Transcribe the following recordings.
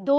2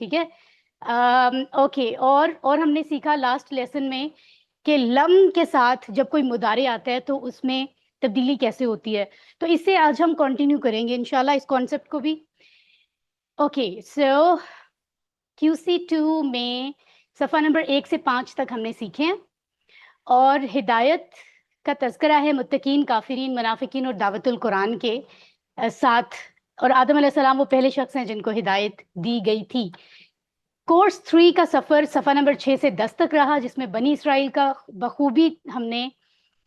ٹھیک ہے. اوکے, اور ہم نے سیکھا لاسٹ لیسن میں کہ لم کے ساتھ جب کوئی مضارع آتا ہے تو اس میں تبدیلی کیسے ہوتی ہے. تو اس سے آج ہم کنٹینیو کریں گے انشاءاللہ اس کانسیپٹ کو بھی. اوکے, سو QC2 میں صفحہ نمبر 1 سے 5 تک ہم نے سیکھے ہیں, اور ہدایت کا تذکرہ ہے متقین, کافرین, منافقین اور دعوت القرآن کے ساتھ. اور آدم علیہ السلام وہ پہلے شخص ہیں جن کو ہدایت دی گئی تھی. کورس 3 کا سفر صفحہ نمبر 6 سے 10 تک رہا, جس میں بنی اسرائیل کا بخوبی ہم نے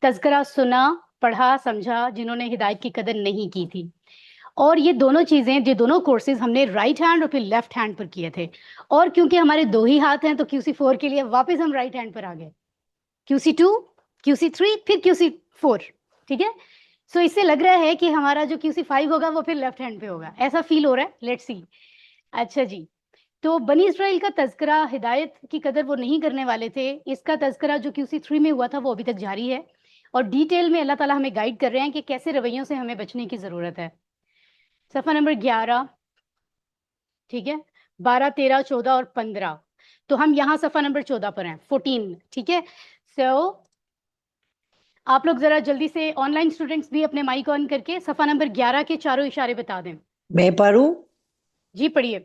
تذکرہ سنا, پڑھا, سمجھا, جنہوں نے ہدایت کی قدر نہیں کی تھی. اور یہ دونوں چیزیں, یہ دونوں کورسز ہم نے رائٹ ہینڈ اور پھر لیفٹ ہینڈ پر کیے تھے. اور کیونکہ ہمارے دو ہی ہاتھ ہیں تو QC4 کے لیے واپس ہم رائٹ ہینڈ پر آ گئے. QC2, QC3, پھر QC4. ٹھیک ہے, سو اس سے لگ رہا ہے کہ ہمارا جو QC5 ہوگا وہ پھر لیفٹ ہینڈ پہ ہوگا, ایسا فیل ہو رہا ہے. Let's see. اچھا جی, تو بنی اسرائیل کا تذکرہ, ہدایت کی قدر وہ نہیں کرنے والے تھے, اس کا تذکرہ جو QC3 میں ہوا تھا وہ ابھی تک جاری ہے, اور ڈیٹیل میں اللہ تعالیٰ ہمیں گائیڈ کر رہے ہیں کہ کیسے رویوں سے ہمیں بچنے کی ضرورت ہے. صفحہ نمبر 11, ٹھیک ہے, 12, 13, 14 اور 15. تو ہم یہاں صفحہ نمبر 14 پر ہیں, 14. ٹھیک ہے, سو آپ لوگ ذرا جلدی سے آن لائن اسٹوڈنٹس بھی اپنے مائک آن کر کے صفحہ نمبر 11 کے چاروں اشارے بتا دیں. میں پڑھوں؟ جی پڑھیے.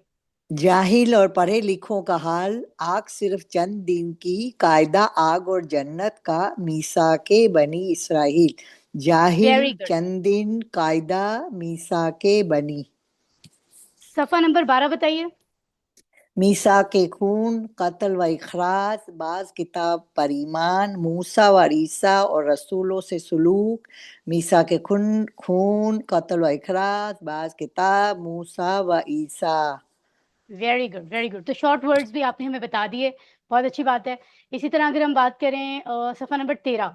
جاہل اور پڑھے لکھوں کا حال. آگ صرف چند دن کی قاعدہ آگ اور جنت کا میثاق بنی اسرائیل. جاہل ویری گڈ. چند دن قاعدہ میثاق بنی. صفحہ نمبر 12 بتائیے. میثاق خون، قتل و اخراج، بعض کتاب پر ایمان، موسیٰ و عیسیٰ اور رسولوں سے سلوک. میثاق خون، قتل و اخراج، بعض کتاب، موسیٰ و عیسیٰ. Very good, very good. تو شارٹ ورڈز بھی آپ نے ہمیں بتا دیے, بہت اچھی بات ہے. اسی طرح اگر ہم بات کریں صفحہ نمبر 13,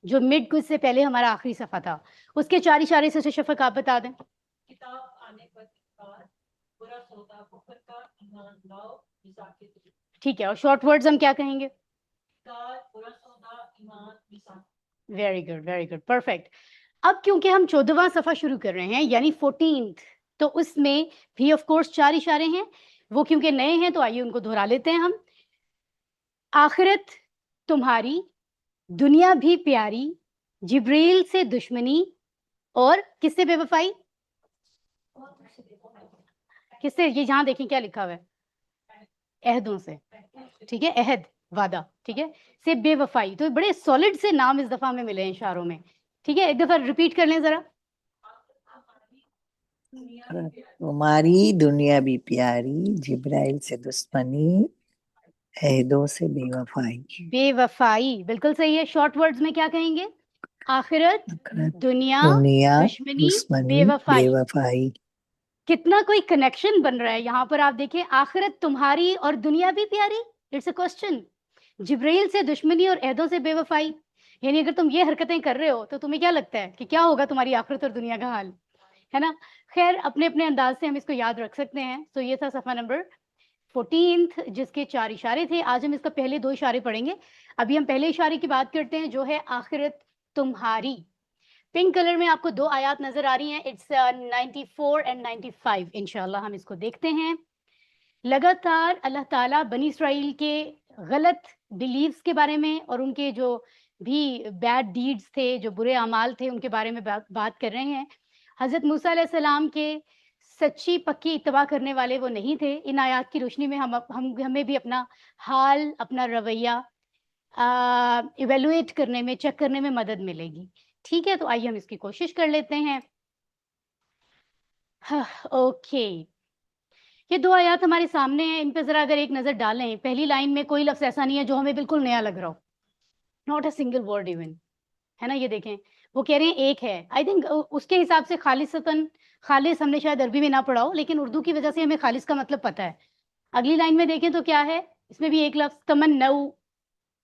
جو مڈ کچھ سے پہلے ہمارا آخری صفحہ تھا, اس کے 4 اشارے سے شفق آپ بتا دیں. کتاب آنے پر انکار، برا سودا کفر کا، ایمان لاؤ میثاق کے. ٹھیک ہے, اور شارٹ ورڈز ہم کیا کہیں گے؟ انکار، برا سودا، ایمان میثاق. Very good, very good, perfect. اب کیونکہ ہم 14واں صفحہ شروع کر رہے ہیں یعنی 14th, تو اس میں بھی آف کورس 4 اشارے ہیں. وہ کیونکہ نئے ہیں تو آئیے ان کو دہرا لیتے ہیں ہم. آخرت تمہاری، دنیا بھی پیاری، جبریل سے دشمنی، اور کس سے بے وفائی؟ کس سے؟ یہ جہاں دیکھیں کیا لکھا ہوا ہے, عہدوں سے. ٹھیک ہے, عہد, وعدہ, ٹھیک ہے, سے بے وفائی. تو بڑے سالڈ سے نام اس دفعہ میں ملے ہیں اشاروں میں. ٹھیک ہے, ایک دفعہ ریپیٹ کر لیں ذرا. تمہاری دنیا بھی پیاری، جبرائیل سے دشمنی، عہدوں سے بے وفائی. بے وفائی بالکل صحیح ہے. شارٹ ورڈز میں کیا کہیں گے؟ آخرت، دنیا، دنیا، دشمنی، دشمنی، بے بے وفائی. وفائی. کتنا کوئی کنیکشن بن رہا ہے یہاں پر. آپ دیکھیں, آخرت تمہاری اور دنیا بھی پیاری, اٹس اے کوسچن. جبریل سے دشمنی اور عہدوں سے بے وفائی, یعنی اگر تم یہ حرکتیں کر رہے ہو تو تمہیں کیا لگتا ہے کہ کیا ہوگا تمہاری آخرت اور دنیا کا حال, ہے نا. خیر, اپنے اپنے انداز سے ہم اس کو یاد رکھ سکتے ہیں. تو یہ تھا صفحہ نمبر 14 جس کے 4 اشارے تھے. آج ہم اس کا پہلے 2 اشارے پڑھیں گے. ابھی ہم پہلے اشارے کی بات کرتے ہیں جو ہے آخرت تمہاری. پنک کلر میں آپ کو 2 آیات نظر آ رہی ہیں, اٹس 94 اینڈ 95. انشاءاللہ ہم اس کو دیکھتے ہیں. لگاتار اللہ تعالیٰ بنی اسرائیل کے غلط بلیفز کے بارے میں اور ان کے جو بھی بیڈ ڈیڈز تھے, جو برے اعمال تھے, ان کے بارے میں بات کر رہے ہیں. حضرت موسیٰ علیہ السلام کے سچی پکی اتباع کرنے والے وہ نہیں تھے. ان آیات کی روشنی میں ہمیں بھی اپنا حال, اپنا رویہ ایویلویٹ کرنے میں, چیک کرنے میں مدد ملے گی. ٹھیک ہے, تو آئیے ہم اس کی کوشش کر لیتے ہیں. اوکے, یہ 2 آیات ہمارے سامنے ہیں, ان پہ ذرا اگر ایک نظر ڈالیں. پہلی لائن میں کوئی لفظ ایسا نہیں ہے جو ہمیں بالکل نیا لگ رہا ہو, not a single word even, ہے نا. یہ دیکھیں, وہ کہہ رہے ہیں ایک ہے. آئی تھنک اس کے حساب سے خالص ہم نے شاید عربی میں نہ پڑھا ہو, لیکن اردو کی وجہ سے ہمیں خالص کا مطلب پتہ ہے. اگلی لائن میں دیکھیں تو کیا ہے, اس میں بھی ایک لفظ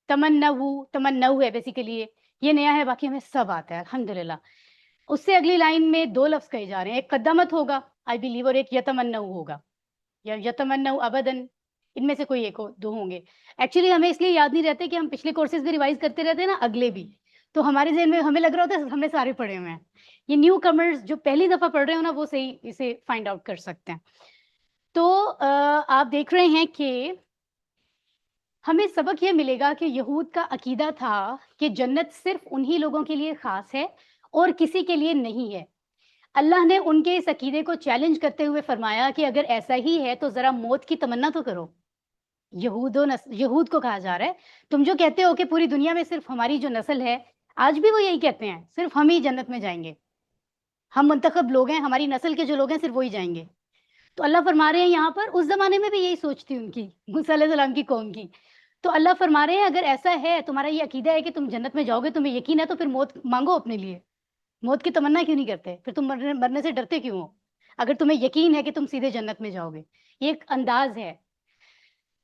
تمنو ہے بیسیکلی. یہ نیا ہے, باقی ہمیں سب آتا ہے الحمدللہ. اس سے اگلی لائن میں 2 لفظ کہے جا رہے ہیں, ایک قدمت ہوگا آئی بلیو, اور ایک یتمنو ہوگا یا یتمنو ابدن. ان میں سے کوئی ایک 2 ہوں گے. ایکچولی ہمیں اس لیے یاد نہیں رہتے کہ ہم پچھلے کورسز بھی ریوائز کرتے رہتے ہیں نا, اگلے بھی, تو ہمارے ذہن میں ہمیں لگ رہا ہوتا ہے ہم نے سارے پڑھے ہوئے ہیں. یہ نیو کمرز جو پہلی دفعہ پڑھ رہے ہو نا, وہ صحیح اسے فائنڈ آؤٹ کر سکتے ہیں. تو آپ دیکھ رہے ہیں کہ ہمیں سبق یہ ملے گا کہ یہود کا عقیدہ تھا کہ جنت صرف انہی لوگوں کے لیے خاص ہے اور کسی کے لیے نہیں ہے. اللہ نے ان کے اس عقیدے کو چیلنج کرتے ہوئے فرمایا کہ اگر ایسا ہی ہے تو ذرا موت کی تمنا تو کرو. یہود کو کہا جا رہا ہے تم جو کہتے ہو کہ پوری دنیا میں صرف ہماری جو نسل ہے، آج بھی وہ یہی کہتے ہیں صرف ہم ہی جنت میں جائیں گے، ہم منتخب لوگ ہیں، ہماری نسل کے جو لوگ ہیں صرف وہی جائیں گے. تو اللہ فرما رہے ہیں یہاں پر اس زمانے میں بھی یہی سوچ تھی ان کی، موسیٰ علیہ السلام کی قوم کی. تو اللہ فرما رہے ہیں اگر ایسا ہے، تمہارا یہ عقیدہ ہے کہ تم جنت میں جاؤ گے، تمہیں یقین ہے، تو پھر موت مانگو اپنے لیے. موت کی تمنا کیوں نہیں کرتے؟ پھر تم مرنے سے ڈرتے کیوں ہو اگر تمہیں یقین ہے کہ تم سیدھے جنت میں جاؤ گے؟ یہ ایک انداز ہے.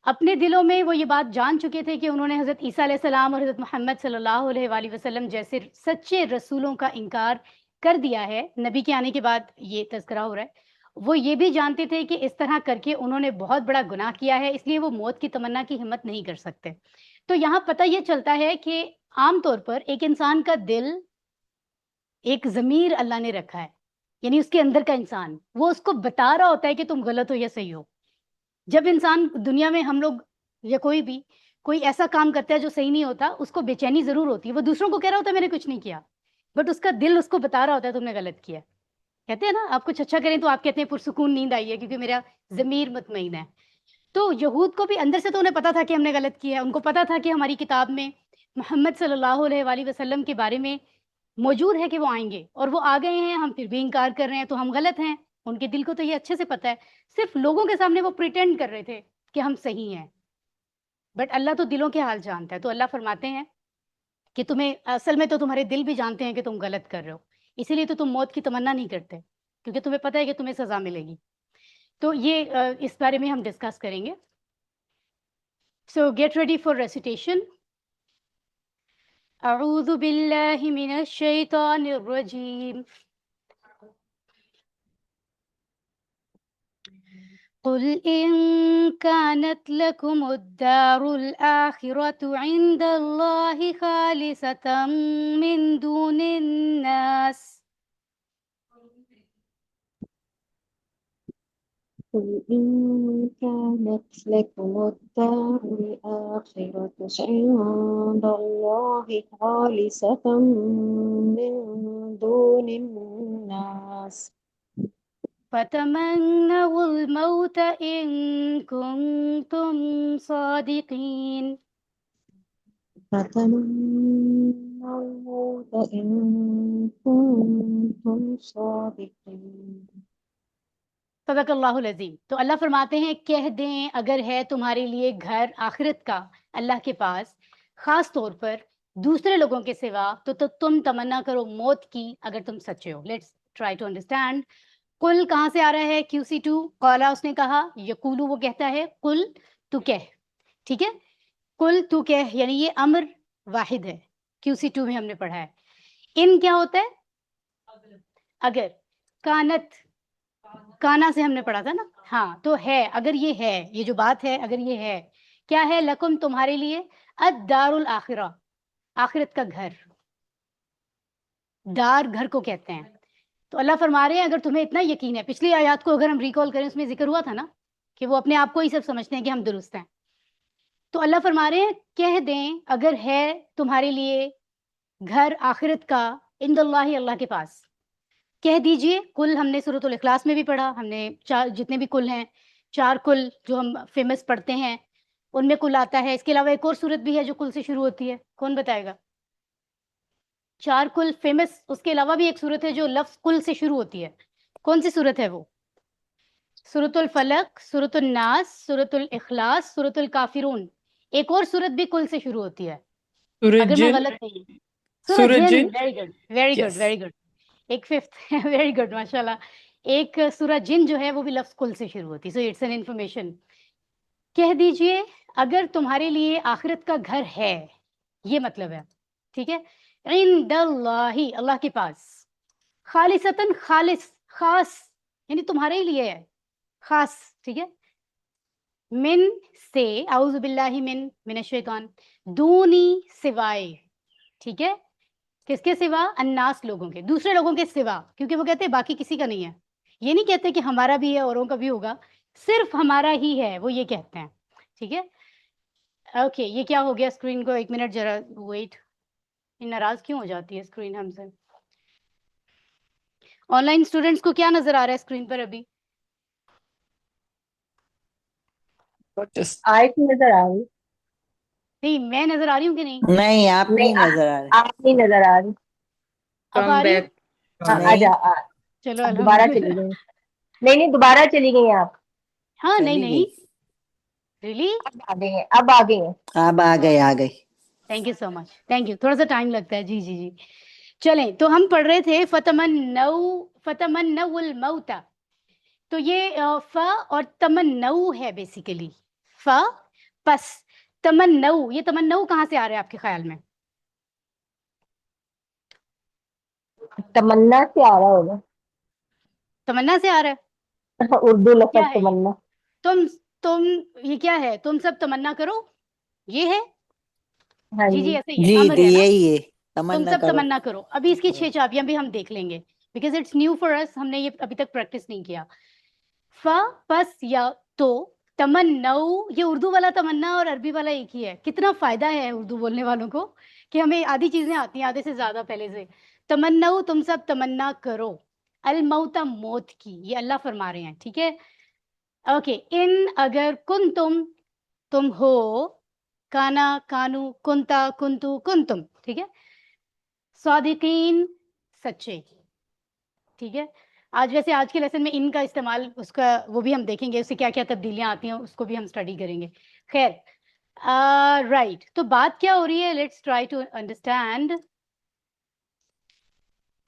اپنے دلوں میں وہ یہ بات جان چکے تھے کہ انہوں نے حضرت عیسیٰ علیہ السلام اور حضرت محمد صلی اللہ علیہ وآلہ وسلم جیسے سچے رسولوں کا انکار کر دیا ہے. نبی کے آنے کے بعد یہ تذکرہ ہو رہا ہے. وہ یہ بھی جانتے تھے کہ اس طرح کر کے انہوں نے بہت بڑا گناہ کیا ہے، اس لیے وہ موت کی تمنا کی ہمت نہیں کر سکتے. تو یہاں پتہ یہ چلتا ہے کہ عام طور پر ایک انسان کا دل، ایک ضمیر اللہ نے رکھا ہے، یعنی اس کے اندر کا انسان، وہ اس کو بتا رہا ہوتا ہے کہ تم غلط ہو یا صحیح ہو. جب انسان دنیا میں، ہم لوگ یا کوئی بھی کوئی ایسا کام کرتا ہے جو صحیح نہیں ہوتا، اس کو بے چینی ضرور ہوتی ہے. وہ دوسروں کو کہہ رہا ہوتا ہے میں نے کچھ نہیں کیا، بٹ اس کا دل اس کو بتا رہا ہوتا ہے تم نے غلط کیا. کہتے ہیں نا آپ کچھ اچھا کریں تو آپ کہتے ہیں پرسکون نیند آئی ہے کیونکہ میرا ضمیر مطمئن ہے. تو یہود کو بھی اندر سے تو انہیں پتا تھا کہ ہم نے غلط کیا ہے. ان کو پتا تھا کہ ہماری کتاب میں محمد صلی اللہ علیہ وآلہ وسلم کے بارے میں موجود ہے کہ وہ آئیں گے، اور وہ آ گئے ہیں، ہم پھر بھی انکار کر رہے ہیں، تو ہم غلط ہیں. ان کے دل کو تو یہ اچھے سے پتا ہے، صرف لوگوں کے سامنے وہ پریٹینڈ کر رہے تھے کہ ہم صحیح ہیں، بٹ اللہ تو دلوں کے حال جانتا ہے. تو اللہ فرماتے ہیں کہ تمہیں اصل میں تو تمہارے دل بھی جانتے ہیں کہ تم غلط کر رہے ہو، اسی لیے تو تم موت کی تمنا نہیں کرتے، کیونکہ تمہیں پتہ ہے کہ تمہیں سزا ملے گی. تو یہ اس بارے میں ہم ڈسکس کریں گے. So get ready for recitation. اعوذ باللہ من الشیطان الرجیم. قل إن كانت لكم الدار الآخرة عند الله خالصة من دون الناس. قل إن كانت لكم الدار الآخرة عند الله خالصة من دون الناس فتمنوا الموت إن كنتم صادقين. فتمنوا الموت إن كنتم صادقين. صدق اللہ العظیم. تو اللہ فرماتے ہیں کہہ دیں اگر ہے تمہارے لیے گھر آخرت کا اللہ کے پاس، خاص طور پر دوسرے لوگوں کے سوا، تو تم تمنا کرو موت کی اگر تم سچے ہو. Let's try to understand. کل کہاں سے آ رہا ہے؟ QC2 قالا، اس نے کہا. یقولو وہ کہتا ہے. کل تو کہہ، ٹھیک ہے، کل تو کہہ، یعنی یہ امر واحد ہے. QC2 میں ہم نے پڑھا ہے. ان کیا ہوتا ہے؟ اگر. کانت، کانا سے ہم نے پڑھا تھا نا. ہاں تو ہے، اگر یہ ہے، یہ جو بات ہے اگر یہ ہے، کیا ہے؟ لکم تمہارے لیے، الدار الاخرہ، آخرت کا گھر. دار گھر کو کہتے ہیں. تو اللہ فرما رہے ہیں اگر تمہیں اتنا یقین ہے، پچھلی آیات کو اگر ہم ریکال کریں اس میں ذکر ہوا تھا نا کہ وہ اپنے آپ کو ہی سب سمجھتے ہیں کہ ہم درست ہیں. تو اللہ فرما رہے ہیں کہہ دیں اگر ہے تمہارے لیے گھر آخرت کا عند اللہ، اللہ کے پاس، کہہ دیجئے. کل ہم نے سورۃ الاخلاص میں بھی پڑھا، ہم نے جتنے بھی کل ہیں، 4 کل جو ہم فیمس پڑھتے ہیں ان میں کل آتا ہے. اس کے علاوہ ایک اور سورت بھی ہے جو کل سے شروع ہوتی ہے، کون بتائے گا؟ 4 کل فیمس. اس کے علاوہ بھی ایک سورت ہے جو لفظ کل سے شروع ہوتی ہے، کون سی سورت ہے وہ؟ سورۃ الفلق، سورۃ الناس، سورۃ الاخلاص، سورۃ الکافرون. ایک اور سورت بھی کل سے شروع ہوتی ہے اگر میں غلط نہیں ہوں. سورۃ جن. Very good, very good, very good. ایک ففتھ. ویری گڈ، ماشاء اللہ. ایک سورہ جن جو ہے وہ بھی لفظ کل سے شروع ہوتی ہے. So it's an information. کہہ دیجئے اگر تمہارے لیے آخرت کا گھر ہے، یہ مطلب ہے، ٹھیک ہے. عند اللہ، اللہ کے پاس. خالصتاً، خالص، خاص، یعنی تمہارے لیے ہے، خاص، ٹھیک ہے. من سے، اعوذ باللہ من الشیطان، دونی سوائے، ٹھیک ہے. کس کے سوا؟ الناس، لوگوں کے، دوسرے لوگوں کے سوا، کیونکہ وہ کہتے ہیں باقی کسی کا نہیں ہے. یہ نہیں کہتے کہ ہمارا بھی ہے اوروں کا بھی ہوگا، صرف ہمارا ہی ہے، وہ یہ کہتے ہیں. ٹھیک ہے، اوکے. یہ کیا ہو گیا اسکرین کو؟ ایک منٹ ذرا ویٹ. ناراض کیوں ہو جاتی ہے اسکرین ہم سے؟ آن لائن اسٹوڈینٹس کو کیا نظر آ رہا ہے اسکرین پر ابھی؟ آیت نظر آ رہی؟ نہیں، میں نظر آ رہی ہوں کہ نہیں؟ نہیں آپ نہیں نہیں، نظر آ رہے. آپ نہیں نظر آ رہی. اب آ رہی ہوں؟ ہاں، نہیں چلو اب دوبارہ چلی الحمدللہ. گئی. نہیں دوبارہ چلی گئی آپ. ہاں نہیں چلی نہیں، گئی. ریلی. اب آ گئی ہیں، اب آ گئی ہیں. اب آ گئی. Thank you so much, thank you. تھوڑا سا ٹائم لگتا ہے. جی جی جی. چلیں، تو ہم پڑھ رہے تھے فتمنوا الموت. تو یہ ف اور تمنو ہے بیسیکلی. ف پس تمنو، یہ تمنو کہاں سے آ رہا ہے آپ کے خیال میں؟ تمنا سے آ رہا ہوگا. تمنا سے آ رہا ہے. اردو لفظ کیا ہے یہ؟ تمنا. تم یہ کیا ہے؟ تم سب تمنا کرو، یہ ہے. ہاں جی جی. جی ایسے ہی ہے، جی امر ہے نا. یہی ہے، تم تمنا سب کرو. تمنا کرو. ابھی اس کی 6 چابیاں بھی ہم دیکھ لیں گے بیکاز اٹس نیو فار اس. ہم نے یہ ابھی تک پریکٹس نہیں کیا. ف پس یا تو تمنو، یہ اردو والا تمنا اور عربی والا ایک ہی ہے. کتنا فائدہ ہے اردو بولنے والوں کو کہ ہمیں آدھی چیزیں آتی ہیں، آدھے سے زیادہ پہلے سے. تمنو، تم سب تمنا کرو. الموت، موت کی. یہ اللہ فرما رہے ہیں. ٹھیک ہے، اوکے. ان اگر کن تم ہو، کانا کانو، کنتا کنتو کنتم. ٹھیک ہے، صادقین، سچے. ٹھیک ہے. آج ویسے آج کے لیسن میں ان کا استعمال، اس کا وہ بھی ہم دیکھیں گے، اس سے کیا کیا تبدیلیاں آتی ہیں اس کو بھی ہم اسٹڈی کریں گے. خیر، رائٹ. تو بات کیا ہو رہی ہے؟ Let's try to understand.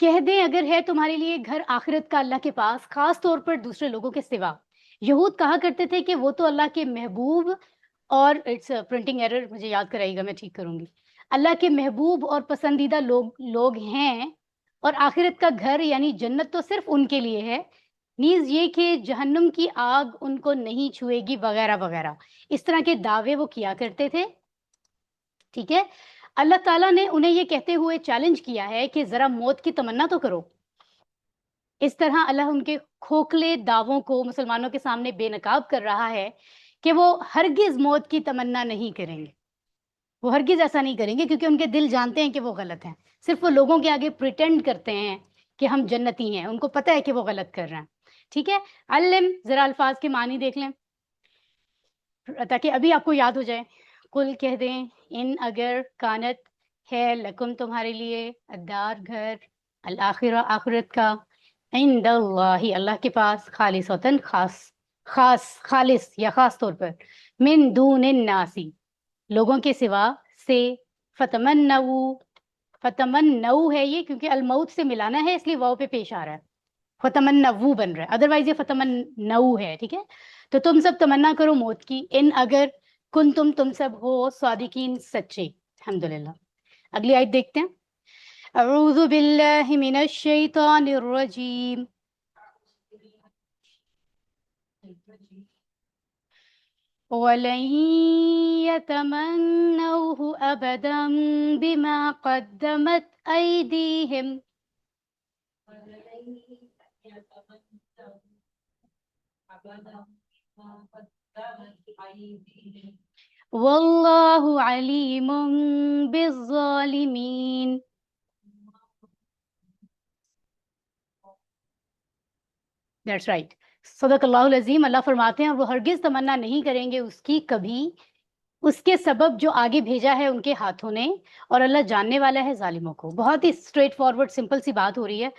کہہ دیں اگر ہے تمہارے لیے گھر آخرت کا اللہ کے پاس، خاص طور پر دوسرے لوگوں کے سوا. یہود کہا کرتے تھے کہ وہ تو اللہ کے محبوب اور اٹس پرنٹنگ ایرر، مجھے یاد کرائیے گا، میں ٹھیک کروں گی. اللہ کے محبوب اور پسندیدہ لوگ ہیں، اور آخرت کا گھر یعنی جنت تو صرف ان کے لیے ہے، نیز یہ کہ جہنم کی آگ ان کو نہیں چھوئے گی، وغیرہ وغیرہ. اس طرح کے دعوے وہ کیا کرتے تھے. ٹھیک ہے. اللہ تعالیٰ نے انہیں یہ کہتے ہوئے چیلنج کیا ہے کہ ذرا موت کی تمنا تو کرو. اس طرح اللہ ان کے کھوکھلے دعووں کو مسلمانوں کے سامنے بے نقاب کر رہا ہے کہ وہ ہرگز موت کی تمنا نہیں کریں گے. وہ ہرگز ایسا نہیں کریں گے کیونکہ ان کے دل جانتے ہیں کہ وہ غلط ہیں. صرف وہ لوگوں کے آگے پریٹینڈ کرتے ہیں کہ ہم جنتی ہیں، ان کو پتہ ہے کہ وہ غلط کر رہے ہیں. ٹھیک ہے. علم، ذرا الفاظ کے معنی دیکھ لیں تاکہ ابھی آپ کو یاد ہو جائے. کل کہہ دیں، ان اگر، کانت ہے، لکم تمہارے لیے، الدار گھر، الآخرہ آخرت کا، عند اللہ اللہ کے پاس، خالصۃً خالص یا خاص طور پر، من دون الناسی لوگوں کے سوا سے، فتمنو ہے یہ کیونکہ الموت سے ملانا ہے اس لیے واو پہ پیش آ رہا ہے، فتمنو بن رہا ہے، ادروائز یہ فتمنو ہے. ٹھیک ہے. تو تم سب تمنا کرو موت کی، ان اگر کن تم سب ہو، صادقین، سچے. الحمدللہ. اگلی آیت دیکھتے ہیں. اعوذ باللہ من الشیطان الرجیم. وَلَن يَتَمَنَّوْهُ أَبَدًا بِمَا قَدَّمَتْ أَيْدِيهِمْ وَاللَّهُ عَلِيمٌ بِالظَّالِمِينَ. That's right. صدق اللہ العظیم. اللہ فرماتے ہیں وہ ہرگز تمنا نہیں کریں گے اس کی کبھی، اس کے سبب جو آگے بھیجا ہے ان کے ہاتھوں نے، اور اللہ جاننے والا ہے ظالموں کو. بہت ہی اسٹریٹ فارورڈ سمپل سی بات ہو رہی ہے.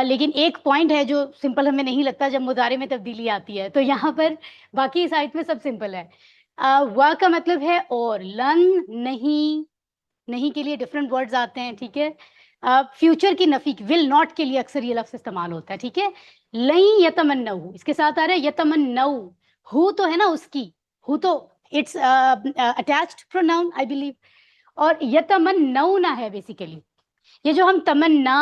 لیکن ایک پوائنٹ ہے جو سمپل ہمیں نہیں لگتا جب مضارع میں تبدیلی آتی ہے. تو یہاں پر باقی اس آیت میں سب سمپل ہے. وا کا مطلب ہے اور، لن نہیں کے لیے ڈفرینٹ ورڈز آتے ہیں. ٹھیک ہے. فیوچر کی نفی، ول ناٹ کے لیے اکثر یہ لفظ استعمال ہوتا ہے. ٹھیک ہے. لن یتمنو، اس کے ساتھ آ رہا ہے یتمنو. ہو تو ہے نا اس کی، ہو تو it's attached pronoun I believe, اور یتمنونا ہے بیسیکلی. یہ جو ہم تمنا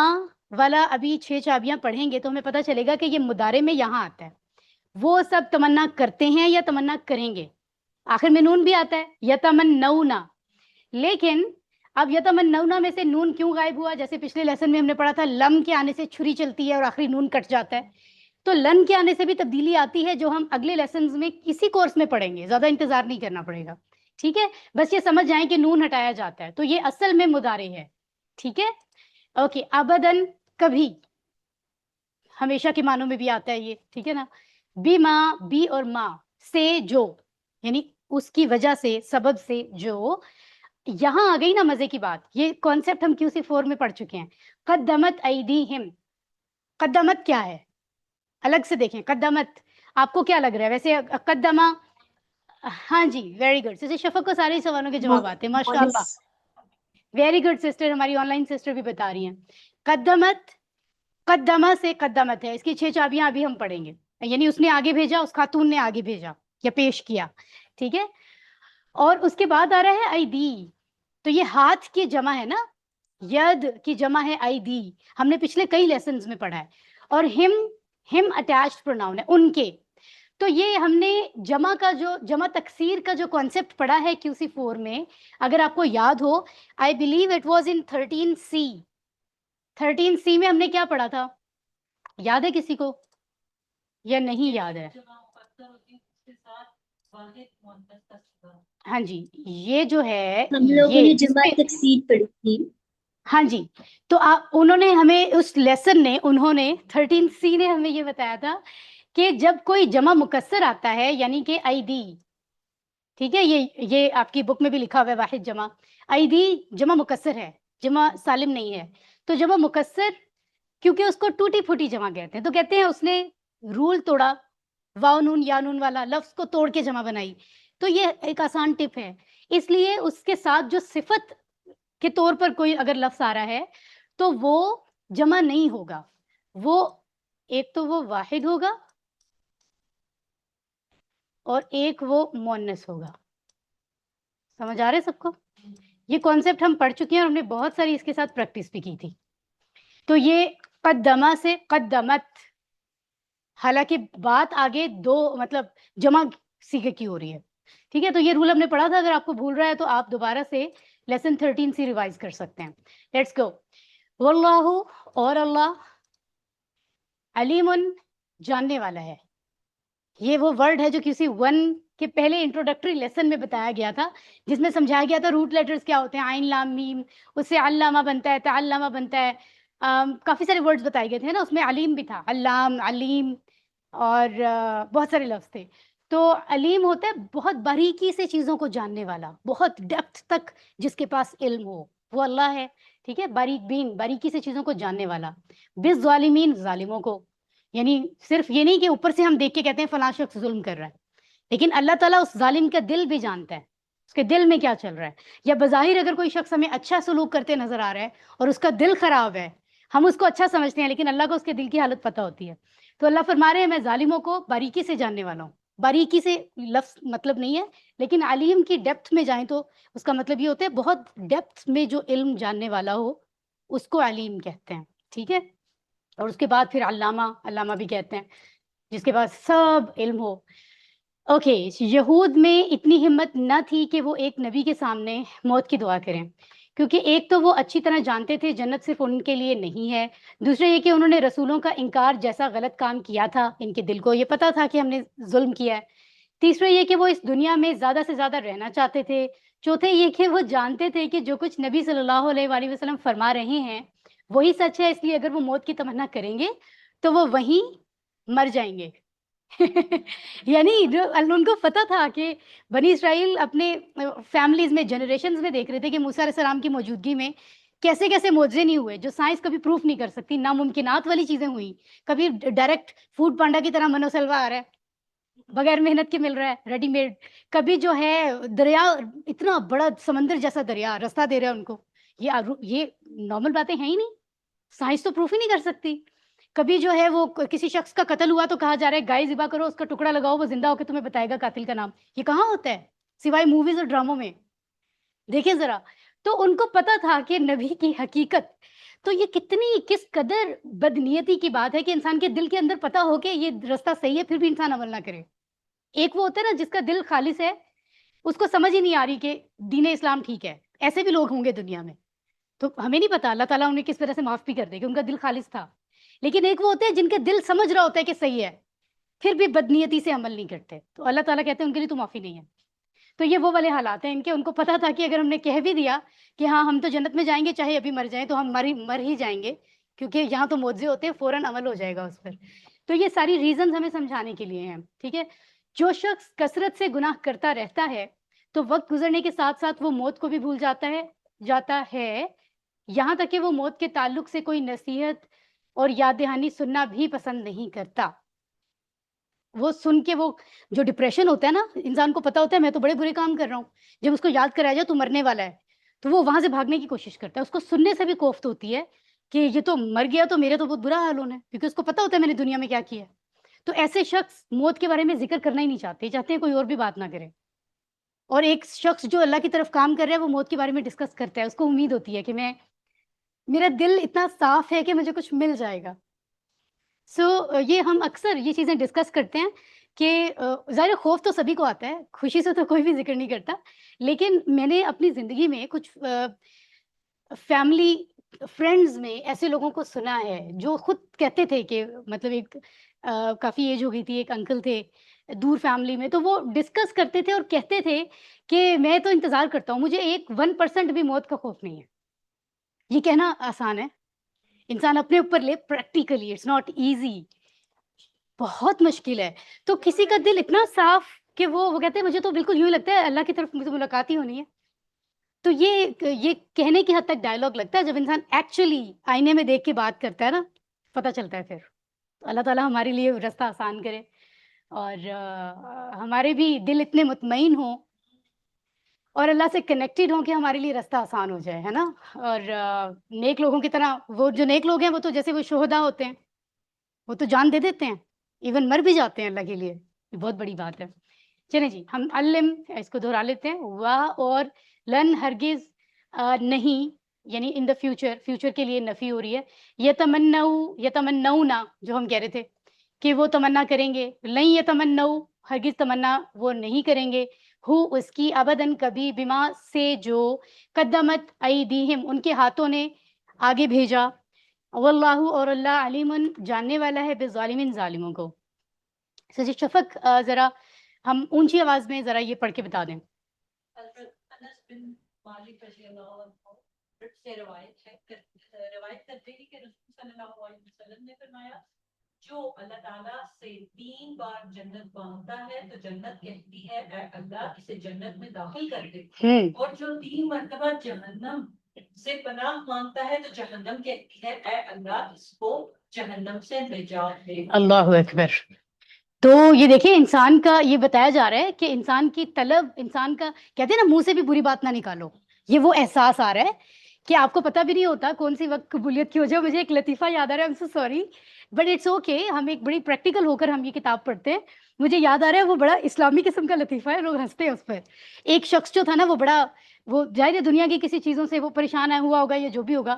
والا ابھی 6 چابیاں پڑھیں گے تو ہمیں پتہ چلے گا کہ یہ مضارع میں یہاں آتا ہے. وہ سب تمنا کرتے ہیں یا تمنا کریں گے. آخر میں نون بھی آتا ہے یتمنونا. لیکن اب یتمنونا میں سے نون کیوں غائب ہوا؟ جیسے پچھلے لیسن میں ہم نے پڑھا تھا لم کے آنے سے چھری چلتی ہے اور آخری نون کٹ جاتا ہے. تو لن کے آنے سے بھی تبدیلی آتی ہے جو ہم اگلے لیسنز میں کسی کورس میں پڑھیں گے, زیادہ انتظار نہیں کرنا پڑے گا. ٹھیک ہے, بس یہ سمجھ جائیں کہ نون ہٹایا جاتا ہے, تو یہ اصل میں مضارع ہے. ٹھیک ہے, اوکے. ابدن کبھی, ہمیشہ کے معنوں میں بھی آتا ہے یہ. ٹھیک ہے نا. بی ماں, بی اور ماں سے جو, یعنی اس کی وجہ سے, سبب سے جو. یہاں آ گئی نا مزے کی بات, یہ کانسیپٹ ہم QC4 میں پڑھ چکے ہیں. قدمت ایدیہم, قدمت کیا ہے الگ سے دیکھیں. قدمت آپ کو کیا لگ رہا ہے ویسے؟ قدمہ, ہاں جی ویری گڈ. سسٹر شفق کو سارے سوالوں کے جواب آتے ہیں ماشاء اللہ. ویری گڈ سسٹر, ہماری آن لائن سسٹر بھی بتا رہی ہیں. قدمت, قدمہ سے قدمت ہے, اس کی 6 چابیاں ابھی ہم پڑھیں گے. یعنی اس نے آگے بھیجا, اس خاتون نے آگے بھیجا یا پیش کیا. ٹھیک ہے, اور اس کے بعد آ رہا ہے ایدی. تو یہ ہاتھ کی جمع ہے نا, ید کی جمع ہے ایدی, ہم نے پچھلے کئی لیسنز میں پڑھا ہے. اور ہم اٹیچڈ پروناؤن ہے, ان کے. تو یہ ہم نے جمع کا جو جمع تکسیر کا جو کانسیپٹ پڑھا ہے QC4 میں, اگر آپ کو یاد ہو, I believe it was in 13C. 13C میں ہم نے کیا پڑھا تھا, یاد ہے کسی کو یا نہیں یاد ہے؟ جمع مقدر ہوتی ہے اس کے ساتھ واحد مؤنث کا صیغہ. ہاں جی, یہ جو ہے ہم لوگوں یہ نے اس جمع میں, تکسیر پڑھی تھی. ہاں جی. تو انہوں نے ہمیں اس لیسن نے, انہوں نے 13C نے ہمیں یہ بتایا تھا کہ جب کوئی جمع مکسر آتا ہے, یعنی کہ ایدی. ٹھیک ہے, یہ آپ کی بک میں بھی لکھا ہوا ہے واحد جمع. ایدی جمع مکسر ہے, جمع سالم نہیں ہے. تو جمع مکسر کیونکہ اس کو ٹوٹی پھوٹی جمع کہتے ہیں, تو کہتے ہیں اس نے رول توڑا, واو نون یا نون والا لفظ کو توڑ کے جمع بنائی. تو یہ ایک آسان ٹپ ہے, اس لیے اس کے ساتھ جو صفت کے طور پر کوئی اگر لفظ آ رہا ہے تو وہ جمع نہیں ہوگا, وہ ایک تو وہ واحد ہوگا اور ایک وہ مؤنث ہوگا. سمجھ آ رہے سب کو؟ یہ کانسیپٹ ہم پڑھ چکے ہیں اور ہم نے بہت ساری اس کے ساتھ پریکٹس بھی کی تھی. تو یہ قدمہ سے قدمت, حالانکہ بات آگے دو مطلب جمع صیغے کی ہو رہی ہے. ٹھیک ہے, تو یہ رول ہم نے پڑھا تھا, اگر آپ کو بھول رہا ہے تو آپ دوبارہ سے لیسن 13 سے ریوائز کر سکتے ہیں. Let's go. واللہ, اور اللہ, علیم جاننے والا ہے. یہ وہ ورڈ ہے جو QC1 کے پہلے انٹروڈکٹری لیسن میں بتایا گیا تھا, جس میں سمجھایا گیا تھا روٹ لیٹرز کیا ہوتے ہیں, عین لام میم, اس سے علامہ بنتا ہے, تعلمہ بنتا ہے. کافی سارے ورڈز بتائے گئے تھے نا, اس میں علیم بھی تھا, علام, علیم, اور بہت سارے لفظ تھے. تو علیم ہوتا ہے بہت باریکی سے چیزوں کو جاننے والا, بہت ڈیپتھ تک جس کے پاس علم ہو, وہ اللہ ہے. ٹھیک ہے, باریک بین, باریکی سے چیزوں کو جاننے والا. بالظالمین, ظالموں کو. یعنی صرف یہ نہیں کہ اوپر سے ہم دیکھ کے کہتے ہیں فلاں شخص ظلم کر رہا ہے, لیکن اللہ تعالیٰ اس ظالم کا دل بھی جانتا ہے, اس کے دل میں کیا چل رہا ہے. یا بظاہر اگر کوئی شخص ہمیں اچھا سلوک کرتے نظر آ رہا ہے اور اس کا دل خراب ہے, ہم اس کو اچھا سمجھتے ہیں, لیکن اللہ کو اس کے دل کی حالت پتہ ہوتی ہے. تو اللہ فرما رہے ہیں میں ظالموں کو باریکی سے جاننے والا ہوں. باریکی سے لفظ مطلب نہیں ہے, لیکن علیم کی ڈیپتھ میں جائیں تو اس کا مطلب یہ ہوتا ہے بہت ڈیپتھ میں جو علم جاننے والا ہو اس کو علیم کہتے ہیں. ٹھیک ہے, اور اس کے بعد پھر علامہ, علامہ بھی کہتے ہیں جس کے پاس سب علم ہو. اوکے, یہود میں اتنی ہمت نہ تھی کہ وہ ایک نبی کے سامنے موت کی دعا کریں, کیونکہ ایک تو وہ اچھی طرح جانتے تھے جنت صرف ان کے لیے نہیں ہے, دوسرا یہ کہ انہوں نے رسولوں کا انکار جیسا غلط کام کیا تھا, ان کے دل کو یہ پتا تھا کہ ہم نے ظلم کیا ہے. تیسرا یہ کہ وہ اس دنیا میں زیادہ سے زیادہ رہنا چاہتے تھے. چوتھے یہ کہ وہ جانتے تھے کہ جو کچھ نبی صلی اللہ علیہ وآلہ وسلم فرما رہے ہیں وہی سچ ہے, اس لیے اگر وہ موت کی تمنا کریں گے تو وہ وہیں مر جائیں گے. یعنی ان کو پتا تھا کہ بنی اسرائیل اپنے فیملیز میں جنریشنز میں دیکھ رہے تھے کہ موسیٰ علیہ السلام کی موجودگی میں کیسے کیسے معجزے نہیں ہوئے جو سائنس کبھی پروف نہیں کر سکتی, ناممکنات والی چیزیں ہوئیں. کبھی ڈائریکٹ فوڈ پانڈا کی طرح منو سلوا آ رہا ہے, بغیر محنت کے مل رہا ہے, ریڈی میڈ. کبھی جو ہے دریا, اتنا بڑا سمندر جیسا دریا راستہ دے رہا ہے ان کو. یہ نارمل باتیں ہیں ہی نہیں, سائنس تو پروف ہی نہیں کر سکتی. کبھی جو ہے وہ کسی شخص کا قتل ہوا تو کہا جا رہا ہے گائے ذبح کرو, اس کا ٹکڑا لگاؤ, وہ زندہ ہو کے تمہیں بتائے گا قاتل کا نام. یہ کہاں ہوتا ہے سوائے موویز اور ڈراموں میں, دیکھیں ذرا. تو ان کو پتا تھا کہ نبی کی حقیقت. تو یہ کس قدر بدنیتی کی بات ہے کہ انسان کے دل کے اندر پتا ہو کہ یہ راستہ صحیح ہے پھر بھی انسان عمل نہ کرے. ایک وہ ہوتا ہے نا جس کا دل خالص ہے, اس کو سمجھ ہی نہیں آ رہی کہ دین اسلام ٹھیک ہے. ایسے بھی لوگ ہوں گے دنیا میں, تو ہمیں نہیں پتا اللہ تعالیٰ انہیں کس طرح سے معاف بھی کر دے کہ ان کا دل خالص تھا. لیکن ایک وہ ہوتے ہیں جن کے دل سمجھ رہا ہوتا ہے کہ صحیح ہے, پھر بھی بدنیتی سے عمل نہیں کرتے, تو اللہ تعالیٰ کہتے ہیں ان کے لیے تو معافی نہیں ہے. تو یہ وہ والے حالات ہیں ان کے, ان کو پتا تھا کہ اگر ہم نے کہہ بھی دیا کہ ہاں ہم تو جنت میں جائیں گے چاہے ابھی مر جائیں, تو ہم مر ہی جائیں گے, کیونکہ یہاں تو معجزے ہوتے ہیں, فوراً عمل ہو جائے گا اس پر. تو یہ ساری ریزنز ہمیں سمجھانے کے لیے ہیں, ٹھیک ہے. جو شخص کثرت سے گناہ کرتا رہتا ہے تو وقت گزرنے کے ساتھ ساتھ وہ موت کو بھی بھول جاتا ہے, یہاں تک کہ وہ موت کے تعلق سے کوئی نصیحت اور یاد دہانی سننا بھی پسند نہیں کرتا. وہ سن کے وہ جو ڈپریشن ہوتا ہے نا, انسان کو پتا ہوتا ہے میں تو بڑے برے کام کر رہا ہوں, جب اس کو یاد کرایا جائے تو مرنے والا ہے تو وہ وہاں سے بھاگنے کی کوشش کرتا ہے. اس کو سننے سے بھی کوفت ہوتی ہے کہ یہ تو مر گیا تو میرے تو بہت برا حال ہونا ہے, کیونکہ اس کو پتا ہوتا ہے میں نے دنیا میں کیا کیا ہے. تو ایسے شخص موت کے بارے میں ذکر کرنا ہی نہیں چاہتے ہیں کوئی اور بھی بات نہ کرے. اور ایک شخص جو اللہ کی طرف کام کر رہا ہے وہ موت کے بارے میں ڈسکس کرتا ہے, اس کو امید ہوتی ہے کہ میرا دل اتنا صاف ہے کہ مجھے کچھ مل جائے گا. یہ ہم اکثر یہ چیزیں ڈسکس کرتے ہیں کہ ظاہر خوف تو سبھی کو آتا ہے, خوشی سے تو کوئی بھی ذکر نہیں کرتا, لیکن میں نے اپنی زندگی میں کچھ فیملی فرینڈز میں ایسے لوگوں کو سنا ہے جو خود کہتے تھے کہ مطلب ایک کافی ایج ہو گئی تھی, ایک انکل تھے دور فیملی میں, تو وہ ڈسکس کرتے تھے اور کہتے تھے کہ میں تو انتظار کرتا ہوں, مجھے 1% بھی موت کا خوف نہیں ہے. یہ کہنا آسان ہے, انسان اپنے اوپر لے پریکٹیکلی اٹس ناٹ ایزی, بہت مشکل ہے. تو کسی کا دل اتنا صاف کہ وہ کہتے ہیں مجھے تو بالکل یوں ہی لگتا ہے اللہ کی طرف مجھے ملاقات ہی ہونی ہے. تو یہ کہنے کی حد تک ڈائلاگ لگتا ہے, جب انسان ایکچولی آئینے میں دیکھ کے بات کرتا ہے نا پتہ چلتا ہے. پھر تو اللہ تعالیٰ ہمارے لیے رستہ آسان کرے اور ہمارے بھی دل اتنے مطمئن ہوں اور اللہ سے کنیکٹڈ ہوں کہ ہمارے لیے رستہ آسان ہو جائے, ہے نا. اور نیک لوگوں کی طرح, وہ جو نیک لوگ ہیں وہ تو جیسے وہ شہدا ہوتے ہیں, وہ تو جان دے دیتے ہیں, ایون مر بھی جاتے ہیں اللہ کے لیے, یہ بہت بڑی بات ہے. چلیں جی ہم علم اس کو دہرا لیتے ہیں, واہ اور لن ہرگز نہیں, یعنی ان دا فیوچر کے لیے نفی ہو رہی ہے. یتمنونا جو ہم کہہ رہے تھے کہ وہ تمنا کریں گے, لن یتمنو ہرگز تمنا وہ نہیں کریں گے, ہو اس کی ابداً کبھی, بما سے جو قدمت ایدیہم ان کے ہاتھوں نے آگے بھیجا, واللہ اور اللہ علیم جاننے والا ہے بالظالمین ظالموں کو. جی شفق ذرا ہم اونچی آواز میں ذرا یہ پڑھ کے بتا دیں. حضرت انس بن مالک رضی اللہ عنہ سے روایت کرتے ہیں کہ رسول صلی اللہ علیہ وسلم نے فرمایا جو اللہ تعالیٰ سے 3 بار جنت مانگتا ہے تو جنت کہتی ہے اے اللہ اسے جنت میں داخل کر دے, اور جو 3 مرتبہ جہنم سے پناہ مانگتا ہے تو جہنم کہتی ہے اے اللہ اس کو جہنم سے نجات دے. اللہ اکبر. تو یہ دیکھیں انسان کا یہ بتایا جا رہا ہے کہ انسان کی طلب, انسان کا کہتے ہیں نا منہ سے بھی بری بات نہ نکالو, یہ وہ احساس آ رہا ہے کہ آپ کو پتہ بھی نہیں ہوتا کون سی وقت قبولیت کی ہو جائے. مجھے ایک لطیفہ یاد آ رہا ہے, I'm so sorry but it's okay, ہم ایک بڑی پریکٹیکل ہو کر ہم یہ کتاب پڑھتے ہیں. مجھے یاد آ رہا ہے وہ بڑا اسلامی قسم کا لطیفہ ہے, لوگ ہنستے ہیں اس پر. ایک شخص جو تھا نا وہ ظاہر ہے دنیا کی کسی چیزوں سے وہ پریشان ہوا ہوگا یا جو بھی ہوگا,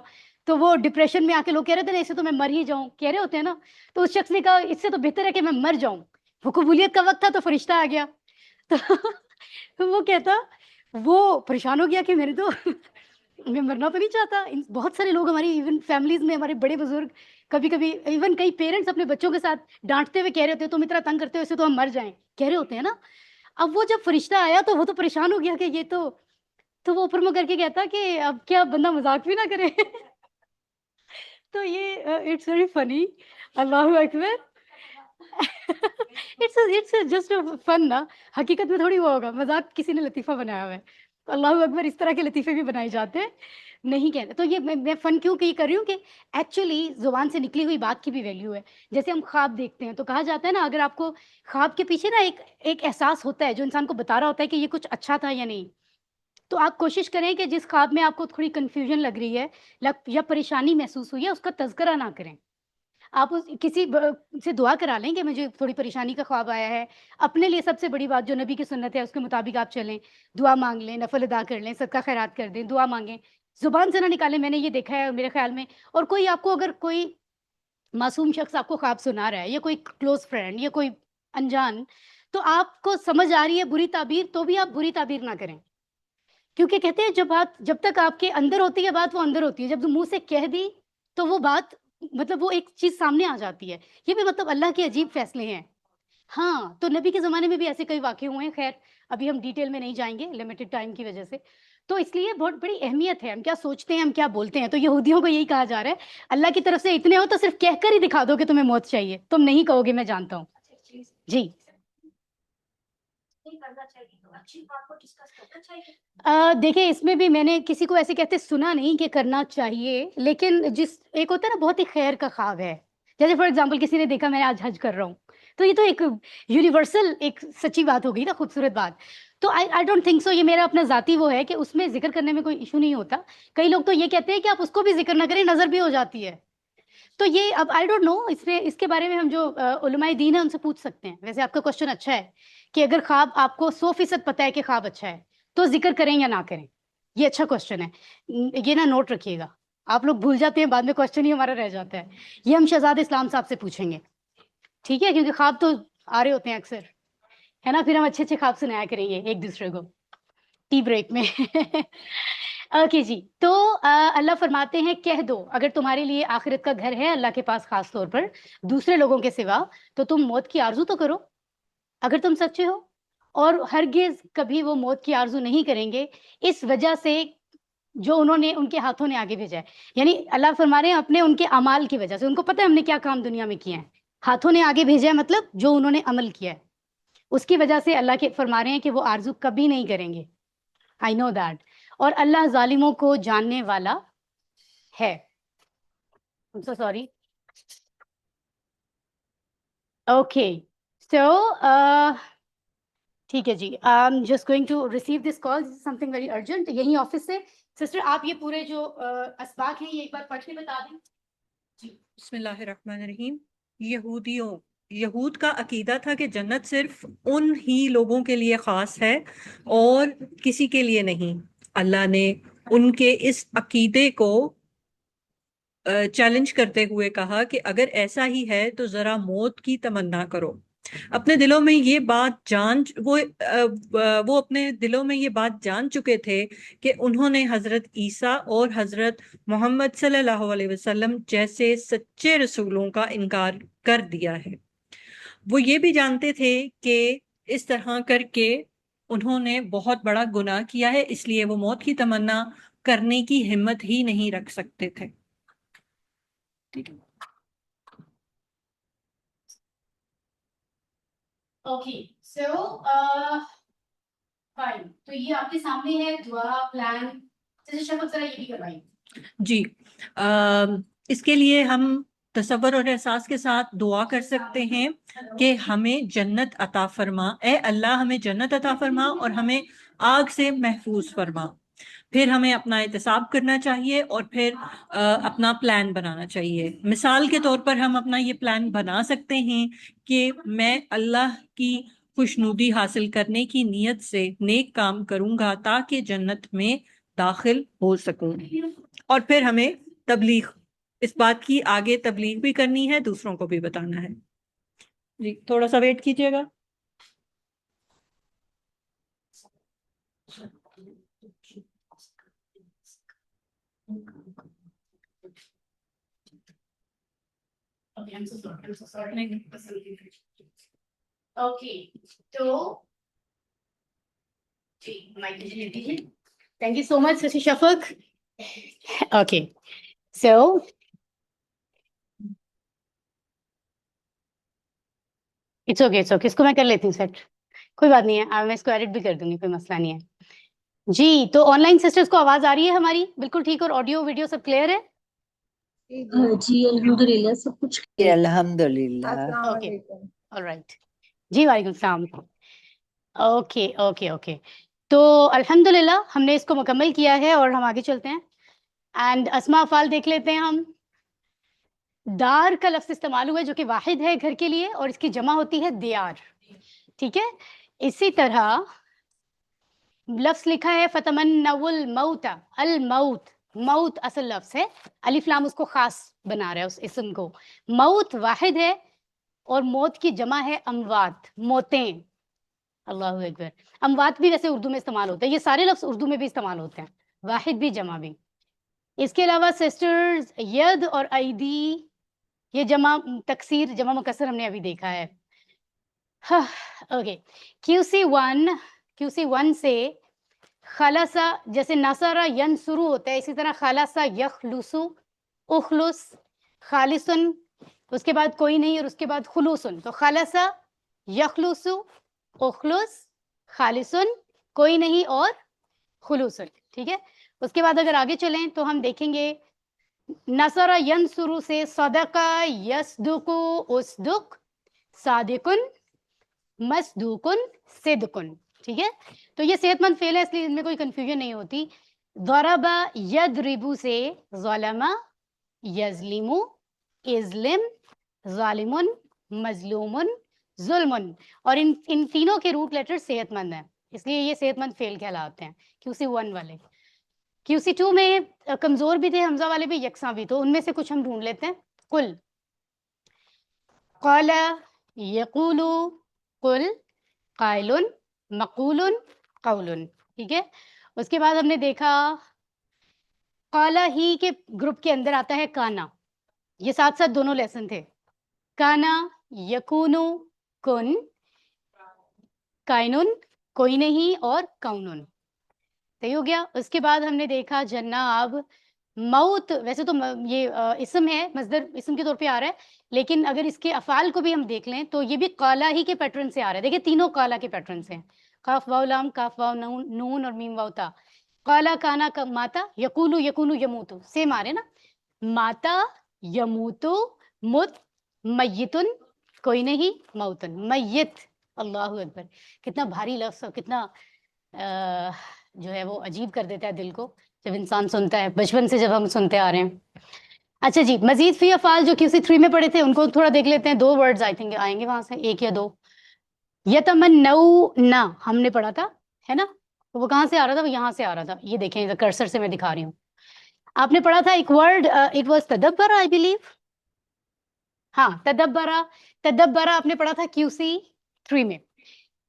تو وہ ڈپریشن میں آ کے لوگ کہہ رہے تھے نا اسے تو میں مر ہی جاؤں, کہہ رہے ہوتے ہیں نا, تو اس شخص نے کہا اس سے تو بہتر ہے کہ میں مر جاؤں. وہ قبولیت کا وقت تھا تو فرشتہ آ گیا, تو وہ کہتا وہ پریشان ہو گیا کہ میرے تو میں مرنا تو نہیں چاہتا. بہت سارے لوگ ہماری ایون فیملیز میں, ہمارے بڑے بزرگ, کبھی کبھی ایون کئی پیرنٹس اپنے بچوں کے ساتھ ڈانٹتے ہوئے کہہ رہے ہوتے ہیں تم اتنا تنگ کرتے ہو اسے تو ہم مر جائیں, کہہ رہے ہوتے ہیں نا. اب وہ جب فرشتہ آیا تو وہ تو پریشان ہو گیا کہ یہ تو وہ اوپر میں کر کے کہتا کہ اب کیا بندہ مذاق بھی نہ کرے. تو یہ it's very funny. Allah Akbar. It's just fun نا, حقیقت میں تھوڑی وہ ہوگا, مذاق کسی نے لطیفہ بنایا ہوا ہے. اللہ اکبر, اس طرح کے لطیفے بھی بنائے جاتے ہیں, نہیں کہتے. تو یہ میں فن کیوں کہ یہ کر رہی ہوں کہ ایکچولی زبان سے نکلی ہوئی بات کی بھی ویلیو ہے. جیسے ہم خواب دیکھتے ہیں تو کہا جاتا ہے نا, اگر آپ کو خواب کے پیچھے نا ایک احساس ہوتا ہے جو انسان کو بتا رہا ہوتا ہے کہ یہ کچھ اچھا تھا یا نہیں, تو آپ کوشش کریں کہ جس خواب میں آپ کو تھوڑی کنفیوژن لگ رہی ہے یا پریشانی محسوس ہوئی ہے اس کا تذکرہ نہ کریں. آپ کسی سے دعا کرا لیں کہ مجھے تھوڑی پریشانی کا خواب آیا ہے. اپنے لیے سب سے بڑی بات جو نبی کی سنت ہے اس کے مطابق آپ چلیں, دعا مانگ لیں, نفل ادا کر لیں, صدقہ خیرات کر دیں, دعا مانگیں, زبان سے نہ نکالیں. میں نے یہ دیکھا ہے میرے خیال میں. اور کوئی آپ کو اگر کوئی معصوم شخص آپ کو خواب سنا رہا ہے یا کوئی کلوز فرینڈ یا کوئی انجان, تو آپ کو سمجھ آ رہی ہے بری تعبیر تو بھی آپ بری تعبیر نہ کریں, کیونکہ کہتے ہیں جب تک آپ کے اندر ہوتی ہے بات وہ اندر ہوتی ہے, جب منہ سے کہہ دی تو وہ بات مطلب وہ ایک چیز سامنے آ جاتی ہے. یہ بھی مطلب اللہ کے عجیب فیصلے ہیں. ہاں تو نبی کے زمانے میں بھی ایسے کئی واقع ہوئے ہیں. خیر ابھی ہم ڈیٹیل میں نہیں جائیں گے لمیٹڈ ٹائم کی وجہ سے. تو اس لیے بہت بڑی اہمیت ہے ہم کیا سوچتے ہیں, ہم کیا بولتے ہیں. تو یہودیوں کو یہی کہا جا رہا ہے اللہ کی طرف سے اتنے ہو تو صرف کہہ کر ہی دکھا دو کہ تمہیں موت چاہیے, تم نہیں کہو گے میں جانتا ہوں. جی دیکھیں اس میں بھی میں نے کسی کو ایسے کہتے سنا نہیں کہ کرنا چاہیے, لیکن جس ایک ہوتا ہے نا بہت ہی خیر کا خواب ہے, جیسے فار ایگزامپل کسی نے دیکھا میں آج حج کر رہا ہوں, تو یہ تو ایک یونیورسل ایک سچی بات ہو گئی نا, خوبصورت بات. تو آئی ڈونٹ تھنک سو, یہ میرا اپنا ذاتی وہ ہے کہ اس میں ذکر کرنے میں کوئی ایشو نہیں ہوتا. کئی لوگ تو یہ کہتے ہیں کہ آپ اس کو بھی ذکر نہ کریں, نظر بھی ہو جاتی ہے. تو یہ اب آئی ڈونٹ نو, اس کے بارے میں ہم جو علماء دین ہیں ان سے پوچھ سکتے ہیں. ویسے آپ کا کوشچن اچھا ہے کہ اگر خواب آپ کو 100% پتہ ہے کہ خواب اچھا ہے تو ذکر کریں یا نہ کریں. یہ اچھا کوشچن ہے, یہ نہ نوٹ رکھیے گا. آپ لوگ بھول جاتے ہیں بعد میں, کوشچن ہی ہمارا رہ جاتا ہے. یہ ہم شہزاد اسلام صاحب سے پوچھیں گے, ٹھیک ہے, کیونکہ خواب تو آ رہے ہوتے ہیں اکثر, ہے نا. پھر ہم اچھے اچھے خواب سنایا کریں گے ایک دوسرے کو ٹی بریک میں. اوکے جی, تو اللہ فرماتے ہیں کہہ دو اگر تمہارے لیے آخرت کا گھر ہے اللہ کے پاس خاص طور پر دوسرے لوگوں کے سوا, تو تم موت کی آرزو تو کرو اگر تم سچے ہو. اور ہرگز کبھی وہ موت کی آرزو نہیں کریں گے اس وجہ سے جو انہوں نے ان کے ہاتھوں نے آگے بھیجا ہے. یعنی اللہ فرما رہے ہیں اپنے ان کے اعمال کی وجہ سے, ان کو پتہ ہے ہم نے کیا کام دنیا میں کیا ہے, ہاتھوں نے آگے بھیجا ہے مطلب جو انہوں نے عمل کیا ہے اس کی وجہ سے اللہ کے فرما رہے ہیں کہ وہ آرزو کبھی نہیں کریں گے. آئی نو دیٹ. اور اللہ ظالموں کو جاننے والا ہے. I'm so sorry. Okay. So, ٹھیک ہے جی, I'm just going to receive this call. This is something very urgent. یہیں آفس سے سسٹر آپ یہ پورے جو اسباق ہیں یہ ایک بار پڑھ کے بتا دیں. جی بسم اللہ الرحمن الرحیم. یہود کا عقیدہ تھا کہ جنت صرف ان ہی لوگوں کے لیے خاص ہے اور کسی کے لیے نہیں. اللہ نے ان کے اس عقیدے کو چیلنج کرتے ہوئے کہا کہ اگر ایسا ہی ہے تو ذرا موت کی تمنا کرو. اپنے دلوں میں یہ بات وہ اپنے دلوں میں یہ بات جان چکے تھے کہ انہوں نے حضرت عیسیٰ اور حضرت محمد صلی اللہ علیہ وسلم جیسے سچے رسولوں کا انکار کر دیا ہے. وہ یہ بھی جانتے تھے کہ اس طرح کر کے انہوں نے بہت بڑا گناہ کیا ہے, اس لیے وہ موت کی تمنا کرنے کی ہمت ہی نہیں رکھ سکتے تھے. ٹھیک ہے. اوکے سو فائن, تو یہ آپ کے سامنے ہے دعا پلان. جیسے شفق ذرا یہ بھی کروائیں. جی اس کے لیے ہم تصور اور احساس کے ساتھ دعا کر سکتے ہیں کہ ہمیں جنت عطا فرما, اے اللہ ہمیں جنت عطا فرما اور ہمیں آگ سے محفوظ فرما. پھر ہمیں اپنا احتساب کرنا چاہیے اور پھر اپنا پلان بنانا چاہیے. مثال کے طور پر ہم اپنا یہ پلان بنا سکتے ہیں کہ میں اللہ کی خوشنودی حاصل کرنے کی نیت سے نیک کام کروں گا تاکہ جنت میں داخل ہو سکوں. اور پھر ہمیں تبلیغ, اس بات کی آگے تبلیغ بھی کرنی ہے, دوسروں کو بھی بتانا ہے. جی تھوڑا سا ویٹ کیجیے گا. Okay, I'm so sorry. Okay, تو جی مائک لے لیجیے. تھینک یو سو مچ سشی Shafaq. Okay so it's okay, اس کو میں کر لیتی ہوں سیٹ, کوئی بات نہیں ہے, میں اس کو ایڈٹ بھی کر دوں گی, کوئی مسئلہ نہیں ہے. جی تو آن لائن سسٹرز کو آواز آ رہی ہے ہماری بالکل ٹھیک, اور آڈیو ویڈیو سب کلیئر ہے؟ جی الحمدللہ سب کچھ. الحمدللہ. Okay all right. جی وعلیکم السلام. اوکے اوکے اوکے, تو الحمدللہ ہم نے اس کو مکمل کیا ہے اور ہم آگے چلتے ہیں. اینڈ اسماء افعال دیکھ لیتے ہیں ہم. دار کا لفظ استعمال ہوا ہے جو کہ واحد ہے گھر کے لیے, اور اس کی جمع ہوتی ہے دیار. ٹھیک ہے, اسی طرح لفظ لکھا ہے فتمنوا الموت. الموت, موت اصل لفظ ہے, الف لام اس کو خاص بنا رہا ہے اس اسم کو. موت واحد ہے اور موت کی جمع ہے اموات, موتیں. اللہ اکبر. اموات بھی ویسے اردو میں استعمال ہوتے ہیں, یہ سارے لفظ اردو میں بھی استعمال ہوتے ہیں, واحد بھی جمع بھی. اس کے علاوہ سسٹرز ید اور ایدی یہ جمع تکسیر جمع مکسر ہم نے ابھی دیکھا ہے. اوکے QC1 سے خلصا جیسے نصرہ ینصرو ہوتا ہے، اسی طرح خلصا یخلصو اخلص خالصن، اس کے بعد کوئی نہیں اور اس کے بعد خلوصن. تو خلصا یخلصو اخلص خالصن کوئی نہیں اور خلوصن. ٹھیک ہے. اس کے بعد اگر آگے چلیں تو ہم دیکھیں گے نصر ینصر سے صدقہ یصدق اصدق صادقن مصدوقن صدقن. ٹھیک ہے. تو یہ صحت مند فعل ہے اس لیے ان میں کوئی کنفیوژن نہیں ہوتی. ضرب یضرب سے ظلم یظلم اظلم ظالم مظلوم ظلم، اور ان تینوں کے روٹ لیٹر صحت مند ہیں اس لیے یہ صحت مند فعل کہلاتے ہیں. QC1 والے. QC2 میں کمزور بھی تھے، حمزہ والے بھی، یکساں بھی، تو ان میں سے کچھ ہم ڈھونڈ لیتے ہیں. قل قال یقول قل قائل مقول قول. ٹھیک ہے. اس کے بعد ہم نے دیکھا قالا ہی کے گروپ کے اندر آتا ہے کانا. یہ ساتھ ساتھ دونوں لیسن تھے. کانا یکونو کن، کائنن کوئی نہیں، اور کونن. صحیح ہو گیا. اس کے بعد ہم نے دیکھا جناب موت، ویسے تو یہ اسم ہے، مصدر اسم کے طور پہ آ رہا ہے، لیکن اگر اس کے افعال کو بھی ہم دیکھ لیں تو یہ بھی قالا ہی کے پیٹرن سے آ رہا ہے. دیکھیں تینوں قالا کے پیٹرن سے ہیں، قاف واو لام، قاف واو نون اور میم واو تا. قالا کانا ماتا یقولو یکونو یموتو، سیم آ رہے نا. ماتا یموتو مت میتن کوئی نہیں موتن میت. اللہ اکبر، کتنا بھاری لفظ اور کتنا جو ہے وہ عجیب کر دیتا ہے دل کو جب انسان سنتا ہے، بچپن سے جب ہم سنتے آ رہے ہیں. اچھا جی، مزید فی افعال جو QC3 میں پڑھے تھے ان کو تھوڑا دیکھ لیتے ہیں. 2 ورڈز آئی تھنک آئیں گے وہاں سے، 1 یا 2. یتمنون ہم نے پڑھا تھا ہے نا، وہ کہاں سے آ رہا تھا؟ وہ یہاں سے آ رہا تھا. یہ دیکھیں کرسر سے میں دکھا رہی ہوں. آپ نے پڑھا تھا ایک ورڈ، اٹ واز تدبر آئی بلیو. ہاں تدبرا آپ نے پڑھا تھا QC3 میں.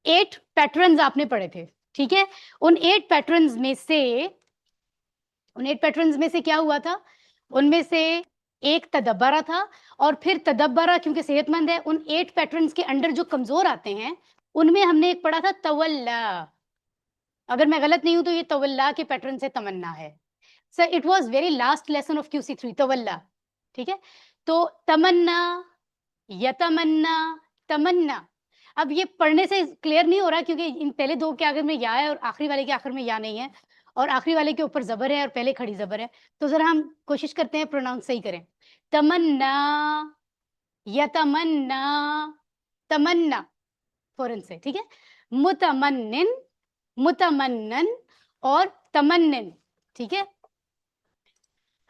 8 پیٹرنز آپ نے پڑھے تھے. ٹھیک ہے. ان 8 پیٹرنز میں سے کیا ہوا تھا؟ ان میں سے ایک تدبرا تھا، اور پھر تدبرا کیونکہ صحت مند ہے، ان 8 پیٹرنز کے انڈر جو کمزور آتے ہیں ان میں ہم نے ایک پڑھا تھا تولا. اگر میں غلط نہیں ہوں تو یہ تولا کے پیٹرن سے تمنا ہے. Sir it was very last lesson of QC3 تولا. ٹھیک ہے. تو تمنا یتمنا تمنا. اب یہ پڑھنے سے کلیئر نہیں ہو رہا کیونکہ ان پہلے 2 کے آخر میں یا ہے اور آخری والے کے آخر میں یا نہیں ہے، اور آخری والے کے اوپر زبر ہے اور پہلے کھڑی زبر ہے. تو ذرا ہم کوشش کرتے ہیں پروناؤنس صحیح کریں. تمنا یتمنا تمنا فوراً سے. ٹھیک ہے. متمنن متمنن اور تمنن. ٹھیک ہے.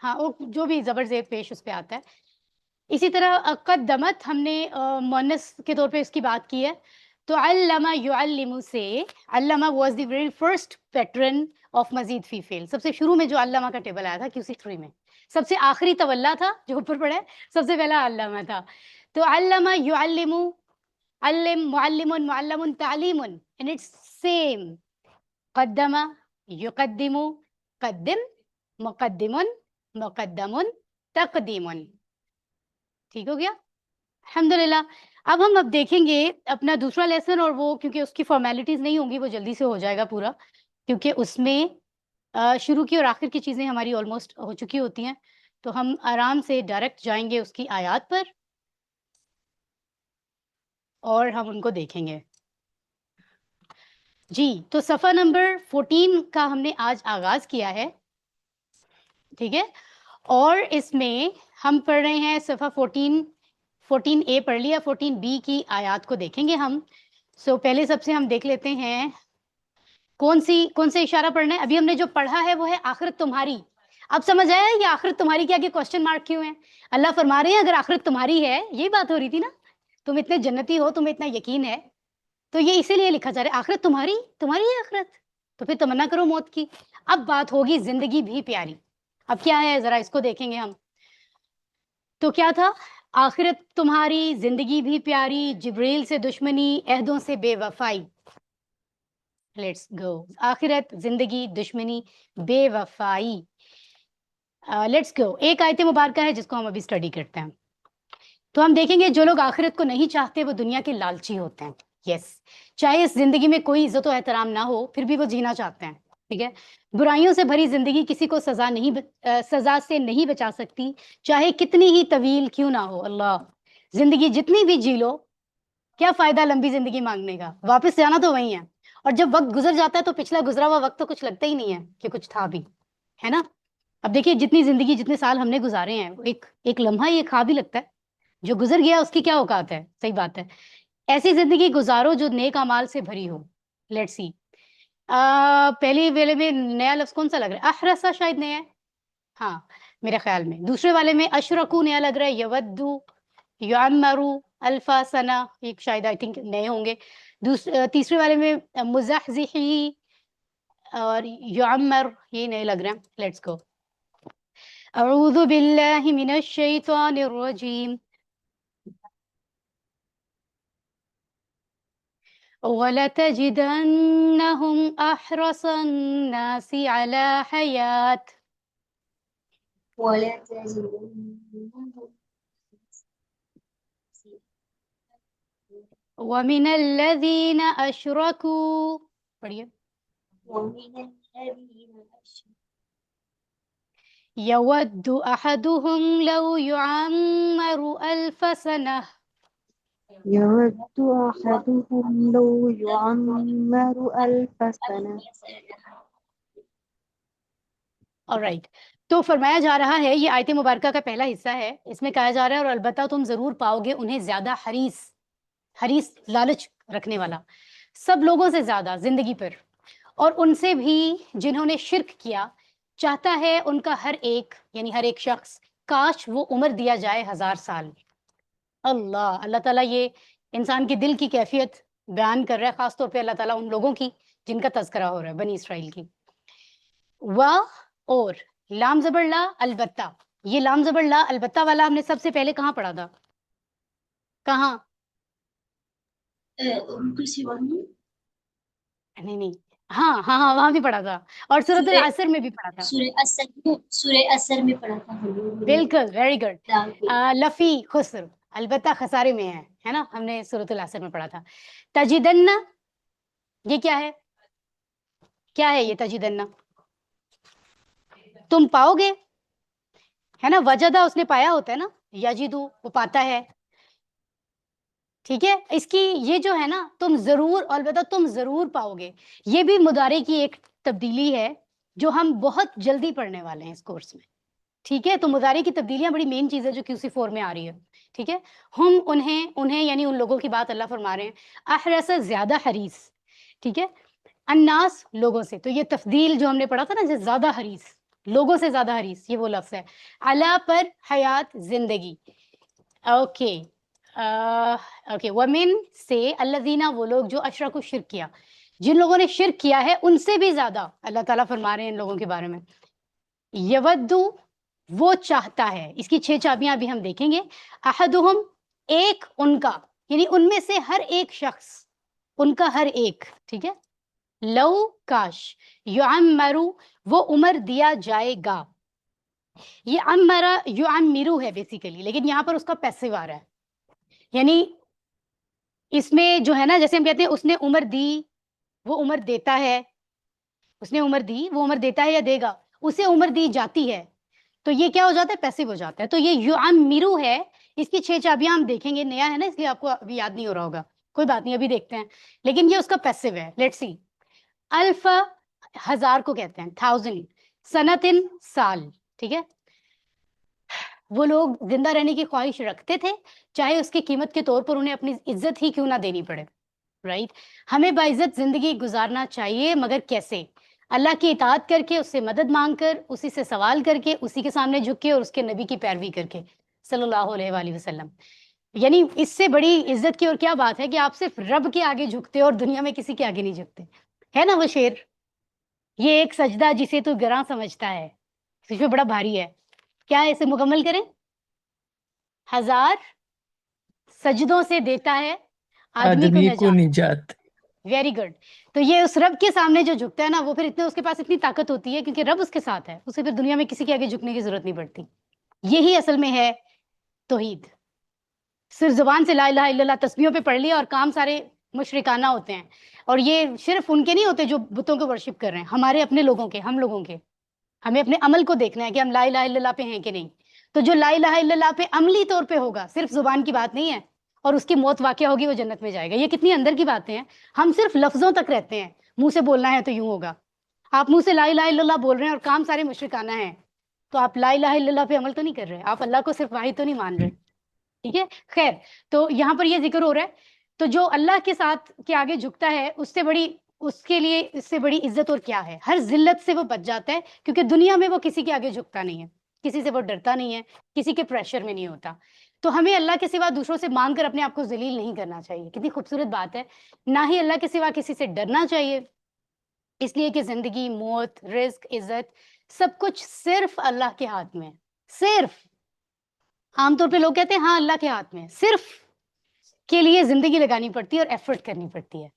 ہاں جو بھی زبر زیر پیش اس پہ آتا ہے. اسی طرح قدمت ہم نے مؤنث کے طور پہ اس کی بات کی ہے. تو علامہ یعلم سے علامہ was the very first pattern of مزید فی فعل. سب سے شروع میں جو علامہ کا ٹیبل آیا تھا QC3 میں، سب سے آخری تولا تھا جو اوپر پڑھا ہے، سب سے پہلا علامہ تھا. تو علامہ یعلم، علم معلم معلم تعلیم، اینڈ اٹس سیم. قدم یقدم قدم مقدم مقدم تقدیم. ٹھیک ہو گیا. الحمدللہ. اب ہم دیکھیں گے اپنا دوسرا لیسن، اور وہ کیونکہ اس کی فارمیلٹیز نہیں ہوں گی وہ جلدی سے ہو جائے گا پورا، کیونکہ اس میں شروع کی اور آخر کی چیزیں ہماری آلموسٹ ہو چکی ہوتی ہیں. تو ہم آرام سے ڈائریکٹ جائیں گے اس کی آیات پر اور ہم ان کو دیکھیں گے. جی تو صفحہ نمبر 14 کا ہم نے آج آغاز کیا ہے. ٹھیک ہے. اور اس میں ہم پڑھ رہے ہیں صفحہ 14A پڑھ لیا، 14B کی آیات کو دیکھیں گے ہم. پہلے سب سے ہم دیکھ لیتے ہیں کون سے اشارہ پڑھنا ہے. ابھی ہم نے جو پڑھا ہے وہ ہے آخرت تمہاری. اب سمجھ آیا یہ آخرت تمہاری کے آگے کوسچن مارک کیوں ہیں؟ اللہ فرما رہے ہیں اگر آخرت تمہاری ہے، یہی بات ہو رہی تھی نا، تم اتنے جنتی ہو، تمہیں اتنا یقین ہے، تو یہ اسی لیے لکھا جا رہا ہے آخرت تمہاری ہے آخرت، تو پھر تمنا کرو موت کی. اب بات ہوگی زندگی بھی پیاری. اب کیا ہے ذرا اس کو دیکھیں گے ہم. تو کیا تھا؟ آخرت تمہاری، زندگی بھی پیاری، جبریل سے دشمنی، عہدوں سے بے وفائی. Let's go. آخرت، زندگی، دشمنی، بے وفائی. Let's go. ایک آیت مبارکہ ہے جس کو ہم ابھی اسٹڈی کرتے ہیں. تو ہم دیکھیں گے جو لوگ آخرت کو نہیں چاہتے وہ دنیا کے لالچی ہوتے ہیں. یس، چاہے اس زندگی میں کوئی عزت و احترام نہ ہو پھر بھی وہ جینا چاہتے ہیں. ٹھیک ہے، برائیوں سے بھری زندگی کسی کو سزا سے نہیں بچا سکتی، چاہے کتنی ہی طویل کیوں نہ ہو. اللہ، زندگی جتنی بھی جی لو، کیا فائدہ لمبی زندگی مانگنے کا، واپس جانا تو وہی ہے. اور جب وقت گزر جاتا ہے تو پچھلا گزرا ہوا وقت تو کچھ لگتا ہی نہیں ہے کہ کچھ تھا بھی، ہے نا. اب دیکھیے جتنی زندگی جتنے سال ہم نے گزارے ہیں، ایک لمحہ یہ خواب ہی لگتا ہے. جو گزر گیا اس کی کیا اوقات ہے. صحیح بات ہے. ایسی زندگی گزارو جو نیک اعمال سے بھری ہو. لیٹ سی، پہلی ویلے میں نیا لفظ کون سا لگ رہا ہے؟ احرسا شاید نیا ہے، ہاں میرے خیال میں. دوسرے والے میں اشرکو نیا لگ رہا ہے، یودو، یعمرو، الفا سنہ، یہ شاید آئی تھنک نئے ہوں گے. تیسرے والے میں مزحزحی اور یعمر، یہ نئے لگ رہے ہیں. Let's go. اعوذ باللہ من الشیطان الرجیم. وَلَتَجِدَنَّهُمْ أَحْرَصَ النَّاسِ عَلَى حَيَاةٍ ولا تجدنهم وَمِنَ الَّذِينَ أَشْرَكُوا، پڑھیے. ومن الذين أشركوا يَوَدُّ أَحَدُهُمْ لَوْ يُعَمَّرُ أَلْفَ سَنَةٍ. يود أحدهم لو يعمر 1000 سنة. Alright. تو فرمایا جا رہا ہے، یہ آیت مبارکہ کا پہلا حصہ ہے. اس میں کہا جا رہا ہے اور البتہ تم ضرور پاؤ گے انہیں زیادہ حریص لالچ رکھنے والا سب لوگوں سے زیادہ زندگی پر، اور ان سے بھی جنہوں نے شرک کیا. چاہتا ہے ان کا ہر ایک، یعنی ہر ایک شخص، کاش وہ عمر دیا جائے 1000 سال. اللہ تعالیٰ یہ انسان کے دل کی کیفیت بیان کر رہا ہے، خاص طور پہ اللہ تعالیٰ ان لوگوں کی جن کا تذکرہ ہو رہا ہے، بنی اسرائیل کی. اور لام زبر لا البتہ، یہ لام زبر لا البتہ والا ہم نے سب سے پہلے کہاں پڑھا تھا؟ کہاں؟ رکو سیوانی نہیں، ہاں وہاں بھی پڑھا تھا، اور سورۃ سورہ العصر میں بھی پڑھا تھا. سورہ اثر میں پڑھا تھا ہم لوگوں نے. بالکل، ویری گڈ. لام پہ. لفی خسر، البتہ خسارے میں ہے نا، ہم نے سورۃ العصر میں پڑھا تھا. تجدن، یہ کیا ہے؟ کیا ہے یہ تجدن؟ تم پاؤ گے، ہے نا. وجدہ اس نے پایا ہوتا ہے نا، یجدو وہ پاتا ہے. ٹھیک ہے، اس کی یہ جو ہے نا، تم ضرور، البتہ تم ضرور پاؤ گے، یہ بھی مضارع کی ایک تبدیلی ہے جو ہم بہت جلدی پڑھنے والے ہیں اس کورس میں. ٹھیک ہے، تو مضارع کی تبدیلیاں بڑی مین چیز ہے جو QC4 میں آ رہی ہے. ٹھیک ہے، ہم انہیں یعنی ان لوگوں کی بات اللہ فرما رہے ہیں. احرس زیادہ حریص. ٹھیک ہے، الناس لوگوں سے، تو یہ تفضیل جو ہم نے پڑھا تھا نا، زیادہ حریص، لوگوں سے زیادہ حریص، یہ وہ لفظ ہے. علا پر حیات زندگی. اوکے ومن سے الذین، وہ لوگ جو اشرکوا شرک کیا، جن لوگوں نے شرک کیا ہے ان سے بھی زیادہ اللہ تعالیٰ فرما رہے ہیں ان لوگوں کے بارے میں. یودو وہ چاہتا ہے، اس کی 6 چابیاں ابھی ہم دیکھیں گے. احدہم ایک ان کا، یعنی ان میں سے ہر ایک شخص، ان کا ہر ایک. ٹھیک ہے، لو کاش، یعمرو وہ عمر دیا جائے گا. یہ عمرہ یعمرو ہے بیسیکلی، لیکن یہاں پر اس کا پیسو آ رہا ہے. یعنی اس میں جو ہے نا، جیسے ہم کہتے ہیں اس نے عمر دی، وہ عمر دیتا ہے. اس نے عمر دی، وہ عمر دیتا ہے یا دے گا، اسے عمر دی جاتی ہے، تو یہ کیا ہو جاتا ہے؟ پیسو ہو جاتا ہے. تو یہ یعمرو ہے. اس کی 6 چابیاں ہم دیکھیں گے، نیا ہے نا اس لیے آپ کو ابھی یاد نہیں ہو رہا ہوگا، کوئی بات نہیں ابھی دیکھتے ہیں. لیکن یہ اس کا پیسو ہے. لیٹ سی، الف 1000 کو کہتے ہیں 1000، سنتن سال. ٹھیک ہے، وہ لوگ زندہ رہنے کی خواہش رکھتے تھے، چاہے اس کی قیمت کے طور پر انہیں اپنی عزت ہی کیوں نہ دینی پڑے. رائٹ، ہمیں باعزت زندگی گزارنا چاہیے، مگر کیسے؟ اللہ کی اطاعت کر کے، اس سے مدد مانگ کر، اسی سے سوال کر کے، اسی کے سامنے جھک کے، اور اس کے نبی کی پیروی کر کے صلی اللہ علیہ وآلہ وسلم. یعنی اس سے بڑی عزت کی اور کیا بات ہے کہ آپ صرف رب کے آگے جھکتے اور دنیا میں کسی کے آگے نہیں جھکتے. ہے نا وہ شعر، یہ ایک سجدہ جسے تو گراں سمجھتا ہے، اس میں بڑا بھاری ہے. کیا ہے؟ اسے مکمل کریں. 1000 سجدوں سے دیتا ہے آدمی کو نجات. Very good. تو یہ اس رب کے سامنے جو جھکتا ہے نا، وہ پھر اس کے پاس اتنی طاقت ہوتی ہے کیونکہ رب اس کے ساتھ ہے، اسے پھر دنیا میں کسی کے آگے جھکنے کی ضرورت نہیں پڑتی. یہی اصل میں ہے توحید. صرف زبان سے لا الہ الا اللہ تسبیحوں پہ پڑھ لیا اور کام سارے مشرکانہ ہوتے ہیں. اور یہ صرف ان کے نہیں ہوتے جو بتوں کو ورشپ کر رہے ہیں, ہمارے اپنے لوگوں کے, ہم لوگوں کے. ہمیں اپنے عمل کو دیکھنا ہے کہ ہم لا الہ الا اللہ پہ ہیں کہ نہیں. تو جو لا الہ الا اللہ پہ عملی طور پہ ہوگا, صرف زبان کی بات نہیں ہے, اور اس کی موت واقع ہوگی, وہ جنت میں جائے گا. یہ کتنی اندر کی باتیں ہیں. ہم صرف لفظوں تک رہتے ہیں, منہ سے بولنا ہے تو یوں ہوگا. آپ منہ سے لا الہ الا اللہ بول رہے ہیں اور کام سارے مشرکانہ ہیں, تو آپ لا الہ الا اللہ پہ عمل تو نہیں کر رہے, آپ اللہ کو صرف واحد تو نہیں مان رہے. ٹھیک ہے, خیر. تو یہاں پر یہ ذکر ہو رہا ہے. تو جو اللہ کے ساتھ کے آگے جھکتا ہے, اس سے بڑی, اس کے لیے اس سے بڑی عزت اور کیا ہے. ہر ذلت سے وہ بچ جاتا ہے, کیونکہ دنیا میں وہ کسی کے آگے جھکتا نہیں ہے, کسی سے وہ ڈرتا نہیں ہے, کسی کے پریشر میں نہیں ہوتا. تو ہمیں اللہ کے سوا دوسروں سے مانگ کر اپنے آپ کو ذلیل نہیں کرنا چاہیے. کتنی خوبصورت بات ہے. نہ ہی اللہ کے سوا کسی سے ڈرنا چاہیے, اس لیے کہ زندگی, موت, رزق, عزت سب کچھ صرف اللہ کے ہاتھ میں ہے. صرف عام طور پہ لوگ کہتے ہیں ہاں اللہ کے ہاتھ میں ہے, صرف کے لیے زندگی لگانی پڑتی ہے اور ایفرٹ کرنی پڑتی ہے.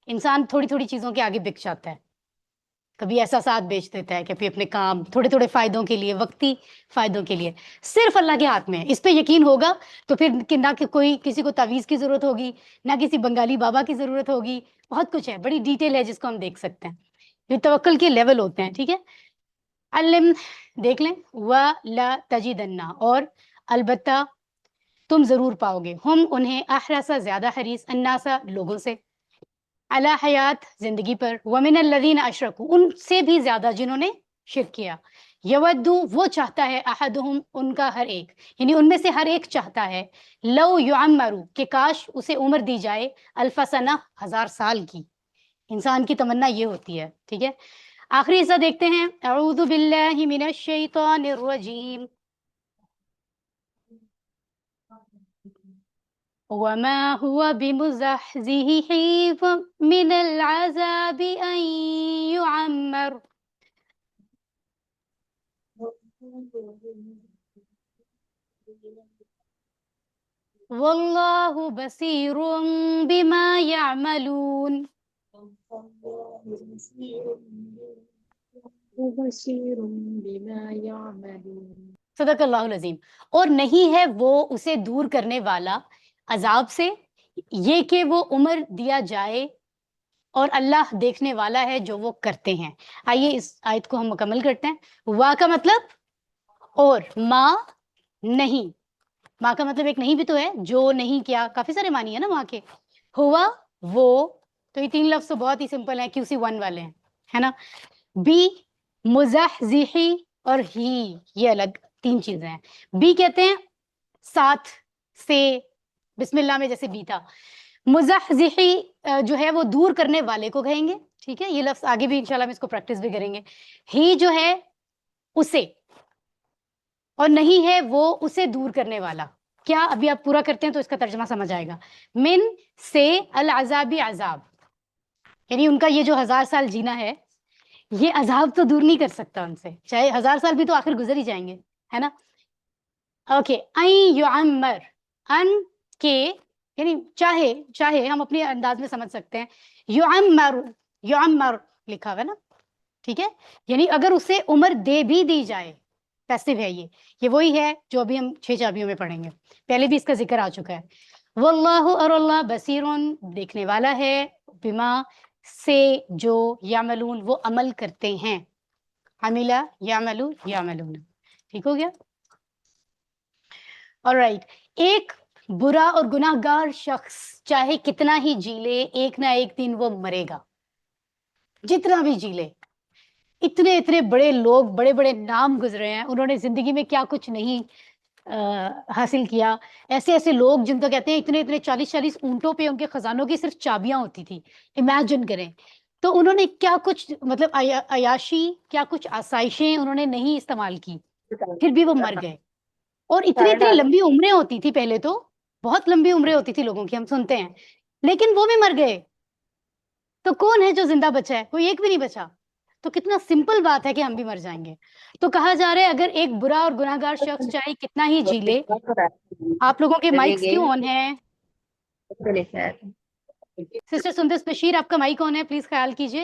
انسان تھوڑی تھوڑی چیزوں کے آگے بک جاتا ہے, کبھی احساسات بیچ دیتا ہے, کبھی اپنے کام تھوڑے تھوڑے فائدوں کے لیے, وقتی فائدوں کے لیے. صرف اللہ کے ہاتھ میں ہے. اس پہ یقین ہوگا تو پھر کہ نہ کہ کوئی کسی کو تعویذ کی ضرورت ہوگی, نہ کسی بنگالی بابا کی ضرورت ہوگی. بہت کچھ ہے, بڑی ڈیٹیل ہے جس کو ہم دیکھ سکتے ہیں. یہ توکل کے لیول ہوتے ہیں. ٹھیک ہے, علم دیکھ لیں. وَلَا تَجِدَنَّ, اور البتہ تم ضرور پاؤ گے, ہم انہیں احرص زیادہ حریص, الناسا لوگوں سے, علی حیات زندگی پر, ومن الذین اشرکوا ان سے بھی زیادہ جنہوں نے شرک کیا, یودو وہ چاہتا ہے, احدہم ان کا ہر ایک, یعنی ان میں سے ہر ایک چاہتا ہے, لو یعمرو کہ کاش اسے عمر دی جائے, الف سنہ 1000 سال کی. انسان کی تمنا یہ ہوتی ہے. ٹھیک ہے, آخری حصہ دیکھتے ہیں. اعوذ باللہ من الشیطان الرجیم. وما هو بمزحزحه من العذاب أن يعمر والله بصير بما يعملون. بصیر بما یعملون. صدق اللہ العظیم. اور نہیں ہے وہ اسے دور کرنے والا عذاب سے, یہ کہ وہ عمر دیا جائے, اور اللہ دیکھنے والا ہے جو وہ کرتے ہیں. آئیے اس آیت کو ہم مکمل کرتے ہیں. وا کا مطلب اور, ما نہیں. ماں کا مطلب ایک نہیں بھی تو ہے, جو نہیں کیا, کافی سارے معنی ہے نا ماں کے. ہوا وہ, تو یہ 3 لفظ تو بہت ہی سمپل ہیں, QC1 والے ہیں, ہے نا. بی مزحزحی اور ہی, یہ الگ 3 چیزیں ہیں. بی کہتے ہیں ساتھ سے, بسم اللہ میں جیسے بی تھا. مزحزحی جو ہے وہ دور کرنے والے کو کہیں گے. ٹھیک ہے, یہ لفظ آگے بھی انشاءاللہ ہم اس کو پریکٹس بھی کریں گے. ہی جو ہے اسے, اور نہیں ہے وہ اسے دور کرنے والا. کیا ابھی آپ پورا کرتے ہیں تو اس کا ترجمہ سمجھ آئے گا. من سے العذابی عذاب, یعنی ان کا یہ جو 1000 سال جینا ہے, یہ عذاب تو دور نہیں کر سکتا ان سے, چاہے 1000 سال بھی تو آخر گزر ہی جائیں گے, ہے نا. اوکے, این یعمر, ان کے یعنی چاہے, چاہے ہم اپنے انداز میں سمجھ سکتے ہیں. یعمر, یعمر لکھا ہوا ہے نا. ٹھیک ہے, یعنی اگر اسے عمر دے بھی دی جائے, پیسو ہے یہ وہی ہے جو ابھی ہم 6 چابیوں میں پڑھیں گے, پہلے بھی اس کا ذکر آ چکا ہے. واللہ, اور اللہ, بصیرون دیکھنے والا ہے, بما سے جو, یعملون وہ عمل کرتے ہیں, عملہ یعملو یعملون. ٹھیک ہو گیا. آلرائٹ, ایک برا اور گناہ گار شخص چاہے کتنا ہی جی لے, ایک نہ ایک دن وہ مرے گا, جتنا بھی جی لے. اتنے اتنے بڑے لوگ, بڑے بڑے نام گزرے ہیں, انہوں نے زندگی میں کیا کچھ نہیں حاصل کیا. ایسے ایسے لوگ جن کا کہتے ہیں اتنے اتنے 40 اونٹوں پہ ان کے خزانوں کی صرف چابیاں ہوتی تھی. امیجن کریں, تو انہوں نے کیا کچھ مطلب عیاشی, کیا کچھ آسائشیں انہوں نے نہیں استعمال کی, پھر بھی وہ مر گئے. اور اتنی اتنی لمبی عمریں ہوتی تھی پہلے, تو بہت لمبی عمریں ہوتی تھی لوگوں کی, ہم سنتے ہیں, لیکن وہ بھی مر گئے. تو کون ہے جو زندہ بچا ہے؟ کوئی ایک بھی نہیں بچا. تو کتنا سمپل بات ہے کہ ہم بھی مر جائیں گے. تو کہا جا رہا ہے اگر ایک برا اور گناہ گار شخص چاہے کتنا ہی جی لے. آپ لوگوں کے مائکس کیوں آن ہیں؟ سسٹر سندس بشیر, آپ کا مائک آن ہے, پلیز خیال کیجئے.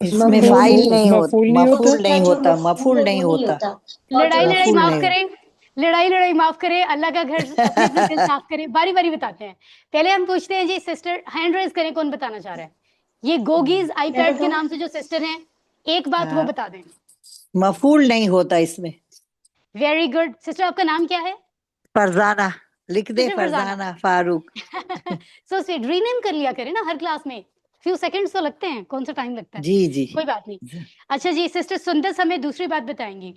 اس میں فائل نہیں ہوتا، مفعول نہیں ہوتا؟ مفعول نہیں جو ہوتا، مفعول مفعول ہے نہیں وہ نہیں ہوتا، ہوتا اور لڑائی جو لڑائی مفعول معاف نہیں کریں، لڑائی معاف کریں، اللہ کا گھر اپنے اپنے دل صاف کریں، باری باری بتاتے ہیں. پہلے ہم پوچھتے ہیں جی سسٹر ہینڈ ریز کریں، کون بتانا چاہ رہا ہے؟ یہ گوگیز آئی میں پیڈ کے بتاؤں؟ نام سے جو سسٹر ہیں، ایک بات وہ ہاں، بتا دیں. مفعول نہیں ہوتا اس میں. Very good. سسٹر آپ کا نام کیا ہے؟ فرزانہ لکھ دے، سسٹر فرزانہ. فرزانہ فاروق. سو ری نیم کر لیا کریں نا ہر کلاس میں، فیو سیکنڈز تو لگتے ہیں، کون سا ٹائم لگتا ہے، جی جی. کوئی بات نہیں. اچھا جی سسٹر سندس ہمیں دوسری بات بتائیں گی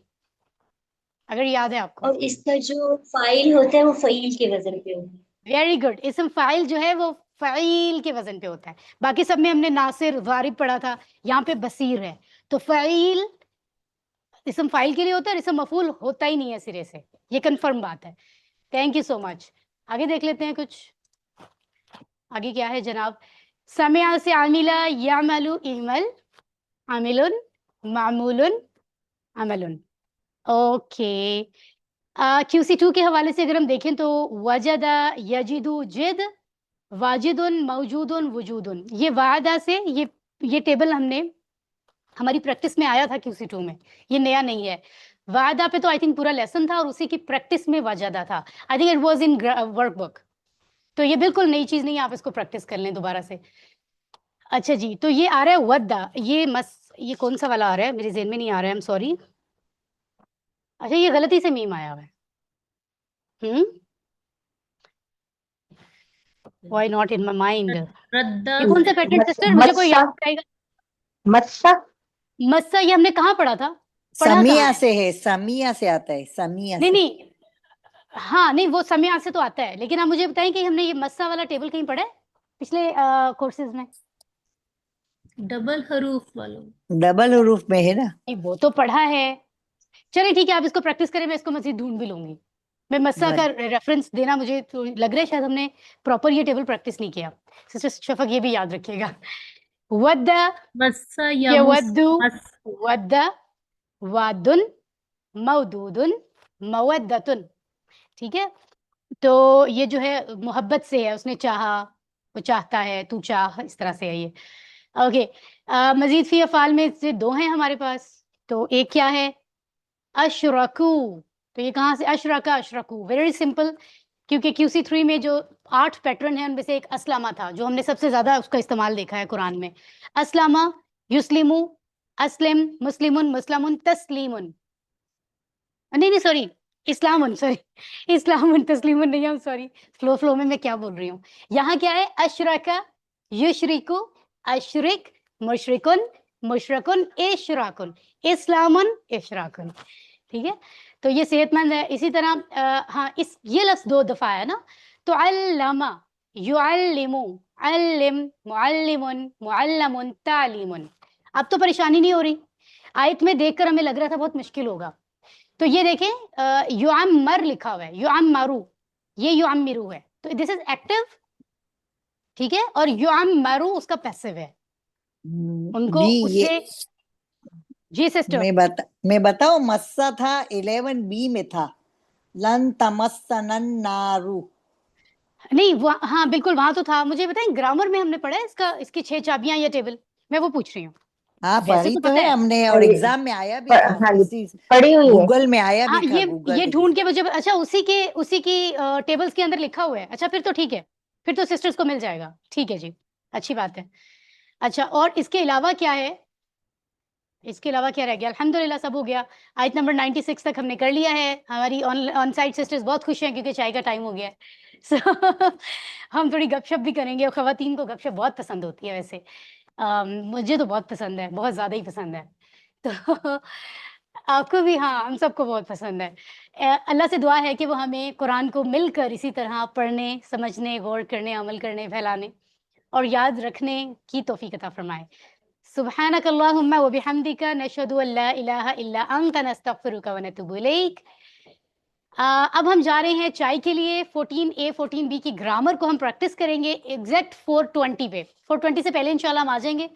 اگر یاد ہے آپ کو. اور اس کا جو فائل ہوتا ہے وہ فعیل کے وزن پہ ہوتا ہے. Very good. اسم فاعل جو ہے وہ فعیل کے وزن پہ ہوتا ہے. باقی سب میں ہم نے ناصر ضارب پڑھا تھا، یہاں پہ بصیر ہے. تو فعیل اسم فاعل کے لیے ہوتا ہے، اسم مفعول ہوتا ہی نہیں ہے سرے سے، یہ کنفرم بات ہے. تھینک یو سو مچ. آگے دیکھ لیتے ہیں کچھ. آگے کیا ہے جناب؟ سمع سے عاملہ یعمل اعمل، عامل معمول عمل. اوکے. QC2 کے حوالے سے اگر ہم دیکھیں تو وجد یجد جد، واجد موجود وجود. یہ وعدہ سے یہ ٹیبل ہم نے ہماری پریکٹس میں آیا تھا QC2 میں، یہ نیا نہیں ہے. وعدہ پہ تو آئی تھنک پورا لیسن تھا اور اسی کی پریکٹس میں وجدہ تھا. I think it was in work book. تو یہ بالکل نئی چیز نہیں ہے، آپ اس کو پریکٹس کر لیں دوبارہ سے. اچھا جی، تو یہ آ رہا ہے ودا. یہ کون سا والا آ رہا ہے؟ میرے ذہن میں نہیں آ رہا ہے، ایم سوری. اچھا یہ غلطی سے میم آیا ہوا ہے. Why not in my mind. یہ کون سا پیٹرن سسٹر؟ مجھے کوئی یاد کرائے گا؟ مسا مسا یہ ہم نے کہاں پڑھا تھا؟ پڑھا سمیہ کہاں ہے؟ سے ہے، سمیہ سے آتا ہے، سمیہ نہیں سے. نہیں، ہاں نہیں وہ سمیع سے تو آتا ہے، لیکن آپ مجھے بتائیں کہ ہم نے یہ مسا والا ٹیبل کہیں پڑھا ہے پچھلے کورسز میں؟ ڈبل حروف والوں. ڈبل حروف میں ہے نا. نہیں وہ تو پڑھا ہے. چلے ٹھیک ہے، آپ اس کو پریکٹس کریں، میں اس کو مزید ڈھونڈ بھی لوں گی. میں مسا کا ریفرنس دینا مجھے تو لگ رہا ہے شاید ہم نے پراپر یہ ٹیبل پریکٹس نہیں کیا. سسٹر شفق یہ بھی یاد رکھیے گا. ودا مسا یہ ودو، ودا وادن مودودن مودتن. ٹھیک ہے، تو یہ جو ہے محبت سے ہے، اس نے چاہا، وہ چاہتا ہے، تو چاہ، اس طرح سے ہے یہ. اوکے. مزید فی افعال میں سے دو ہیں ہمارے پاس. تو ایک کیا ہے؟ اشرکو. تو یہ کہاں سے؟ اشرکا، اشرکو. ویری سمپل، کیونکہ QC3 میں جو 8 پیٹرن ہیں ان میں سے ایک اسلامہ تھا، جو ہم نے سب سے زیادہ اس کا استعمال دیکھا ہے قرآن میں. اسلامہ، یسلمو، اسلم، مسلمن، مسلمن، تسلیمن. نہیں سوری، اسلامن، سوری اسلامن، تسلیمن نہیں ہے، سوری. فلو میں کیا بول رہی ہوں. یہاں کیا ہے؟ اشرکا، یشرکو، اشرک، مشرکن، مشرکن، اشراکن، اسلامن، اشراکن. ٹھیک ہے، تو یہ صحت مند ہے. اسی طرح ہاں یہ لفظ 2 دفعہ ہے نا. تو علامہ، یعلم، علم، معلم، معلم، تعلیم. اب تو پریشانی نہیں ہو رہی. آیت میں دیکھ کر ہمیں لگ رہا تھا بہت مشکل ہوگا، تو یہ دیکھیں یعمر لکھا ہوا ہے، یعمرو، یہ یعمرو ہے، تو دس از ایکٹیو. ٹھیک ہے، اور یعمرو اس کا پیسو ہے. ان کو جی اس یہ سے جی سسٹر میں بتاؤں، مسا تھا 11B میں تھا، لن تمسن النار. نہیں وہ ہاں بالکل وہاں تو تھا. مجھے بتائیں گرامر میں ہم نے پڑھا ہے اس کی 6 چابیاں یا ٹیبل؟ میں وہ پوچھ رہی ہوں. ہاں ویسے پڑھی تو تو پتہ ہے ہے. ہم نے، اور ایگزام میں آیا بھی تھا، ہاں جی کسی پڑھی ہوئی ہے. گوگل میں آیا ہاں بھی تھا، یہ گوگل ڈھونڈ کے مجھے اچھا اسی کی ٹیبلز کے اندر لکھا ہوا ہے. اچھا پھر تو ٹھیک ہے، پھر تو سسٹرز کو مل جائے گا. ٹھیک ہے جی، اچھی بات ہے. اچھا اور اس کے علاوہ کیا ہے؟ اس کے علاوہ کیا رہ گیا؟ الحمدللہ سب ہو گیا. آیت نمبر 96 تک ہم نے کر لیا ہے. ہماری آن سائٹ سسٹرز بہت خوش ہیں کیونکہ چائے کا ٹائم ہو گیا ہے. سو ہم تھوڑی گپ شپ بھی کریں گے، اور خواتین کو گپ شپ بہت پسند ہوتی ہے. ویسے مجھے تو بہت پسند ہے، بہت زیادہ ہی پسند ہے. تو آپ کو بھی؟ ہاں ہم سب کو بہت پسند ہے. اللہ سے دعا ہے کہ وہ ہمیں قرآن کو مل کر اسی طرح پڑھنے، سمجھنے، غور کرنے، عمل کرنے، پھیلانے اور یاد رکھنے کی توفیق عطا فرمائے. سبحانک اللہم و بحمدک، نشہد ان لا الہ الا انت، نستغفرک و نتوب الیک. اب ہم جا رہے ہیں چائے کے لیے. 14A 14B کی گرامر کو ہم پریکٹس کریں گے ایگزیکٹ 420 پہ. 420 سے پہلے انشاءاللہ ہم آ جائیں گے.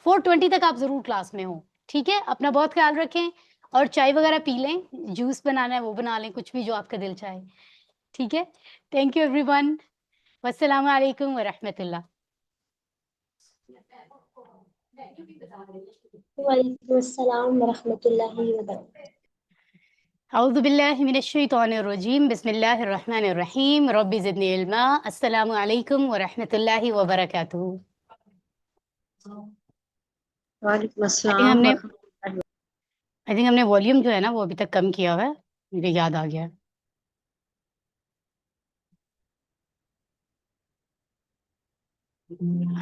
420 تک آپ ضرور کلاس میں ہوں. ٹھیک ہے، اپنا بہت خیال رکھیں، اور چائے وغیرہ پی لیں، جوس بنانا ہے وہ بنا لیں، کچھ بھی جو آپ کا دل چاہے. ٹھیک ہے، تھینک یو ایوری ون، والسلام علیکم ورحمۃ اللہ. وعلیکم السلام ورحمۃ اللہ وبرکاتہ. اعوذ باللہ من الشیطان الرجیم بسم اللہ الرحمن الرحیم رب زدنی علما. السلام علیکم ورحمۃ اللہ وبرکاتہ. وعلیکم آئی السلام تھنک ہم نے والیوم جو ہے نا وہ ابھی تک کم کیا ہوا ہے، مجھے یاد آ گیا.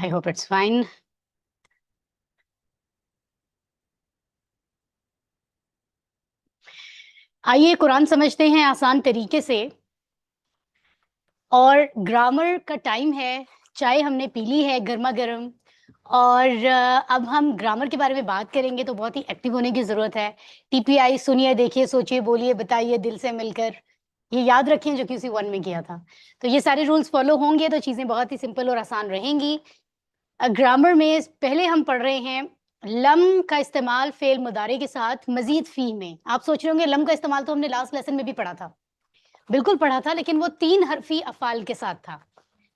I hope it's fine. آئیے قرآن سمجھتے ہیں آسان طریقے سے. اور گرامر کا ٹائم ہے، چائے ہم نے پی لی ہے گرما گرم، اور اب ہم گرامر کے بارے میں بات کریں گے تو بہت ہی ایکٹیو ہونے کی ضرورت ہے. ٹی پی آئی سنیے، دیکھیے، سوچیے، بولیے، بتائیے دل سے مل کر. یہ یاد رکھیں جو QC 1 میں کیا تھا. تو یہ سارے رولز فالو ہوں گے تو چیزیں بہت ہی سمپل اور آسان رہیں گی. گرامر میں پہلے ہم پڑھ رہے ہیں لم کا استعمال فعل مضارع کے ساتھ مزید فی میں. آپ سوچ رہے ہوں گے لم کا استعمال تو ہم نے لاسٹ لیسن میں بھی پڑھا تھا. بالکل پڑھا تھا، لیکن وہ 3 حرفی افعال کے ساتھ تھا.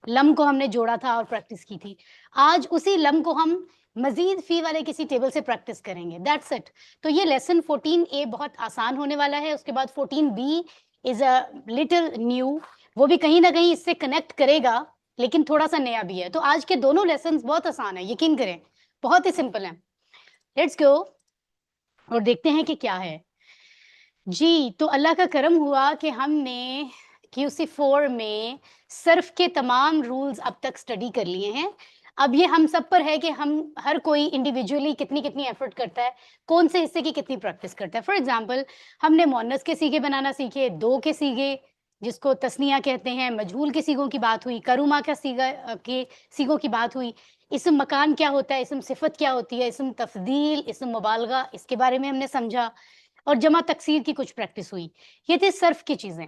لم کو ہم نے جوڑا تھا اور پریکٹس کی تھی. آج اسی لم کو ہم مزید فی والے کسی ٹیبل سے پریکٹس کریں گے. That's it. تو یہ لیسن 14A بہت آسان ہونے والا ہے. اس کے بعد 14B is a little new, وہ بھی کہیں نہ کہیں اس سے کنیکٹ کرے گا لیکن تھوڑا سا نیا بھی ہے. تو آج کے دونوں لیسنز بہت آسان ہیں، یقین کریں، بہت ہی سمپل ہیں. لیٹس گو اور دیکھتے ہیں کہ کیا ہے. جی تو اللہ کا کرم ہوا کہ ہم نے QC 4 میں صرف کے تمام رولز اب تک اسٹڈی کر لیے ہیں. اب یہ ہم سب پر ہے کہ ہم ہر کوئی انڈیویجولی کتنی ایفرٹ کرتا ہے، کون سے حصے کی کتنی پریکٹس کرتا ہے. فار ایگزامپل ہم نے مؤنث کے سیغے بنانا سیکھے، 2 کے سیغے جس کو تثنیہ کہتے ہیں، مجہول کے سیغوں کی بات ہوئی، کرما کا سیغہ کے سیغوں کی بات ہوئی، اسم مکان کیا ہوتا ہے، اسم صفت کیا ہوتی ہے، اسم تفضیل، اسم مبالغہ، اس کے بارے میں ہم نے سمجھا، اور جمع تکسیر کی کچھ پریکٹس ہوئی. یہ تھے صرف کی چیزیں.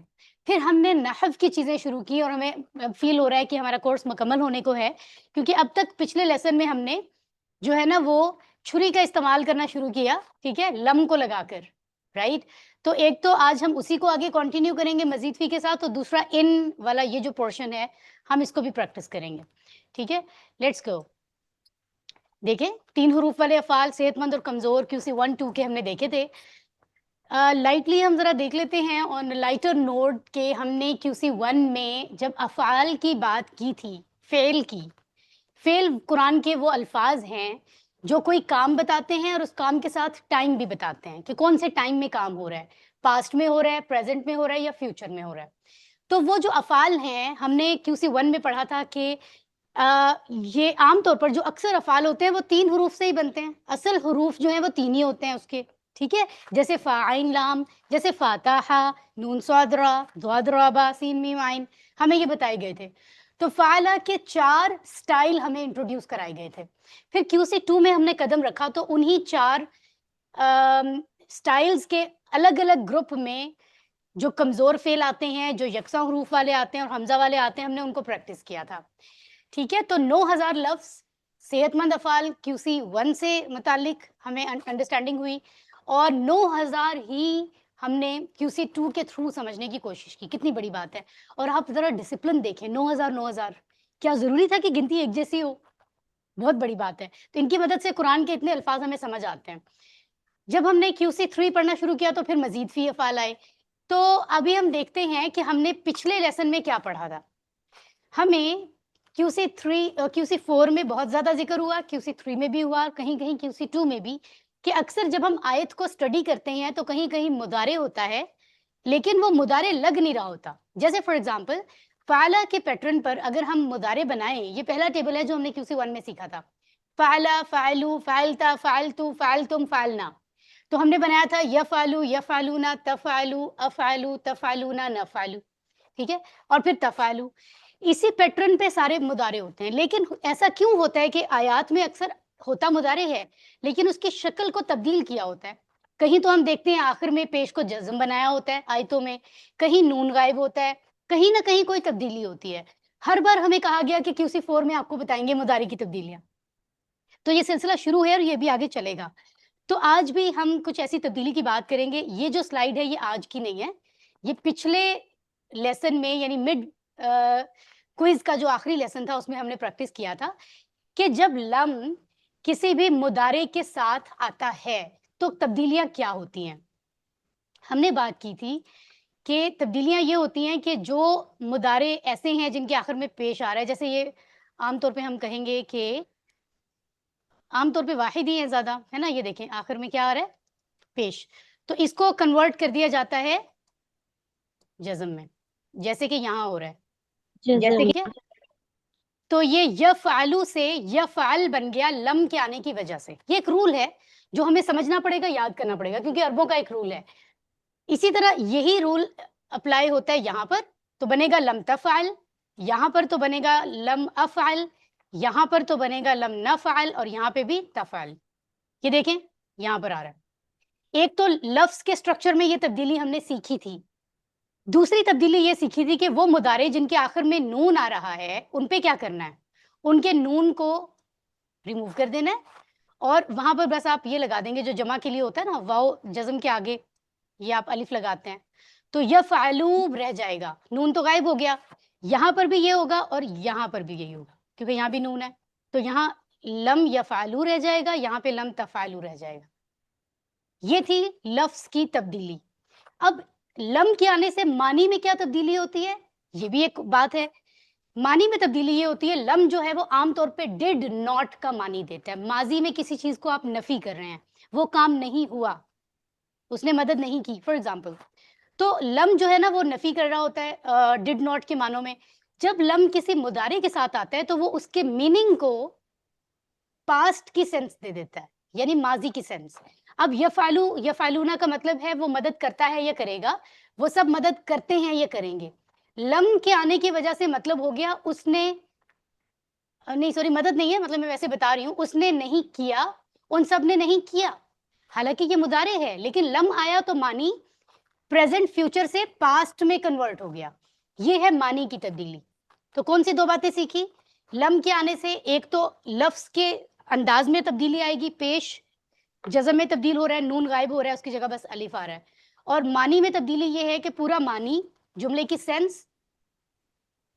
پھر ہم نے نحو کی چیزیں شروع کی اور ہمیں فیل ہو رہا ہے کہ ہمارا کورس مکمل ہونے کو ہے، کیونکہ اب تک پچھلے لیسن میں ہم نے جو ہے نا وہ چھری کا استعمال کرنا شروع کیا، ٹھیک ہے، لم کو لگا کر، رائٹ. تو ایک تو آج ہم اسی کو آگے کنٹینیو کریں گے مزید فی کے ساتھ، اور دوسرا ان والا یہ جو پورشن ہے ہم اس کو بھی پریکٹس کریں گے. ٹھیک ہے، لیٹس گو. دیکھیں 3 حروف والے افعال، صحت مند اور کمزور، QC 1 2 کے ہم نے دیکھے تھے. لائٹلی ہم ذرا دیکھ لیتے ہیں آن لائٹر نوٹ کہ ہم نے QC 1 میں جب افعال کی بات کی تھی، فعل کی. فعل قرآن کے وہ الفاظ ہیں جو کوئی کام بتاتے ہیں اور اس کام کے ساتھ ٹائم بھی بتاتے ہیں کہ کون سے ٹائم میں کام ہو رہا ہے، پاسٹ میں ہو رہا ہے، پریزنٹ میں ہو رہا ہے یا فیوچر میں ہو رہا ہے. تو وہ جو افعال ہیں ہم نے QC 1 میں پڑھا تھا کہ یہ عام طور پر جو اکثر افعال ہوتے ہیں وہ 3 حروف سے ہی بنتے ہیں. اصل حروف جو ہیں وہ 3 ہی ہوتے ہیں اس کے، ٹھیک ہے. جیسے فا عین لام، جیسے فاتحہ، نون صاد را، ضاد را با، سین میم عین، ہمیں یہ بتائے گئے تھے. تو فعلہ کے 4 سٹائل ہمیں انٹروڈیوس کرائے گئے تھے. پھر QC 2 میں ہم نے قدم رکھا تو انہی 4 سٹائلز کے الگ الگ گروپ میں جو کمزور فعل آتے ہیں، جو یکساں حروف والے آتے ہیں اور حمزہ والے آتے ہیں، ہم نے ان کو پریکٹس کیا تھا. ٹھیک ہے، تو 9000 لفظ صحت مند افعال QC 1 سے متعلق ہمیں انڈرسٹینڈنگ ہوئی، اور 9000 ہی ہم نے QC 2 کے تھرو سمجھنے کی کوشش کی. کتنی بڑی بات ہے. اور آپ ذرا ڈسپلن دیکھیں، 9000 کیا ضروری تھا کہ گنتی ایک جیسی ہو؟ بہت بڑی بات ہے. تو ان کی مدد سے قرآن کے اتنے الفاظ ہمیں سمجھ آتے ہیں. جب ہم نے QC 3 پڑھنا شروع کیا تو پھر مزید فی افعال آئے. تو ابھی ہم دیکھتے ہیں کہ ہم نے پچھلے لیسن میں کیا پڑھا تھا. ہمیں QC 4 میں بہت زیادہ ذکر ہوا، QC 3 میں بھی ہوا، کہیں کہیں QC 2 میں بھی، کہ اکثر جب ہم آیت کو اسٹڈی کرتے ہیں تو کہیں کہیں مضارع ہوتا ہے لیکن وہ مضارع لگ نہیں رہا ہوتا. جیسے فار ایگزامپل فعلہ کے پیٹرن پر اگر ہم مضارع بنائیں، یہ پہلا ٹیبل ہے جو ہم نے QC 1 میں سیکھا تھا، فعلہ، فعلو، فعلتا، فعلتو، فعلتم، فعلنا. تو ہم نے بنایا تھا یفعلو، یفعلون، تفعلو، افعلو، تفعلون، نفعلو، ٹھیک ہے، اور پھر تفعلو. اسی پیٹرن پہ سارے مضارع ہوتے ہیں. لیکن ایسا کیوں ہوتا ہے کہ آیات میں اکثر ہوتا مضارع ہے لیکن اس کی شکل کو تبدیل کیا ہوتا ہے؟ کہیں تو ہم دیکھتے ہیں آخر میں پیش کو جزم بنایا ہوتا ہے آیتوں میں، کہیں نون غائب ہوتا ہے، کہیں نہ کہیں کوئی تبدیلی ہوتی ہے. ہر بار ہمیں کہا گیا کہ QC 4 میں آپ کو بتائیں گے مضارع کی تبدیلیاں. تو یہ سلسلہ شروع ہے اور یہ بھی آگے چلے گا. تو آج بھی ہم کچھ ایسی تبدیلی کی بات کریں گے. یہ جو سلائیڈ ہے یہ آج کی نہیں ہے، یہ پچھلے لیسن میں یعنی مڈ کوئز کا جو آخری لیسن تھا اس میں ہم نے پریکٹس کیا تھا کہ جب لم کسی بھی مضارع کے ساتھ آتا ہے تو تبدیلیاں کیا ہوتی ہیں. ہم نے بات کی تھی کہ تبدیلیاں یہ ہوتی ہیں کہ جو مضارع ایسے ہیں جن کے آخر میں پیش آ رہا ہے، جیسے یہ عام طور پہ ہم کہیں گے کہ عام طور پہ واحد ہی ہے زیادہ، ہے نا. یہ دیکھیں آخر میں کیا آ رہا ہے؟ پیش. تو اس کو کنورٹ کر دیا جاتا ہے جزم میں، جیسے کہ یہاں ہو رہا ہے. جزم. ٹھیک ہے، تو یہ یفعلو سے یفعل بن گیا لم کے آنے کی وجہ سے. یہ ایک رول ہے جو ہمیں سمجھنا پڑے گا، یاد کرنا پڑے گا، کیونکہ عربوں کا ایک رول ہے. اسی طرح یہی رول اپلائی ہوتا ہے یہاں پر، تو بنے گا لم تفعل، یہاں پر تو بنے گا لم افعل، یہاں پر تو بنے گا لم نفعل، اور یہاں پہ بھی تفعل. یہ دیکھیں یہاں پر آ رہا ہے. ایک تو لفظ کے سٹرکچر میں یہ تبدیلی ہم نے سیکھی تھی. دوسری تبدیلی یہ سیکھی تھی کہ وہ مضارع جن کے آخر میں نون آ رہا ہے ان پہ کیا کرنا ہے، ان کے نون کو ریموو کر دینا ہے، اور وہاں پر بس آپ یہ لگا دیں گے جو جمع کے لیے ہوتا ہے نا، واو جزم کے آگے یہ آپ الف لگاتے ہیں، تو یفعلو رہ جائے گا، نون تو غائب ہو گیا. یہاں پر بھی یہ ہوگا اور یہاں پر بھی یہی ہوگا، کیونکہ یہاں بھی نون ہے، تو یہاں لم یفعلو رہ جائے گا، یہاں پہ لم تفعلو رہ جائے گا. یہ تھی لفظ کی تبدیلی. اب لم کے آنے سے معنی میں کیا تبدیلی ہوتی ہے، یہ بھی ایک بات ہے. معنی میں تبدیلی یہ ہوتی ہے، لم جو ہے وہ عام طور پہ ڈڈ ناٹ کا معنی دیتا ہے. ماضی میں کسی چیز کو آپ نفی کر رہے ہیں، وہ کام نہیں ہوا، اس نے مدد نہیں کی، فار ایگزامپل. تو لم جو ہے نا وہ نفی کر رہا ہوتا ہے ڈڈ ناٹ کے معنوں میں. جب لم کسی مضارع کے ساتھ آتا ہے تو وہ اس کے میننگ کو پاسٹ کی سینس دے دیتا ہے، یعنی ماضی کی سینس. اب یفعلو یفعلونا کا مطلب ہے وہ مدد کرتا ہے یا کرے گا، وہ سب مدد کرتے ہیں یا کریں گے. لم کے آنے کی وجہ سے مطلب ہو گیا اس نے نہیں، سوری مدد نہیں ہے، مطلب میں ویسے بتا رہی ہوں، اس نے نہیں کیا، ان سب نے نہیں کیا. حالانکہ یہ مضارع ہے لیکن لم آیا تو معنی پریزنٹ فیوچر سے پاسٹ میں کنورٹ ہو گیا. یہ ہے معنی کی تبدیلی. تو کون سی دو باتیں سیکھی؟ لم کے آنے سے ایک تو لفظ کے انداز میں تبدیلی آئے گی، پیش جزم میں تبدیل ہو رہا ہے، نون غائب ہو رہا ہے، اس کی جگہ بس الف آ رہا ہے. اور معنی میں تبدیلی یہ ہے کہ پورا معنی، جملے کی سینس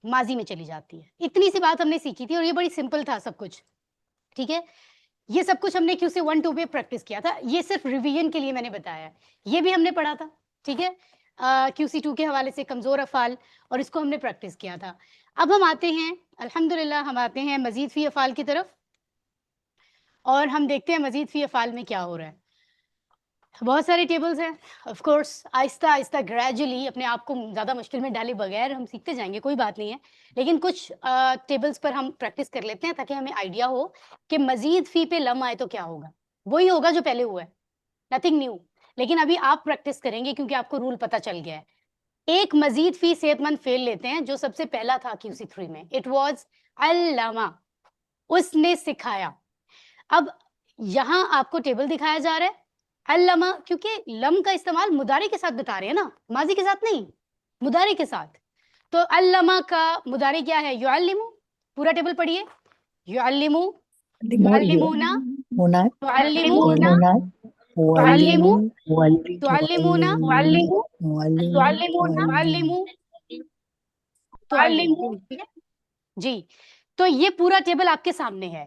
ماضی میں چلی جاتی ہے. اتنی سی بات ہم نے سیکھی تھی اور یہ بڑی سمپل تھا سب کچھ. ٹھیک ہے، یہ سب کچھ ہم نے QC 1 2 پہ پریکٹس کیا تھا. یہ صرف ریویژن کے لیے میں نے بتایا ہے، یہ بھی ہم نے پڑھا تھا. ٹھیک ہے، QC 2 کے حوالے سے کمزور افعال، اور اس کو ہم نے پریکٹس کیا تھا. اب ہم آتے ہیں الحمدللہ، ہم آتے ہیں مزید فی افعال کی طرف، اور ہم دیکھتے ہیں مزید فی افعال میں کیا ہو رہا ہے. بہت سارے ٹیبلز ہیں، آف کورس آہستہ آہستہ گریجولی اپنے آپ کو زیادہ مشکل میں ڈالے بغیر ہم سیکھتے جائیں گے، کوئی بات نہیں ہے. لیکن کچھ ٹیبلز پر ہم پریکٹس کر لیتے ہیں تاکہ ہمیں آئیڈیا ہو کہ مزید فی پہ لم آئے تو کیا ہوگا. وہی ہوگا جو پہلے ہوا ہے، نتھنگ نیو. لیکن ابھی آپ پریکٹس کریں گے کیونکہ آپ کو رول پتہ چل گیا ہے. ایک مزید فی صحت مند فعل لیتے ہیں جو سب سے پہلا تھا QC 3 میں، اٹ واز علامہ، اس نے سکھایا. اب یہاں آپ کو ٹیبل دکھایا جا رہا ہے علامہ، کیونکہ لم کا استعمال مضارع کے ساتھ بتا رہے ہیں نا، ماضی کے ساتھ نہیں، مضارع کے ساتھ. تو علامہ کا مضارع کیا ہے؟ یعلمو. پورا ٹیبل پڑھیے، یعلمو، یعلمونا، تعلمونا، تعلمو، تعلمونا، تعلمو، تعلمو. جی، تو یہ پورا ٹیبل آپ کے سامنے ہے.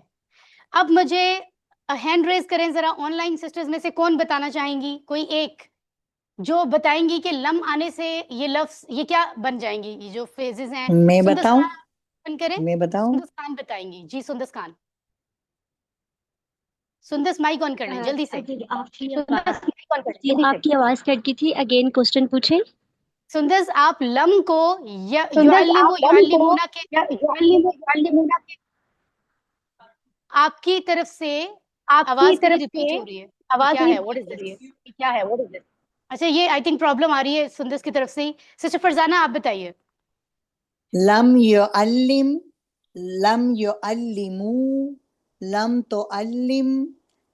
اب مجھے ہینڈ ریز کریں ذرا، آن لائن سسٹرز میں سے کون بتانا چاہیں گی، کوئی ایک جو بتائیں گی کہ لم آنے سے یہ لفظ یہ کیا بن جائیں گی، یہ جو فیزز ہیں. میں بتاؤں؟ سندس کریں، میں بتاؤں؟ سندس خان بتائیں گی. جی سندس خان، سندس مائک آن کرنا ہے جلدی سے. آپ کی آواز کٹ کی تھی، اگین کوسچن پوچھیں. سندس آپ لم کو یعلمو یعلمونا کے آپ کی طرف سے آواز کہیں ریپیٹ ہو رہی ہے، کیا ہے؟ واٹ از دس؟ اچھا یہ آئی تھنک پرابلم آ رہی ہے سندس کی طرف سے ہی. سسٹر فرزانہ آپ بتائیے. لم يعلم، لم يعلمو، لم تعلم،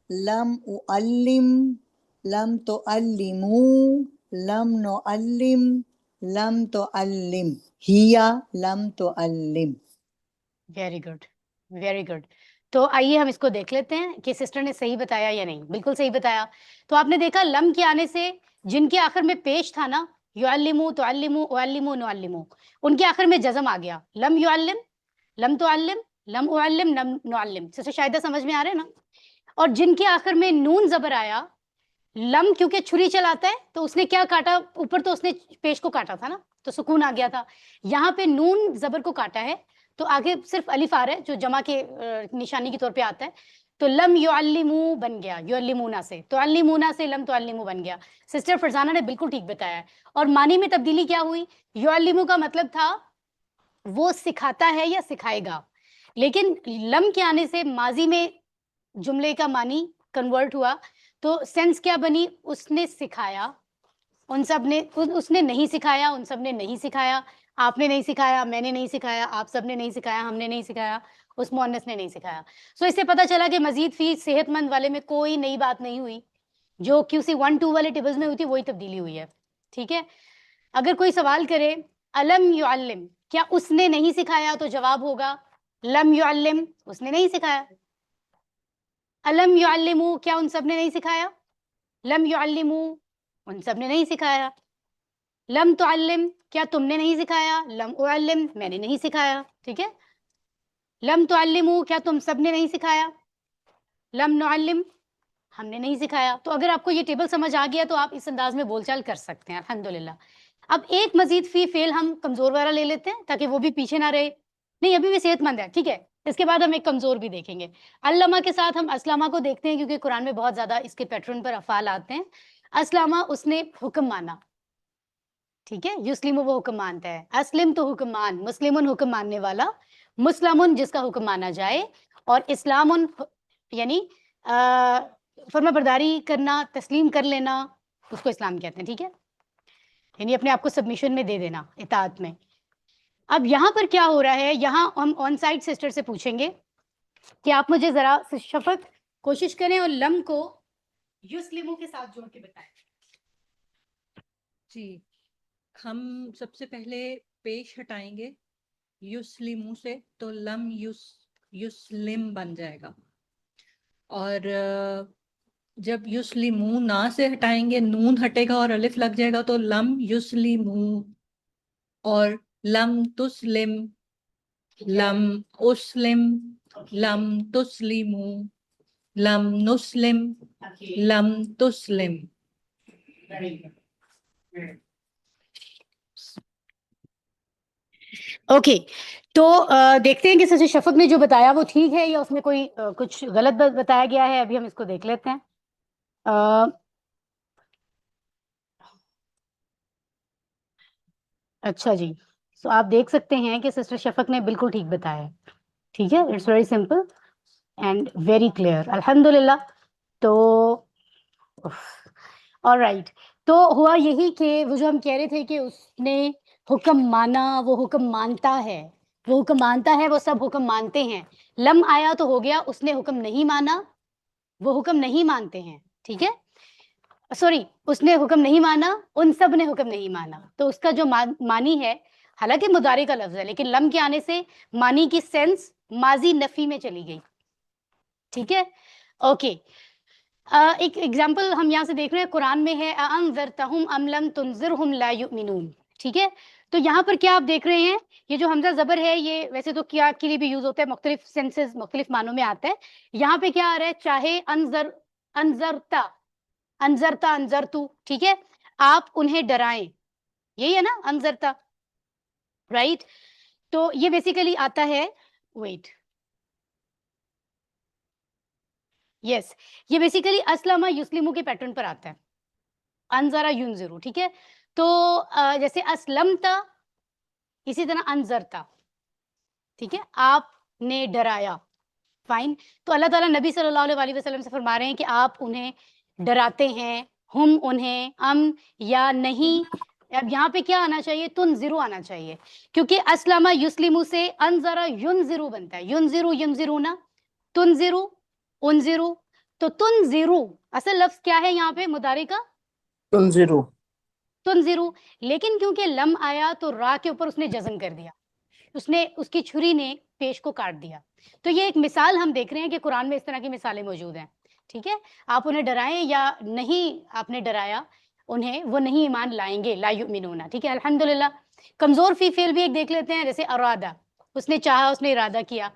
لم أعلم، لم تعلمو، لم نعلم، لم تعلم، هي لم تعلم. Very good, very good. تو آئیے ہم اس کو دیکھ لیتے ہیں کہ سسٹر نے صحیح بتایا یا نہیں. بالکل صحیح بتایا. تو آپ نے دیکھا لم کے آنے سے جن کے آخر میں پیش تھا نا، یعلمو، تعلمو، اعلمو، نعلمو، ان کے آخر میں جزم آ گیا. لم یعلم، لم تعلم، لم اعلم، لم نعلم. سسٹر شاہدہ سمجھ میں آ رہا ہے نا؟ اور جن کے آخر میں نون زبر آیا، لم کیونکہ چھری چلاتا ہے تو اس نے کیا کاٹا، اوپر تو اس نے پیش کو کاٹا تھا نا تو سکون آ گیا تھا، یہاں پہ نون زبر کو کاٹا ہے تو آگے صرف الف آ رہا ہے جو جمع کے نشانی کے طور پہ آتا ہے، تو لم یعلمو بن گیا یعلمونا سے، تعلمونا سے لم تعلمو بن گیا. سسٹر فرزانہ نے بالکل ٹھیک بتایا ہے. اور معنی میں تبدیلی کیا ہوئی؟ یعلمو کا مطلب تھا وہ سکھاتا ہے یا سکھائے گا، لیکن لم کے آنے سے ماضی میں جملے کا معنی کنورٹ ہوا تو سینس کیا بنی؟ اس نے سکھایا، ان سب نے، اس نے نہیں سکھایا، ان سب نے نہیں سکھایا، آپ نے نہیں سکھایا، میں نے نہیں سکھایا، آپ سب نے نہیں سکھایا، ہم نے نہیں سکھایا، اس مؤنث نے نہیں سکھایا. سو اس سے پتہ چلا کہ مزید فی صحت مند والے میں کوئی نئی بات نہیں ہوئی، جو QC 1 2 والے ٹیبلز میں ہوئی تھی وہی تبدیلی ہوئی ہے. ٹھیک ہے. اگر کوئی سوال کرے الم یعلم، کیا اس نے نہیں سکھایا، تو جواب ہوگا لم یعلم، اس نے نہیں سکھایا. الم یعلمو، کیا ان سب نے نہیں سکھایا؟ لم یعلمو، ان سب نے نہیں سکھایا. لم تعلم، کیا تم نے نہیں سکھایا؟ لم اعلم، میں نے نہیں سکھایا. ٹھیک ہے. لم تعلمو، کیا تم سب نے نہیں سکھایا؟ لم نعلم، ہم نے نہیں سکھایا. تو اگر آپ کو یہ ٹیبل سمجھ آ گیا تو آپ اس انداز میں بول چال کر سکتے ہیں الحمدللہ. اب ایک مزید فی فیل ہم کمزور والا لے لیتے ہیں تاکہ وہ بھی پیچھے نہ رہے. نہیں ابھی بھی صحت مند ہے. ٹھیک ہے. اس کے بعد ہم ایک کمزور بھی دیکھیں گے. علامہ کے ساتھ ہم اسلامہ کو دیکھتے ہیں کیونکہ قرآن میں بہت زیادہ اس کے پیٹرن پر افعال آتے ہیں. اسلامہ، اس نے حکم مانا. ٹھیک ہے. یسلم وہ حکم مانتا ہے. اسلم تو حکم مان، مسلمن حکم ماننے والا، مسلمن جس کا حکم مانا جائے، اور اسلامن یعنی فرما برداری کرنا، تسلیم کر لینا، اس کو اسلام کہتے ہیں. ٹھیک ہے. یعنی اپنے آپ کو سبمیشن میں دے دینا، اطاعت میں. اب یہاں پر کیا ہو رہا ہے، یہاں ہم آن سائٹ سسٹر سے پوچھیں گے کہ آپ مجھے ذرا شفق کوشش کریں اور لم کو یسلمو کے ساتھ جوڑ کے بتائیں. جی، ہم سب سے پہلے پیش ہٹائیں گے یسلمو سے، تو لم یسلم بن جائے گا. اور جب یسلمونا سے ہٹائیں گے نون ہٹے گا اور الف لگ جائے گا تو لم یسلمو. اور لم تسلم، لم اسلم، لم تسلمو، لم نسلم، لم تسلم. اوکے. تو دیکھتے ہیں کہ سچے شفق نے جو بتایا وہ ٹھیک ہے یا اس میں کوئی کچھ غلط بتایا گیا ہے. ابھی ہم اس کو دیکھ لیتے ہیں. اچھا جی. سو آپ دیکھ سکتے ہیں کہ سسٹر شفق نے بالکل ٹھیک بتایا ہے. ٹھیک ہے. It's very simple and very clear الحمدللہ. تو آلرائٹ. تو ہوا یہی کہ وہ جو ہم کہہ رہے تھے کہ اس نے حکم مانا، وہ حکم مانتا ہے، وہ حکم مانتا ہے، وہ سب حکم مانتے ہیں. لم آیا تو ہو گیا اس نے حکم نہیں مانا، وہ حکم نہیں مانتے ہیں. ٹھیک ہے. سوری، اس نے حکم نہیں مانا، ان سب نے حکم نہیں مانا. تو اس کا جو معنی ہے، حالانکہ مضارع کا لفظ ہے لیکن لم کے آنے سے معنی کی سینس ماضی نفی میں چلی گئی. ٹھیک ہے. اوکے. ایک ایگزامپل ہم یہاں سے دیکھ رہے ہیں قرآن میں ہے اَأَنذَرْتَهُمْ أَمْ لَمْ تُنذِرْهُمْ لَا يُؤْمِنُونَ. ٹھیک ہے. تو یہاں پر کیا آپ دیکھ رہے ہیں، یہ جو حمزہ زبر ہے یہ ویسے تو کیا کے لیے بھی یوز ہوتا ہے، مختلف سینسز مختلف معنوں میں آتا ہے. یہاں پہ کیا آ رہا ہے، چاہے انذرتا، انذرتا، انذرتو. ٹھیک ہے. آپ انہیں ڈرائیں، یہی ہے نا انذرتا، رائٹ. تو یہ بیسیکلی آتا ہے، ویٹ، یس، یہ بیسیکلی اسلمہ یسلمو کے پیٹرن پر آتا ہے، انذرا ینذرو. ٹھیک ہے. تو جیسے اسلمتا، اسی طرح انذرتا. ٹھیک ہے. آپ نے ڈرایا. فائن. تو اللہ تعالیٰ نبی صلی اللہ علیہ وسلم سے فرما رہے ہیں کہ آپ انہیں ڈراتے ہیں، ہم انہیں، یا نہیں. اب یہاں پہ کیا آنا چاہیے، تنذرو آنا چاہیے، کیونکہ اسلمہ یسلمو سے انذرا ینذرو بنتا ہے. ینذرو، ینذرونا، تنذرو، انذرو. تو تنذرو اصل لفظ کیا ہے یہاں پہ مضارع کا، تنذرو. تنذرو. لیکن کیونکہ لم آیا تو را کے اوپر اس نے جزم کر دیا، اس کی چھری نے پیش کو کاٹ دیا. تو یہ ایک مثال ہم دیکھ رہے ہیں کہ قرآن میں اس طرح کی مثالیں موجود ہیں. ٹھیک ہے. آپ انہیں ڈرائیں یا نہیں، آپ نے ڈرایا انہیں، وہ نہیں ایمان لائیں گے، لا یؤمنون. ٹھیک ہے. الحمدللہ. کمزور فی فعل بھی ایک دیکھ لیتے ہیں، جیسے ارادہ، اس نے چاہا، اس نے ارادہ کیا.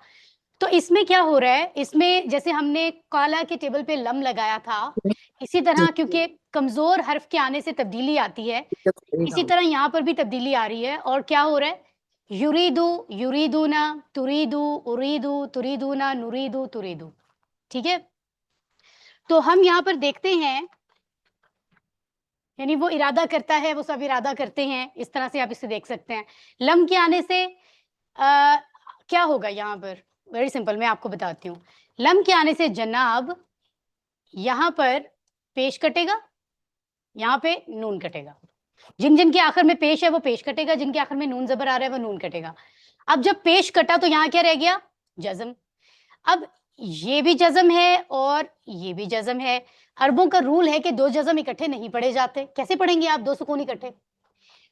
تو اس میں کیا ہو رہا ہے, اس میں جیسے ہم نے کالا کے ٹیبل پہ لم لگایا تھا, اسی طرح کیونکہ کمزور حرف کے آنے سے تبدیلی آتی ہے, اسی طرح یہاں پر بھی تبدیلی آ رہی ہے. اور کیا ہو رہا ہے, یریدو یریدونا, تریدو اریدو, تریدونا نریدو تریدو. ٹھیک ہے, تو ہم یہاں پر دیکھتے ہیں, یعنی وہ ارادہ کرتا ہے, وہ سب ارادہ کرتے ہیں, اس طرح سے آپ اسے دیکھ سکتے ہیں. لم کے آنے سے کیا ہوگا یہاں پر, ویری سمپل, میں آپ کو بتاتی ہوں. لم کے آنے سے جناب یہاں پر پیش کٹے گا, یہاں پہ نون کٹے گا. جن جن کے آخر میں پیش ہے وہ پیش کٹے گا, جن کے آخر میں نون زبر آ رہا ہے وہ نون کٹے گا. اب جب پیش کٹا تو یہاں کیا رہ گیا, جزم. اب یہ بھی جزم ہے اور یہ بھی جزم ہے. عربوں کا رول ہے کہ دو جزم اکٹھے نہیں پڑھے جاتے. کیسے پڑھیں گے آپ دو سکون اکٹھے؟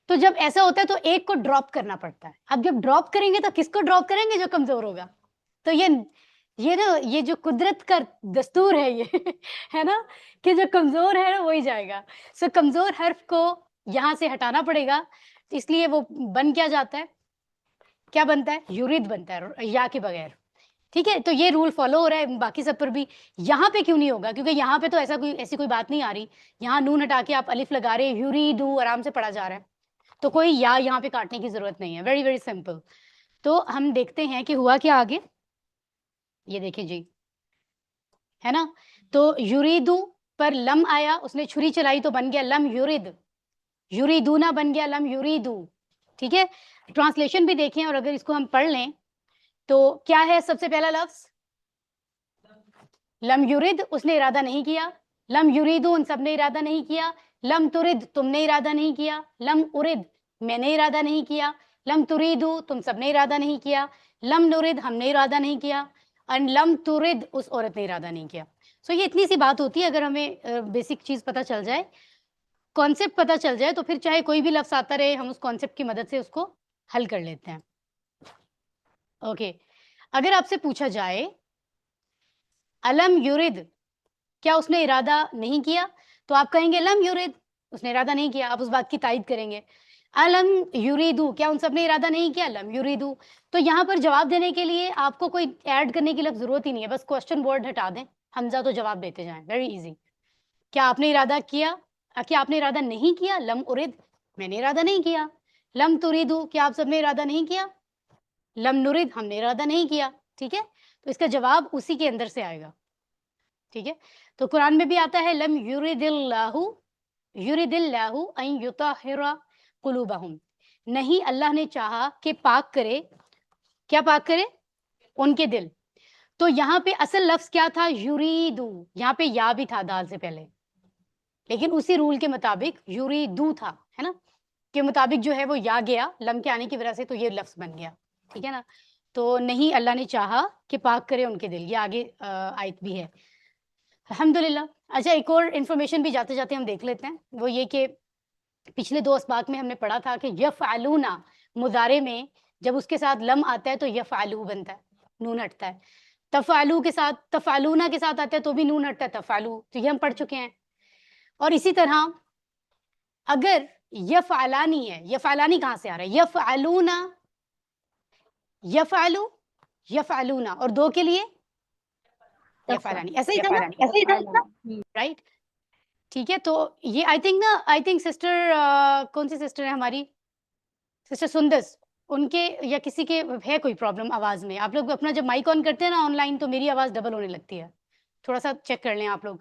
تو جب ایسا ہوتا ہے تو ایک کو ڈراپ کرنا پڑتا ہے. اب جب ڈراپ کریں گے تو کس کو ڈراپ کریں گے, جو کمزور ہوگا. تو یہ جو قدرت کا دستور ہے یہ ہے نا, کہ جو کمزور ہے وہی جائے گا. سو کمزور حرف کو یہاں سے ہٹانا پڑے گا, اس لیے وہ بن کیا جاتا ہے, کیا بنتا ہے, یورید بنتا ہے یا کے بغیر. ٹھیک ہے, تو یہ رول فالو ہو رہا ہے باقی سب پر بھی. یہاں پہ کیوں نہیں ہوگا, کیونکہ یہاں پہ تو ایسی کوئی بات نہیں آ رہی. یہاں نون ہٹا کے آپ الف لگا رہے, یریدو آرام سے پڑھا جا رہا ہے, تو کوئی یا یہاں پہ کاٹنے کی ضرورت نہیں ہے. Very very simple. تو ہم دیکھتے ہیں کہ ہوا کیا آگے, یہ دیکھیں جی, ہے نا. تو یریدو پر لم آیا, اس نے چھری چلائی تو بن گیا لم یرید. یریدونا بن گیا لم یریدو. ٹھیک ہے, ٹرانسلیشن بھی دیکھیں, اور اگر اس کو ہم پڑھ لیں تو کیا ہے سب سے پہلا لفظ, لم یرید, اس نے ارادہ نہیں کیا. لم یریدو, ان سب نے ارادہ نہیں کیا. لم ترد, تم نے ارادہ نہیں کیا. لم ارد, میں نے ارادہ نہیں کیا. لم تریدو, تم سب نے ارادہ نہیں کیا. لم نرد, ہم نے ارادہ نہیں کیا. اور لم ترد, اس عورت نے ارادہ نہیں کیا. سو یہ اتنی سی بات ہوتی ہے, اگر ہمیں بیسک چیز پتہ چل جائے, کانسیپٹ پتہ چل جائے, تو پھر چاہے کوئی بھی لفظ آتا رہے, ہم اس کانسیپٹ کی مدد سے اس کو حل کر لیتے ہیں. اوکے, اگر آپ سے پوچھا جائے الم یرد, کیا اس نے ارادہ نہیں کیا, تو آپ کہیں گے لم یرد, اس نے ارادہ نہیں کیا. آپ اس بات کی تائید کریں گے. الم یریدو, کیا ان سب نے ارادہ نہیں کیا, لم یریدو. تو یہاں پر جواب دینے کے لیے آپ کو کوئی ایڈ کرنے کی لفظ ضرورت ہی نہیں ہے, بس کوشچن ورڈ ہٹا دیں, حمزہ تو جواب دیتے جائیں. Very easy. کیا آپ نے ارادہ کیا, کیا آپ نے ارادہ نہیں کیا, لم ارد, میں نے ارادہ نہیں کیا. لم تریدو, کیا آپ سب نے ارادہ نہیں کیا, لم نرد, ہم نے ارادہ نہیں کیا. ٹھیک ہے, تو اس کا جواب اسی کے اندر سے آئے گا. ٹھیک ہے, تو قرآن میں بھی آتا ہے لم یرد اللہ ان یطہر قلوبہم, نہیں اللہ نے چاہا کہ پاک کرے, کیا پاک کرے, ان کے دل. تو یہاں پہ اصل لفظ کیا تھا, یریدو, یہاں پہ یا بھی تھا دال سے پہلے, لیکن اسی رول کے مطابق یریدو تھا, ہے نا, کے مطابق جو ہے وہ یا گیا لم کے آنے کی وجہ سے, تو یہ لفظ بن گیا. ٹھیک ہے نا, تو نہیں اللہ نے چاہا کہ پاک کرے ان کے دل, یہ آگے آیت بھی ہے. الحمدللہ. اچھا, ایک اور انفارمیشن بھی جاتے جاتے ہم دیکھ لیتے ہیں, وہ یہ کہ پچھلے 2 اسباق میں ہم نے پڑھا تھا کہ یفعلونا مضارع میں جب اس کے ساتھ لم آتا ہے تو یفعلو بنتا ہے, نون ہٹتا ہے. تفعلو کے ساتھ, تفعلونا کے ساتھ آتا ہے تو بھی نون ہٹتا ہے, تفعلو, تو یہ ہم پڑھ چکے ہیں. اور اسی طرح اگر یفعلانی ہے, یفعلانی کہاں سے آ رہا ہے, یفعلونا, یفعلو, یفعلونا, اور 2 کے لیے یفعلانی, ایسا ہی تھا نا, رائٹ. ٹھیک ہے, تو یہ آئی تھنک سسٹر, کون سی سسٹر ہے ہماری, سسٹر سندس, ان کے یا کسی کے ہے کوئی پرابلم آواز میں. آپ لوگ اپنا جب مائک آن کرتے ہیں نا آن لائن, تو میری آواز ڈبل ہونے لگتی ہے, تھوڑا سا چیک کر لیں آپ لوگ.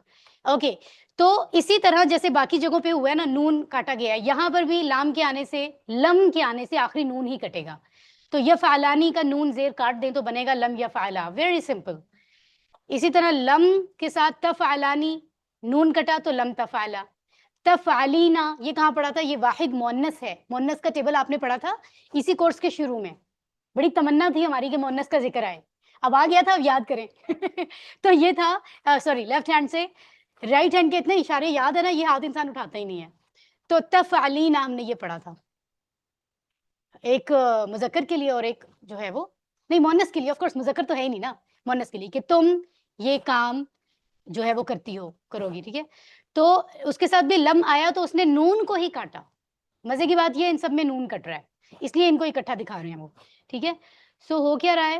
اوکے, تو اسی طرح جیسے باقی جگہوں پہ ہوا ہے نا, نون کاٹا گیا ہے, یہاں پر بھی لام کے آنے سے, لم کے آنے سے آخری نون ہی کٹے گا. تو یفعلانی کا نون زیر کاٹ دیں تو بنے گا لم یفعلا, ویری سمپل. اسی طرح لم کے ساتھ تفعلانی, نون کٹا تو لم تفعلا. تفعلینا, یہ کہاں پڑھا تھا, یہ واحد مؤنث ہے, مؤنث کا ٹیبل آپ نے پڑھا تھا اسی کورس کے شروع میں. بڑی تمنا تھی ہماری کہ مؤنث کا ذکر آئے, اب آ گیا تھا, اب یاد کریں. تو یہ تھا, سوری, لیفٹ ہینڈ سے رائٹ ہینڈ کے اتنے اشارے یاد ہے نا, یہ ہاتھ انسان اٹھاتا ہی نہیں ہے. تو تفعلینا ہم نے یہ پڑھا تھا, ایک مذکر کے لیے اور ایک جو ہے وہ نہیں, مؤنث کے لیے, آف کورس مذکر تو ہے ہی نہیں نا, مؤنث کے لیے کہ تم یہ کام جو ہے وہ کرتی ہو, کرو گی. ٹھیک ہے, تو اس کے ساتھ بھی لم آیا تو اس نے نون کو ہی کاٹا. مزے کی بات یہ ان سب میں نون کٹ رہا ہے, اس لیے ان کو اکٹھا دکھا رہے ہیں وہ. ٹھیک ہے, سو ہو کیا رہا ہے,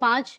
5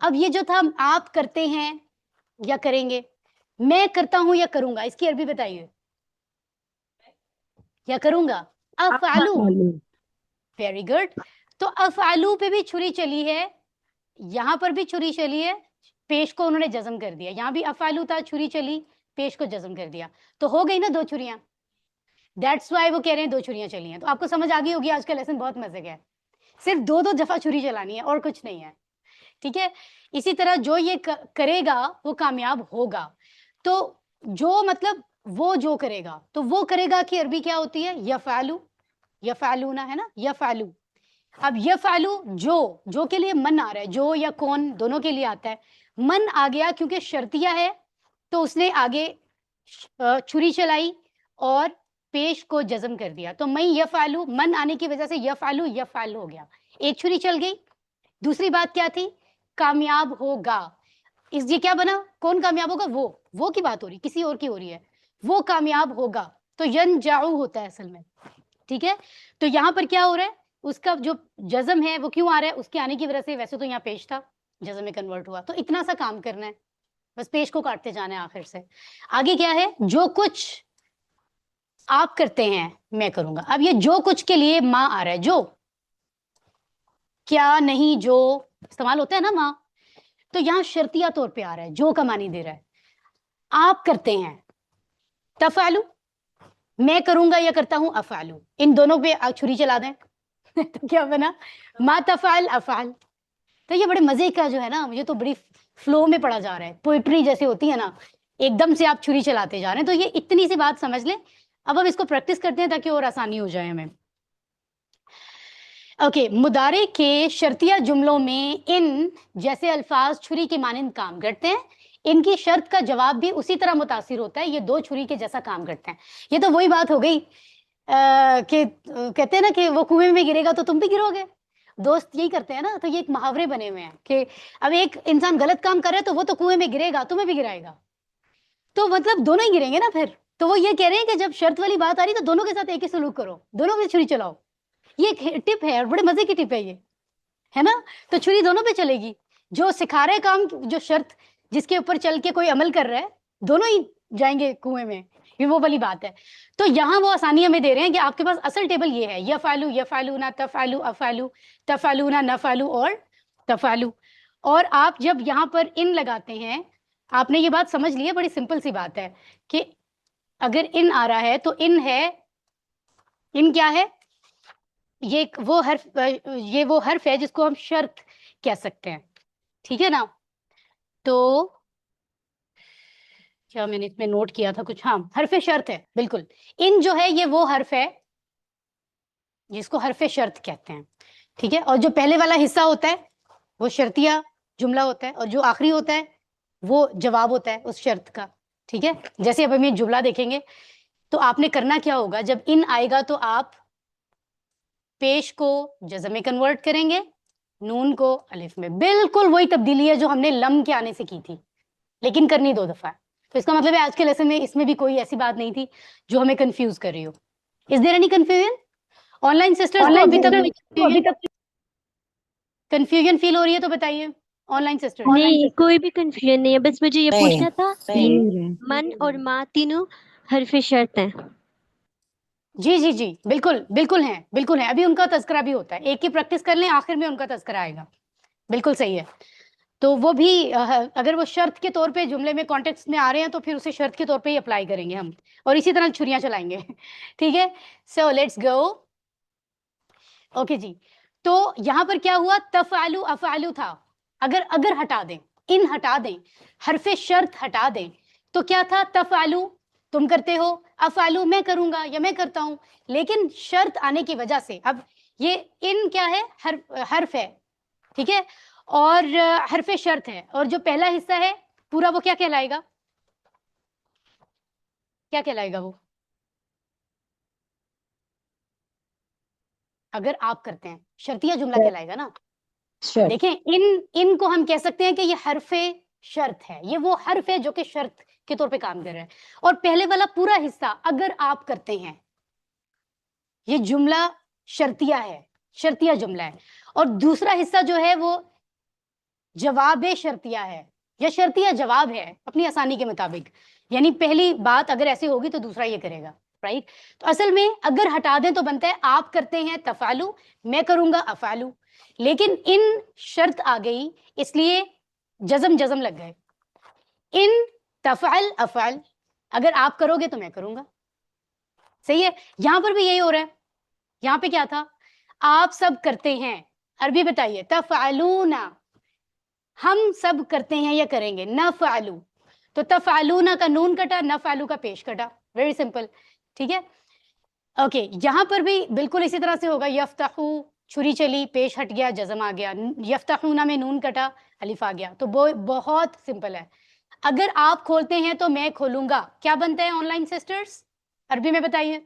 اب یہ جو تھا آپ کرتے ہیں یا کریں گے, میں کرتا ہوں یا کروں گا, اس کی عربی بتائیے. یا کروں گا, افعلو. Very good. تو افعلو پہ بھی چھری چلی ہے, یہاں پر بھی چھری چلی ہے, پیش کو انہوں نے جزم کر دیا. یہاں بھی افعلو تھا, چھری چلی, پیش کو جزم کر دیا, تو ہو گئی نا 2 چھریاں. دیٹس وائی وہ کہہ رہے ہیں 2 چھریاں چلی ہیں. تو آپ کو سمجھ آ گئی ہوگی, آج کا لیسن بہت مزے کا ہے, صرف 2 دفعہ چھری چلانی ہے اور کچھ نہیں ہے. ٹھیک ہے. اسی طرح جو یہ کرے گا وہ کامیاب ہوگا. تو جو مطلب وہ جو کرے گا, تو وہ کرے گا کی عربی کیا ہوتی ہے؟ یفعلو. یفعلونا ہے نا, یفعلو. اب یفعلو جو کے لیے من آ رہا ہے, جو یا کون دونوں کے لیے آتا ہے. من آ گیا کیونکہ شرطیہ ہے, تو اس نے آگے چھری چلائی اور پیش کو جزم کر دیا. تو میں یفعلو, من آنے کی وجہ سے یفعلو یفعل ہو گیا, ایک چھری چل گئی. دوسری بات کیا تھی؟ کامیاب ہوگا. اس یہ کیا بنا؟ کون کامیاب ہوگا؟ وہ کی بات ہو رہی, کسی اور کی ہو رہی ہے. وہ کامیاب ہوگا, تو ینجعو ہوتا ہے اصل میں. ٹھیک ہے. تو یہاں پر کیا ہو رہا ہے, اس کا جو جزم ہے وہ کیوں آ رہا ہے؟ اس کے آنے کی وجہ سے. ویسے تو یہاں پیش تھا, جزم میں کنورٹ ہوا. تو اتنا سا کام کرنا ہے, بس پیش کو کاٹتے جانا ہے آخر سے. آگے کیا ہے؟ جو کچھ آپ کرتے ہیں میں کروں گا. اب یہ جو کچھ کے لیے ماں آ رہا ہے, جو کیا نہیں جو استعمال ہوتا ہے نا ماں, تو یہاں شرطیہ طور پہ آ رہا ہے, جو کا معنی دے رہا ہے. آپ کرتے ہیں تفعلو, میں کروں گا یا کرتا ہوں افعلو, ان دونوں پہ چھری چلا دیں تو کیا بنا؟ ما تفعل افعل. تو یہ بڑے مزے کا جو ہے نا, مجھے تو بڑی فلو میں پڑھا جا رہا ہے, پوئٹری جیسے ہوتی ہے نا, ایک دم سے آپ چھری چلاتے جا رہے ہیں. تو یہ اتنی سی بات سمجھ لیں. اب ہم اس کو پریکٹس کرتے ہیں تاکہ اور آسانی ہو جائے ہمیں. اوکے, مضارع کے شرطیہ جملوں میں ان جیسے الفاظ چھری کے مانند کام کرتے ہیں. ان کی شرط کا جواب بھی اسی طرح متاثر ہوتا ہے, یہ 2 چھری کے جیسا کام کرتے ہیں. یہ تو وہی بات ہو گئی کہ کہتے ہیں نا کہ وہ کنویں میں گرے گا تو تم بھی گرو گے. دوست یہی کرتے ہیں نا. تو یہ ایک محاورے بنے ہوئے ہیں کہ اب ایک انسان غلط کام کر رہا ہے تو وہ تو کنویں میں گرے گا, تمہیں بھی گرائے گا, تو مطلب دونوں ہی گریں گے نا پھر. تو وہ یہ کہہ رہے ہیں کہ جب شرط والی بات آ رہی تو دونوں کے ساتھ ایک ہی سلوک کرو, دونوں میں چھری چلاؤ. یہ ایک ٹپ ہے اور بڑے مزے کی ٹپ ہے یہ, ہے نا. تو چھری دونوں پہ چلے گی. جو سکھا رہے کام, جو شرط جس کے اوپر چل کے کوئی عمل کر رہا ہے, دونوں ہی جائیں گے کنویں میں. یہ وہ والی بات ہے. تو یہاں وہ آسانی ہمیں دے رہے ہیں کہ آپ کے پاس اصل ٹیبل یہ ہے, یفعلو یفعلون تفعلو افعلو تفعلون نفعلو اور تفعلو. اور آپ جب یہاں پر ان لگاتے ہیں, آپ نے یہ بات سمجھ لی ہے, بڑی سمپل سی بات ہے کہ اگر ان آ رہا ہے تو ان ہے, ان کیا ہے؟ یہ وہ حرف ہے جس کو ہم شرط کہہ سکتے ہیں. ٹھیک ہے نا. تو کیا میں نے اس میں نوٹ کیا تھا کچھ؟ ہاں, حرف شرط ہے بالکل. ان جو ہے یہ وہ حرف ہے جس کو حرف شرط کہتے ہیں. ٹھیک ہے. اور جو پہلے والا حصہ ہوتا ہے وہ شرطیہ جملہ ہوتا ہے, اور جو آخری ہوتا ہے وہ جواب ہوتا ہے اس شرط کا. ٹھیک ہے. جیسے اب ہم یہ جملہ دیکھیں گے تو آپ نے کرنا کیا ہوگا, جب ان آئے گا تو آپ پیش کو جزم میں کنورٹ کریں گے, نون کو الف میں. بالکل وہی تبدیلی ہے جو ہم نے لم کے آنے سے کی تھی, لیکن کرنی 2 دفعہ. تو اس کا مطلب ہے آج کے لیسن میں اس میں بھی کوئی ایسی بات نہیں تھی جو ہمیں کنفیوز کر رہی ہو. Is there any confusion? Online sisters کو ابھی تک کنفیوژن فیل ہو رہی ہے تو بتائیے. آن لائن سسٹر نہیں, کوئی بھی کنفیوژن نہیں ہے. بس مجھے یہ نہیں, پوچھنا تھا کہ نہیں. من اور ما تینوں حرف شرط ہیں. جی جی جی بالکل بالکل ہیں, بالکل ہیں. ابھی ان کا تذکرہ بھی ہوتا ہے, ایک کی پریکٹس کر لیں, آخر میں ان کا تذکرہ آئے گا. بالکل صحیح ہے. تو وہ بھی اگر وہ شرط کے طور پہ جملے میں کانٹیکسٹ میں آ رہے ہیں تو پھر اسے شرط کے طور پہ ہی اپلائی کریں گے ہم, اور اسی طرح چھریاں چلائیں گے. ٹھیک ہے. So let's go. اوکے جی. تو یہاں پر کیا ہوا؟ تفعلو افعلو تھا. اگر ہٹا دیں, ان ہٹا دیں, حرف شرط ہٹا دیں, تو کیا تھا؟ تفعلو تم کرتے ہو, افعلو میں کروں گا یا میں کرتا ہوں. لیکن شرط آنے کی وجہ سے اب یہ ان کیا ہے؟ حرف ہے. ٹھیک ہے. اور حرف شرط ہے, اور جو پہلا حصہ ہے پورا وہ کیا کہلائے گا؟ کیا کہلائے گا وہ؟ اگر آپ کرتے ہیں شرطیہ جملہ کہلائے گا نا. دیکھیں ان کو ہم کہہ سکتے ہیں کہ یہ حرف شرط ہے, یہ وہ حرف ہے جو کہ شرط کے طور پہ کام کر رہا ہے. اور پہلے والا پورا حصہ اگر آپ کرتے ہیں, یہ جملہ شرطیہ ہے, شرطیہ جملہ ہے. اور دوسرا حصہ جو ہے وہ جواب شرطیہ ہے یا شرطیہ جواب ہے اپنی آسانی کے مطابق، یعنی پہلی بات اگر ایسی ہوگی تو دوسرا یہ کرے گا، رائٹ؟ تو اصل میں اگر ہٹا دیں تو بنتا ہے آپ کرتے ہیں تفعلو، میں کروں گا افعلو، لیکن ان شرط آ گئی اس لیے جزم لگ گئے، ان تفعل افعل، اگر آپ کرو گے تو میں کروں گا، صحیح ہے؟ یہاں پر بھی یہی ہو رہا ہے، یہاں پہ کیا تھا؟ آپ سب کرتے ہیں، عربی بتائیے، تفعلون، ہم سب کرتے ہیں یا کریں گے، نفعلو، تو تفعلون کا نون کٹا، نفعلو کا پیش کٹا، ویری سمپل، ٹھیک ہے؟ اوکے، یہاں پر بھی بالکل اسی طرح سے ہوگا، یفتحو، چھری چلی، پیش ہٹ گیا، جزم آ گیا، یفتحون میں نون کٹا، الف آ گیا، تو بہت سمپل ہے۔ اگر آپ کھولتے ہیں تو میں کھولوں گا، کیا بنتا ہے آن لائن سسٹرز؟ عربی میں بتائیے۔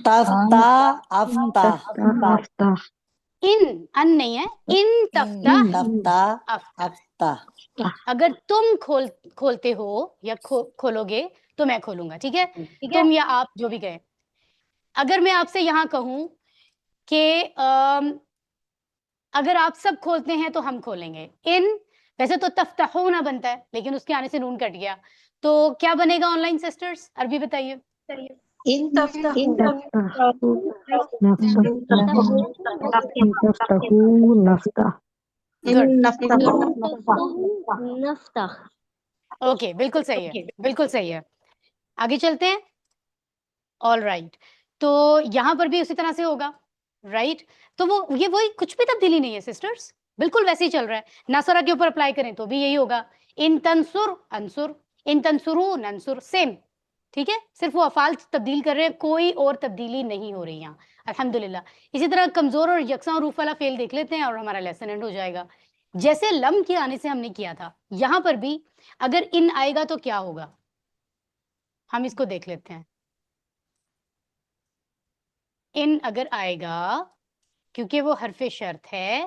تفتا افتا، ان نہیں ہے، ان تفتح تفتا افتا، افتا، اگر تم کھولتے ہو یا کھولو گے تو میں کھولوں گا، ٹھیک ہے؟ تم یا آپ جو بھی کہیں۔ اگر میں آپ سے یہاں کہوں کہ اگر آپ سب کھولتے ہیں تو ہم کھولیں گے، ان ویسے تو تفتحون بنتا ہے لیکن اس کے آنے سے نون کٹ گیا، تو کیا بنے گا آن لائن سسٹرز؟ عربی بتائیے۔ ان تفتحوا گڈ، نفتح، اوکے، بالکل صحیح ہے، بالکل صحیح ہے، آگے چلتے ہیں۔ آل رائٹ، تو یہاں پر بھی اسی طرح سے ہوگا، رائٹ؟ تو یہ وہی کچھ بھی تبدیلی نہیں ہے سسٹرز، بالکل ویسے ہی چل رہا ہے، نصرہ کے اوپر اپلائی کریں تو بھی یہی ہوگا، ان تنصر انصر، ان تنصرو ننصر، سیم، ٹھیک ہے؟ صرف وہ افعال تبدیل کر رہے ہیں، کوئی اور تبدیلی نہیں ہو رہی یہاں، الحمدللہ۔ اسی طرح کمزور اور یکساں حروف والا فعل دیکھ لیتے ہیں اور ہمارا لیسن اینڈ ہو جائے گا۔ جیسے لم کے آنے سے ہم نے کیا تھا، یہاں پر بھی اگر ان آئے گا تو کیا ہوگا، ہم اس کو دیکھ لیتے ہیں۔ ان اگر آئے گا کیونکہ وہ حرف شرط ہے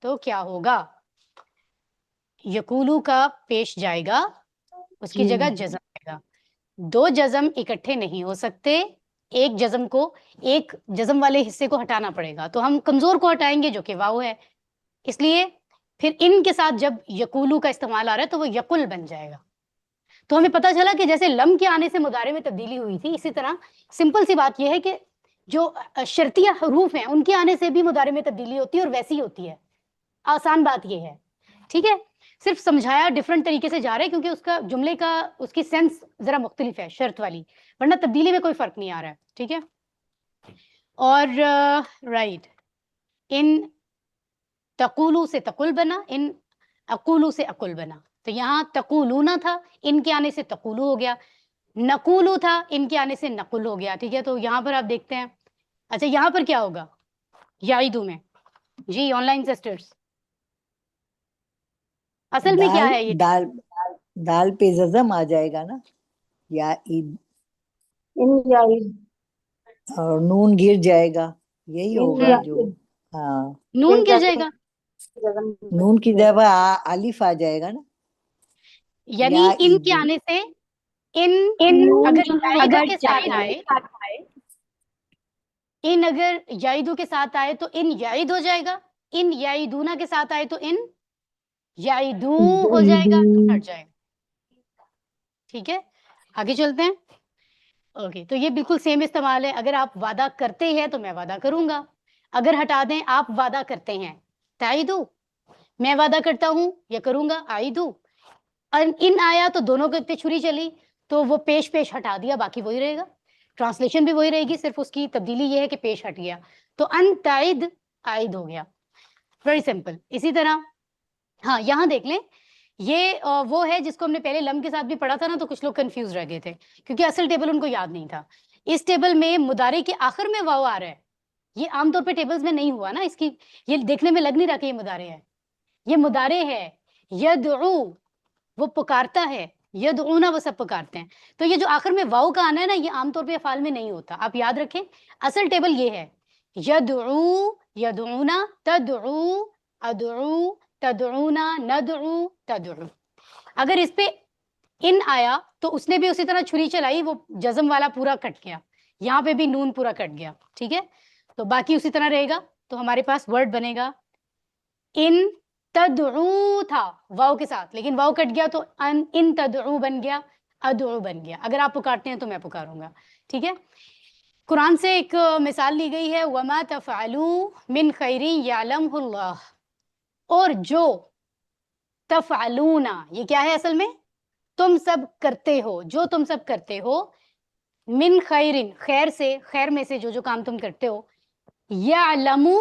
تو کیا ہوگا؟ یقولو کا پیش جائے گا، اس کی جگہ جزم آئے گا، دو جزم اکٹھے نہیں ہو سکتے، ایک جزم کو، ایک جزم والے حصے کو ہٹانا پڑے گا، تو ہم کمزور کو ہٹائیں گے جو کہ واو ہے، اس لیے پھر ان کے ساتھ جب یقولو کا استعمال آ رہا ہے تو وہ یقل بن جائے گا۔ تو ہمیں پتہ چلا کہ جیسے لم کے آنے سے مضارع میں تبدیلی ہوئی تھی، اسی طرح سمپل سی بات یہ ہے کہ جو شرطیہ حروف ہیں ان کے آنے سے بھی مضارع میں تبدیلی ہوتی ہے اور ویسی ہوتی ہے، آسان بات یہ ہے، ٹھیک ہے؟ صرف سمجھایا ڈفرنٹ طریقے سے جا رہے ہیں کیونکہ اس کا جملے کا اس کی سینس ذرا مختلف ہے شرط والی، ورنہ تبدیلی میں کوئی فرق نہیں آ رہا ہے، ٹھیک ہے؟ اور رائٹ، ان تقولو سے تقل بنا، ان اقولو سے اقل بنا، تو یہاں تقولونا تھا، ان کے آنے سے تقولو ہو گیا، نقولو تھا، ان کے آنے سے نقل ہو گیا، ٹھیک ہے؟ تو یہاں پر آپ دیکھتے ہیں، اچھا یہاں پر کیا ہوگا یعیدو میں؟ جی آن لائن سسٹرز، اصل میں کیا دال ہے یہ؟ دال دال پہ ززم آ جائے گا نا، یا عید، اور نون گر جائے گا، یہی ہوگا جو، ہاں نون گر جائے گا، نون کی جگہ الف آ جائے گا نا، یعنی یا ان عید، کے آنے سے ان اگر یعیدو کے ساتھ آئے، ان اگر یعیدو کے ساتھ آئے تو ان یعید ہو جائے گا، ان یعیدونا کے ساتھ آئے تو ان یعیدو ہو جائے گا، ہٹ جائے گا، ٹھیک ہے؟ آگے چلتے ہیں۔ اوکے، تو یہ بالکل سیم استعمال ہے، اگر آپ وعدہ کرتے ہیں تو میں وعدہ کروں گا، اگر ہٹا دیں آپ وعدہ کرتے ہیں، تعیدو، میں وعدہ کرتا ہوں یا کروں گا، آئیدو، اور ان آیا تو دونوں کے اتنے چھری چلی تو وہ پیش ہٹا دیا، باقی وہی رہے گا، ٹرانسلیشن بھی وہی رہے گی، صرف اس کی تبدیلی یہ ہے کہ پیش ہٹ گیا، تو ان تعید عائد ہو گیا، ویری سمپل۔ اسی طرح ہاں یہاں دیکھ لیں، یہ وہ ہے جس کو ہم نے پہلے لم کے ساتھ بھی پڑھا تھا نا، تو کچھ لوگ کنفیوز رہ گئے تھے کیونکہ اصل ٹیبل ان کو یاد نہیں تھا۔ اس ٹیبل میں مضارع کے آخر میں واو آ رہا ہے، یہ عام طور پہ ٹیبلز میں نہیں ہوا نا، اس کی یہ دیکھنے میں لگ نہیں رہا کہ یہ مضارع ہے، یہ مضارع ہے، یدعو وہ پکارتا ہے، یدعونا وہ سب پکارتے ہیں، تو یہ جو آخر میں واو کا آنا ہے نا، یہ عام طور پہ افعال میں نہیں ہوتا، آپ یاد رکھیں اصل ٹیبل یہ ہے، یدعو، یدعونا، تدعو، ادعو، تدعونا، ندعو، تدعو۔ اگر اس پہ ان آیا تو اس نے بھی اسی طرح چھری چلائی، وہ جزم والا پورا کٹ گیا، یہاں پہ بھی نون پورا کٹ گیا، ٹھیک ہے؟ تو باقی اسی طرح رہے گا، تو ہمارے پاس ورڈ بنے گا ان تدعو تھا واو کے ساتھ، لیکن واو کٹ گیا تو ان تدعو بن گیا، ادعو بن گیا. اگر آپ پکارتے ہیں تو میں پکاروں گا. ٹھیک ہے. قرآن سے ایک مثال لی گئی ہے وما تفعلوا من خیر یعلمہ اللہ، اور جو تفعلون، یہ کیا ہے اصل میں؟ تم سب کرتے ہو، جو تم سب کرتے ہو، من خیرن، خیر سے، خیر میں سے جو کام تم کرتے ہو، یعلمو،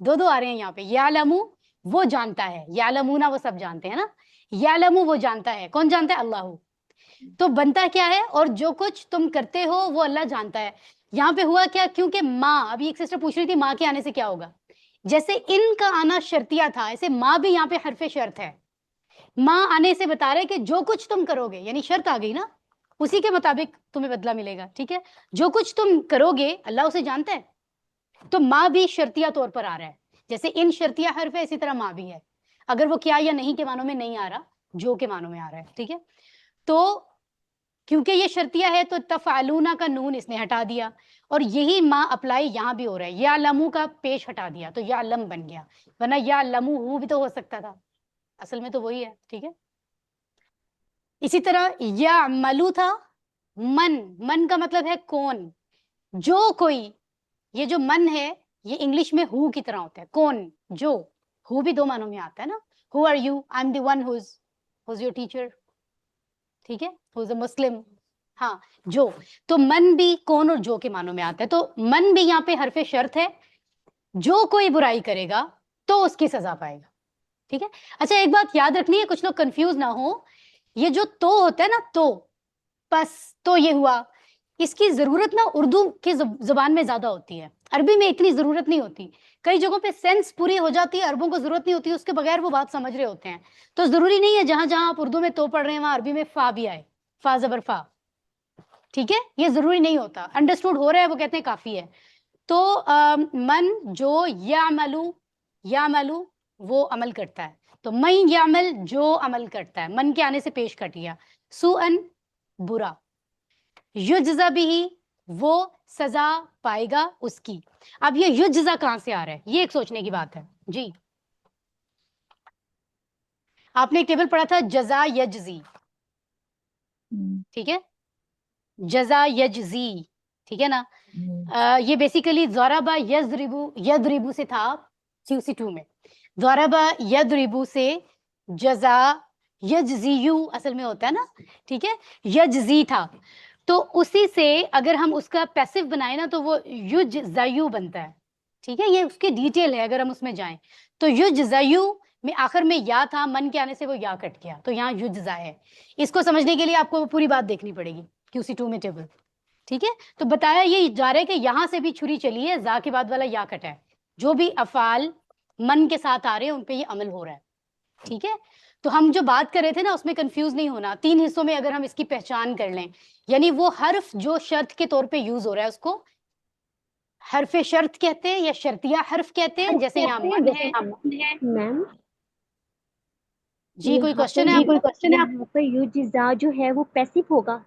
دو آ رہے ہیں یہاں پہ، یعلمو وہ جانتا ہے، یعلمون وہ سب جانتے ہیں نا، یعلمو وہ جانتا ہے. کون جانتا ہے؟ اللہ. تو بنتا کیا ہے؟ اور جو کچھ تم کرتے ہو وہ اللہ جانتا ہے. یہاں پہ ہوا کیا؟ کیونکہ ماں، ابھی ایک سسٹر پوچھ رہی تھی ماں کے آنے سے کیا ہوگا، جیسے ان کا آنا شرطیہ تھا، ایسے ماں بھی یہاں پہ حرف شرط ہے. ماں آنے سے بتا رہے کہ جو کچھ تم کرو گے، یعنی شرط آ گئی نا، اسی کے مطابق تمہیں بدلہ ملے گا. ٹھیک ہے. جو کچھ تم کرو گے اللہ اسے جانتا ہے. تو ماں بھی شرطیہ طور پر آ رہا ہے، جیسے ان شرطیہ حرف ہے اسی طرح ماں بھی ہے، اگر وہ کیا یا نہیں کے معنوں میں نہیں آ رہا، جو کے معنوں میں آ رہا ہے. ٹھیک ہے. تو کیونکہ یہ شرطیہ ہے تو تفعلون کا نون اس نے ہٹا دیا، اور یہی ماں اپلائی یہاں بھی ہو رہا ہے، یا لمو کا پیش ہٹا دیا تو یا لم بن گیا، ورنہ یا لمو بھی تو ہو سکتا تھا، اصل میں تو وہی ہے. ٹھیک ہے. اسی طرح یا ملو تھا، من کا مطلب ہے کون، جو کوئی. یہ جو من ہے یہ انگلش میں ہو کی طرح ہوتا ہے، کون، جو. ہو بھی دو معنوں میں آتا ہے نا، who are you, I am the one who's your teacher. ٹھیک ہے. Who's a Muslim. ہاں جو. تو من بھی کون اور جو کے معنوں میں آتا ہے. تو من بھی یہاں پہ حرف شرط ہے، جو کوئی برائی کرے گا تو اس کی سزا پائے گا. ٹھیک ہے. اچھا ایک بات یاد رکھنی ہے، کچھ لوگ کنفیوز نہ ہو، یہ جو تو ہوتا ہے نا، تو پس تو یہ ہوا، اس کی ضرورت نا اردو کی زبان میں زیادہ ہوتی ہے، عربی میں اتنی ضرورت نہیں ہوتی. کئی جگہوں پہ سینس پوری ہو جاتی ہے، عربوں کو ضرورت نہیں ہوتی، اس کے بغیر وہ بات سمجھ رہے ہوتے ہیں. تو ضروری نہیں ہے جہاں جہاں آپ اردو میں تو پڑھ رہے ہیں وہاں عربی میں فا بھی آئے، فا زبر فا. ٹھیک ہے. یہ ضروری نہیں ہوتا، انڈرسٹوڈ ہو رہا ہے وہ کہتے ہیں کافی ہے. تو من جو یعملو وہ عمل کرتا ہے، تو من یعمل جو عمل کرتا ہے، من کے آنے سے پیش کٹ گیا. سوءن برا، یجزا بھی وہ سزا پائے گا اس کی. اب یہ یجزا کہاں سے آ رہا ہے، یہ ایک سوچنے کی بات ہے. جی آپ نے ایک ٹیبل پڑھا تھا جزا یجزی، ٹھیک ہے، جزا یجزی، ٹھیک ہے نا. یہ بیسیکلی ضربہ یضربو سے تھا QC2 میں، ضربہ یضربو سے جزا یجزیو اصل میں ہوتا ہے نا. ٹھیک ہے. یجزی تھا، تو اسی سے اگر ہم اس کا پیسو بنائیں نا تو وہ یجزیو بنتا ہے. ٹھیک ہے. یہ اس کی ڈیٹیل ہے، اگر ہم اس میں جائیں تو یجزیو میں آخر میں یا تھا، من کے آنے سے وہ یا کٹ گیا تو یہاں یجزا ہے. اس کو سمجھنے کے لیے آپ کو پوری بات دیکھنی پڑے گی QC2 میں ٹیبل. ٹھیک ہے. تو بتایا یہ جا رہا ہے کہ یہاں سے بھی چھری چلی ہے، زا کے بعد والا یا کٹا ہے، جو بھی افعال من کے ساتھ آ رہے ہیں ان پہ یہ عمل ہو رہا ہے. ٹھیک ہے. تو ہم جو بات کر رہے تھے نا اس میں کنفیوز نہیں ہونا، 3 حصوں میں اگر ہم اس کی پہچان کر لیں، یعنی وہ حرف جو شرط کے طور پہ یوز ہو رہا ہے اس کو حرف شرط کہتے ہیں یا شرطیہ حرف کہتے ہیں، جیسے یہاں من ہے. میم جی کوئی کوشچن ہے آپ کو؟ یہاں پر یجزا جو ہے وہ پیسو ہوگا.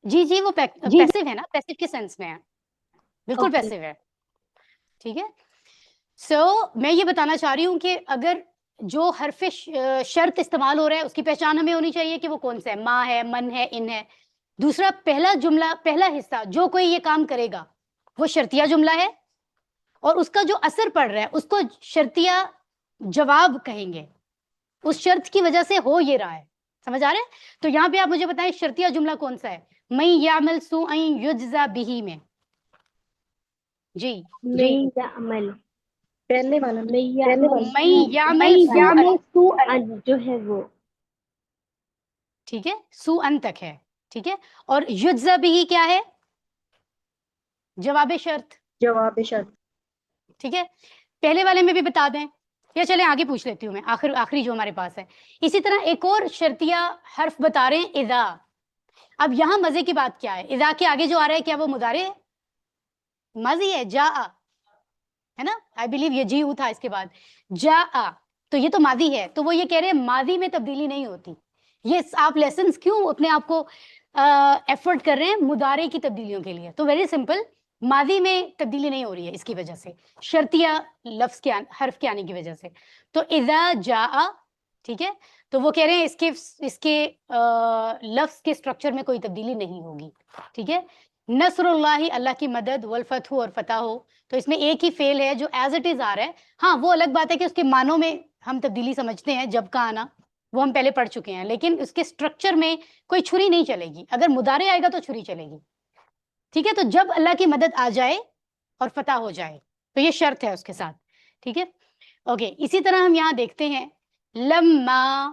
جی وہ پیسو ہے نا، پیسو کے سینس میں ہے، بالکل Okay. پیسو ہے. ٹھیک ہے. سو میں یہ بتانا چاہ رہی ہوں کہ اگر جو حرف شرط استعمال ہو رہا ہے اس کی پہچان ہمیں ہونی چاہیے کہ وہ کون سا ہے، ماں ہے، من ہے، ان ہے. دوسرا پہلا جملہ، پہلا حصہ جو کوئی یہ کام کرے گا وہ شرطیہ جملہ ہے، اور اس کا جو اثر پڑ رہا ہے اس کو شرطیہ جواب کہیں گے، اس شرط کی وجہ سے ہو یہ رہا ہے. سمجھ آ رہا ہے؟ تو یہاں پہ آپ مجھے بتائیں شرطیہ جملہ کون سا ہے من یعمل سوءا یجزا به میں. جی من یعمل، پہلے والا من یعمل من یعمل سوءا جو ہے وہ، ٹھیک ہے، سوءا تک ہے. ٹھیک ہے. اور یجزا به کیا ہے؟ جواب شرط. جواب شرط. ٹھیک ہے. پہلے والے میں بھی بتا دیں یا چلیں آگے پوچھ لیتی ہوں میں، آخری جو ہمارے پاس ہے. اسی طرح ایک اور شرطیہ حرف بتا رہے ہیں اذا. اب یہاں مزے کی بات کیا ہے، اذا کے آگے جو آ رہا ہے کیا وہ مضارع ہے؟ ماضی ہے، جاء ہے نا، آئی بلیو یہ جی تھا اس کے بعد جاء، تو یہ تو ماضی ہے. تو وہ یہ کہہ رہے ہیں ماضی میں تبدیلی نہیں ہوتی. یہ آپ لیسنس کیوں اپنے آپ کو ایفرٹ کر رہے ہیں مضارع کی تبدیلیوں کے لیے؟ تو ویری سمپل، ماضی میں تبدیلی نہیں ہو رہی ہے اس کی وجہ سے، شرطیہ لفظ کے حرف کے آنے کی وجہ سے. تو اذا جاء، ٹھیک ہے، تو وہ کہہ رہے ہیں اس کے لفظ کے سٹرکچر میں کوئی تبدیلی نہیں ہوگی. ٹھیک ہے، نصر اللہ، اللہ کی مدد، والفتح، اور فتح ہو. تو اس میں ایک ہی فعل ہے جو ایز اٹ از آ رہا ہے. ہاں وہ الگ بات ہے کہ اس کے معنوں میں ہم تبدیلی سمجھتے ہیں، جب کا آنا وہ ہم پہلے پڑھ چکے ہیں، لیکن اس کے سٹرکچر میں کوئی چھری نہیں چلے گی. اگر مضارع آئے گا تو چھری چلے گی. ٹھیک ہے، تو جب اللہ کی مدد آ جائے اور فتح ہو جائے، تو یہ شرط ہے اس کے ساتھ. ٹھیک ہے، اوکے. اسی طرح ہم یہاں دیکھتے ہیں لما،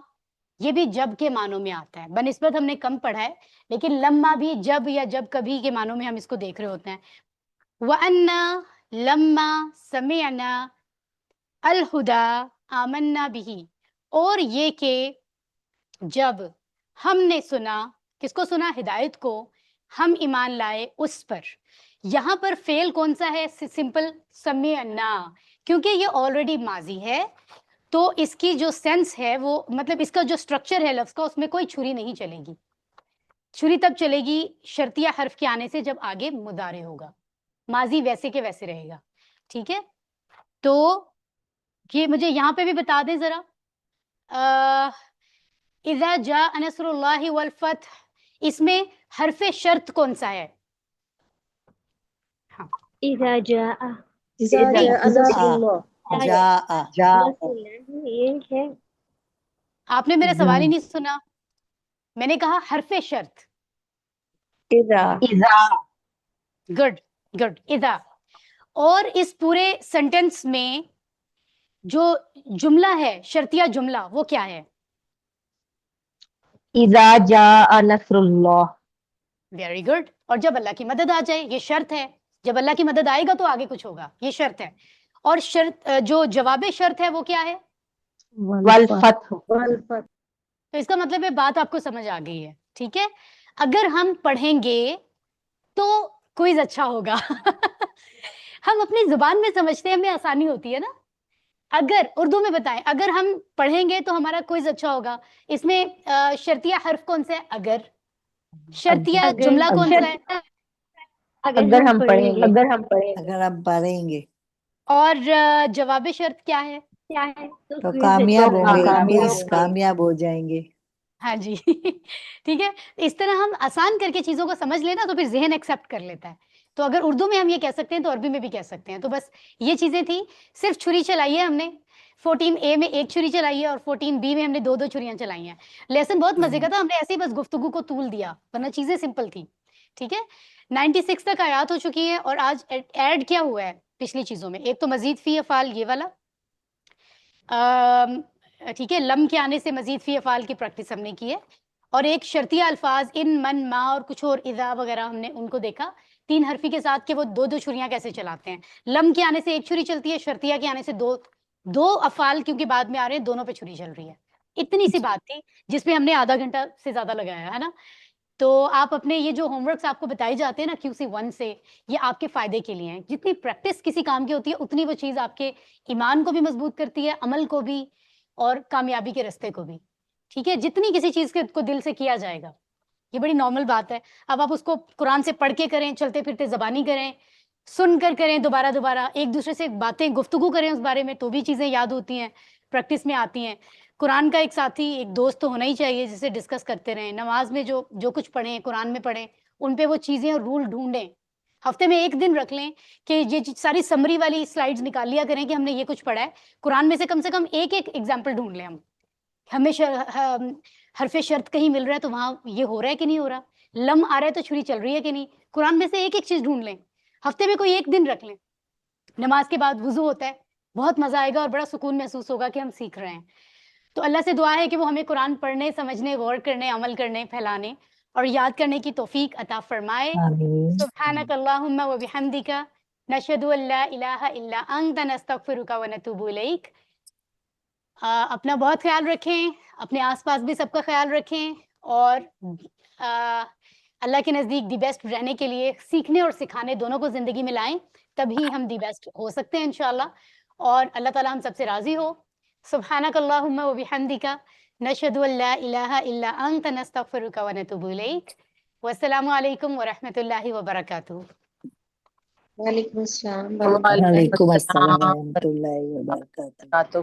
یہ بھی جب کے معنوں میں آتا ہے. بنسبت ہم نے کم پڑھا ہے، لیکن لما بھی جب یا جب کبھی کے معنوں میں ہم اس کو دیکھ رہے ہوتے ہیں. وَأَنَّا لَمَّا سَمِعْنَا الْهُدَى آمَنَّا بِهِ، اور یہ کہ جب ہم نے سنا، کس کو سنا؟ ہدایت کو، ہم ایمان لائے اس پر. یہاں پر فعل کون سا ہے؟ سمپل سمعنا، کیونکہ یہ آلریڈی ماضی ہے، تو اس کی جو سینس ہے وہ مطلب اس کا جو سٹرکچر ہے لفظ کا، اس میں کوئی چھری نہیں چلے گی. چھری تب چلے گی شرطیہ حرف کے آنے سے جب آگے مضارع ہوگا. ماضی ویسے کے ویسے رہے گا. ٹھیک ہے، تو یہ مجھے یہاں پہ بھی بتا دیں ذرا، اذا جاء نصر اللہ والفتح، اس میں حرف شرط کون سا ہے؟ ہاں اذا جاء اذا جاء نصر اللہ. جاء نصر اللہ، یہ ہے. آپ نے میرا سوال ہی نہیں سنا. میں نے کہا حرف شرط. گڈ گڈ، اذا. اور اس پورے سینٹینس میں جو جملہ ہے، شرطیہ جملہ، وہ کیا ہے؟ اذا جاء نصر اللہ. Very good. اور جب اللہ کی مدد آ جائے، یہ شرط ہے. جب اللہ کی مدد آئے گا تو آگے کچھ ہوگا، یہ شرط ہے. اور شرط جو جواب شرط ہے وہ کیا ہے؟ والفتح. والفتح. تو اس کا مطلب ہے بات آپ کو سمجھ آ گئی ہے. ٹھیک ہے، اگر ہم پڑھیں گے تو کوئز اچھا ہوگا. ہم اپنی زبان میں سمجھتے ہیں، ہمیں آسانی ہوتی ہے نا. اگر اردو میں بتائیں، اگر ہم پڑھیں گے تو ہمارا کوئز اچھا ہوگا. اس میں شرطیہ حرف کون سے ہے؟ اگر. شرطیہ اگر. جملہ کون سا ہے؟ اگر ہم پڑھیں گے. اگر ہم پڑھیں گے اور جواب شرط کیا ہے؟ کیا ہے تو quiz کامیاب اچھا ہوں گے، کامیاب میز کامیاب ہو جائیں گے. ہاں جی. ٹھیک ہے، اس طرح ہم آسان کر کے چیزوں کو سمجھ لینا تو پھر ذہن ایکسیپٹ کر لیتا ہے. تو اگر اردو میں ہم یہ کہہ سکتے ہیں تو عربی میں بھی کہہ سکتے ہیں. تو بس یہ چیزیں تھیں. صرف چھری چلائی ہے ہم نے. 14A میں ایک چھری چلائی ہے اور 14B میں ہم نے دو چھریاں چلائی ہیں. لیسن بہت مزے کا تھا. ہم نے ایسے ہی بس گفتگو کو طول دیا، ورنہ چیزیں سمپل تھیں. ٹھیک ہے، 96 تک آیات ہو چکی ہیں، اور آج ایڈ کیا ہوا ہے پچھلی چیزوں میں؟ ایک تو مزید فی افعال، یہ والا. ٹھیک ہے، لم کے آنے سے مزید فی افعال کی پریکٹس ہم نے کی ہے. اور ایک شرطیہ الفاظ ان، من، ما اور کچھ اور اذا وغیرہ ہم نے ان کو دیکھا 3 حرفی کے ساتھ کہ وہ دو چھریاں کیسے چلاتے ہیں. لم کے آنے سے ایک چھری چلتی ہے، شرطیہ کے آنے سے دو افعال کیونکہ بعد میں آ رہے ہیں، دونوں پہ چھری چل رہی ہے. اتنی سی بات تھی جس میں ہم نے آدھا گھنٹہ سے زیادہ لگایا ہے نا. تو آپ اپنے یہ جو ہوم ورکس آپ کو بتائی جاتے ہیں نا QC1 سے، یہ آپ کے فائدے کے لیے ہیں. جتنی پریکٹس کسی کام کی ہوتی ہے اتنی وہ چیز آپ کے ایمان کو بھی مضبوط کرتی ہے، عمل کو بھی، اور کامیابی کے راستے کو بھی. ٹھیک ہے، جتنی کسی چیز کو دل سے کیا جائے گا، یہ بڑی نارمل بات ہے. اب آپ اس کو قرآن سے پڑھ کے کریں، چلتے پھرتے زبانی کریں، سن کر کریں، دوبارہ ایک دوسرے سے باتیں گفتگو کریں اس بارے میں، تو بھی چیزیں یاد ہوتی ہیں، پریکٹس میں آتی ہیں. قرآن کا ایک ساتھی، ایک دوست تو ہونا ہی چاہیے جسے ڈسکس کرتے رہیں. نماز میں جو کچھ پڑھیں، قرآن میں پڑھیں، ان پہ وہ چیزیں اور رول ڈھونڈیں. ہفتے میں ایک دن رکھ لیں کہ یہ ساری سمری والی سلائیڈز نکال لیا کریں کہ ہم نے یہ کچھ پڑھا ہے. قرآن میں سے کم ایک ایگزامپل ڈھونڈ لیں. ہمیشہ حرف شرط کہیں مل رہا ہے تو وہاں یہ ہو رہا ہے کہ نہیں ہو رہا، لم آ رہا ہے تو چھری چل رہی ہے کہ نہیں. قرآن میں سے ایک چیز ڈھونڈ لیں. ہفتے میں کوئی ایک دن رکھ لیں. نماز کے بعد وضو ہوتا ہے، بہت مزہ آئے گا اور بڑا سکون محسوس ہوگا کہ ہم سیکھ رہے ہیں. تو اللہ سے دعا ہے کہ وہ ہمیں قرآن پڑھنے، سمجھنے، غور کرنے، عمل کرنے، پھیلانے اور یاد کرنے کی توفیق عطا فرمائے. آمین. سبحانک اللہم و بحمدک، نشہد ان لا الہ الا انت، نستغفرک و نتوب الیک. اپنا بہت خیال رکھیں، اپنے آس پاس بھی سب کا خیال رکھیں، اور اللہ کے نزدیک دی بیسٹ رہنے کے لیے سیکھنے اور سکھانے دونوں کو زندگی میں لائیں، تبھی ہم دی بیسٹ ہو سکتے ہیں انشاءاللہ، اور اللہ تعالیٰ ہم سب سے راضی ہو. سبحانک اللہم و بحمدک، نشہد ان لا الہ الا انت، نستغفرک و نتوب الیک. والسلام علیکم ورحمۃ اللہ وبرکاتہ. وعلیکم السلام وعلیکم السلام ورحمۃ اللہ وبرکاتہ.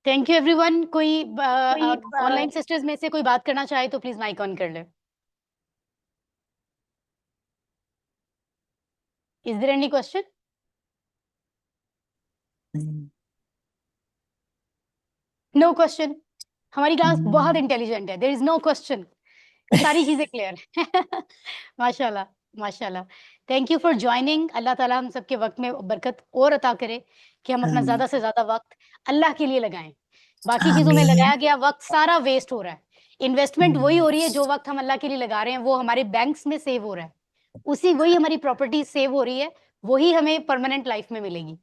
Thank you every one. کوئی آن لائن سسٹرز میں سے کوئی بات کرنا چاہے تو پلیز مائک آن کر لے. Is there any question? No question. ہماری کلاس بہت انٹیلیجنٹ ہے. There is no question. ساری چیزیں کلیئر ہیں. ماشاء اللہ ماشاء اللہ. Thank you for joining. اللہ تعالیٰ ہم سب کے وقت میں برکت اور عطا کرے کہ ہم اپنا زیادہ سے زیادہ وقت اللہ کے لیے لگائیں. باقی چیزوں میں لگایا گیا وقت سارا ویسٹ ہو رہا ہے. انویسٹمنٹ وہی ہو رہی ہے جو وقت ہم اللہ کے لیے لگا رہے ہیں وہ ہمارے بینکس میں سیو ہو رہا ہے. وہی ہماری پراپرٹی سیو ہو رہی ہے, وہی ہمیں پرماننٹ لائف میں ملے گی.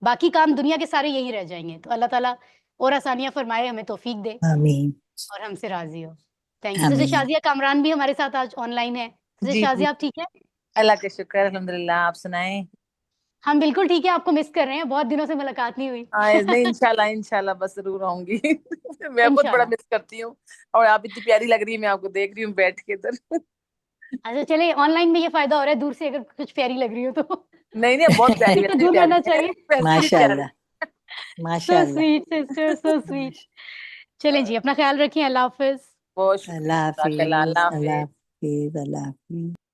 باقی کام دنیا کے سارے یہی رہ جائیں گے. تو اللہ تعالیٰ اور آسانیاں فرمائے, ہمیں توفیق دے آمین. اور ہم سے راضی ہو. Thank you. Sister Shazia Kamran بھی ہمارے ساتھ آج آن لائن ہے. سسٹر شازیہ آپ ٹھیک ہے؟ اللہ کا شکر الحمدللہ. آپ سنائیں. ہم بالکل ٹھیک ہے. آپ کو مس کر رہے ہیں, بہت دنوں سے ملاقات نہیں ہوئی. نہیں انشاءاللہ بس ضرور آؤں گی. میں خود بڑا مس کرتی ہوں اور آپ اتنی پیاری لگ رہی ہے, میں آپ کو دیکھ رہی ہوں بیٹھ کے ادھر. اچھا چلے, آن لائن میں یہ فائدہ ہو رہا ہے دور سے اگر کچھ پیاری لگ رہی ہو تو. نہیں بہت پیاری تو دور رہنا چاہیے. ماشاء اللہ ماشاء سو اللہ. Sweet sister, so sweet. چلیں جی, اپنا خیال رکھیں. اللہ حافظ. بہت شکریہ. اللہ حافظ. اللہ اللہ حافظ. حافظ. اللہ حافظ.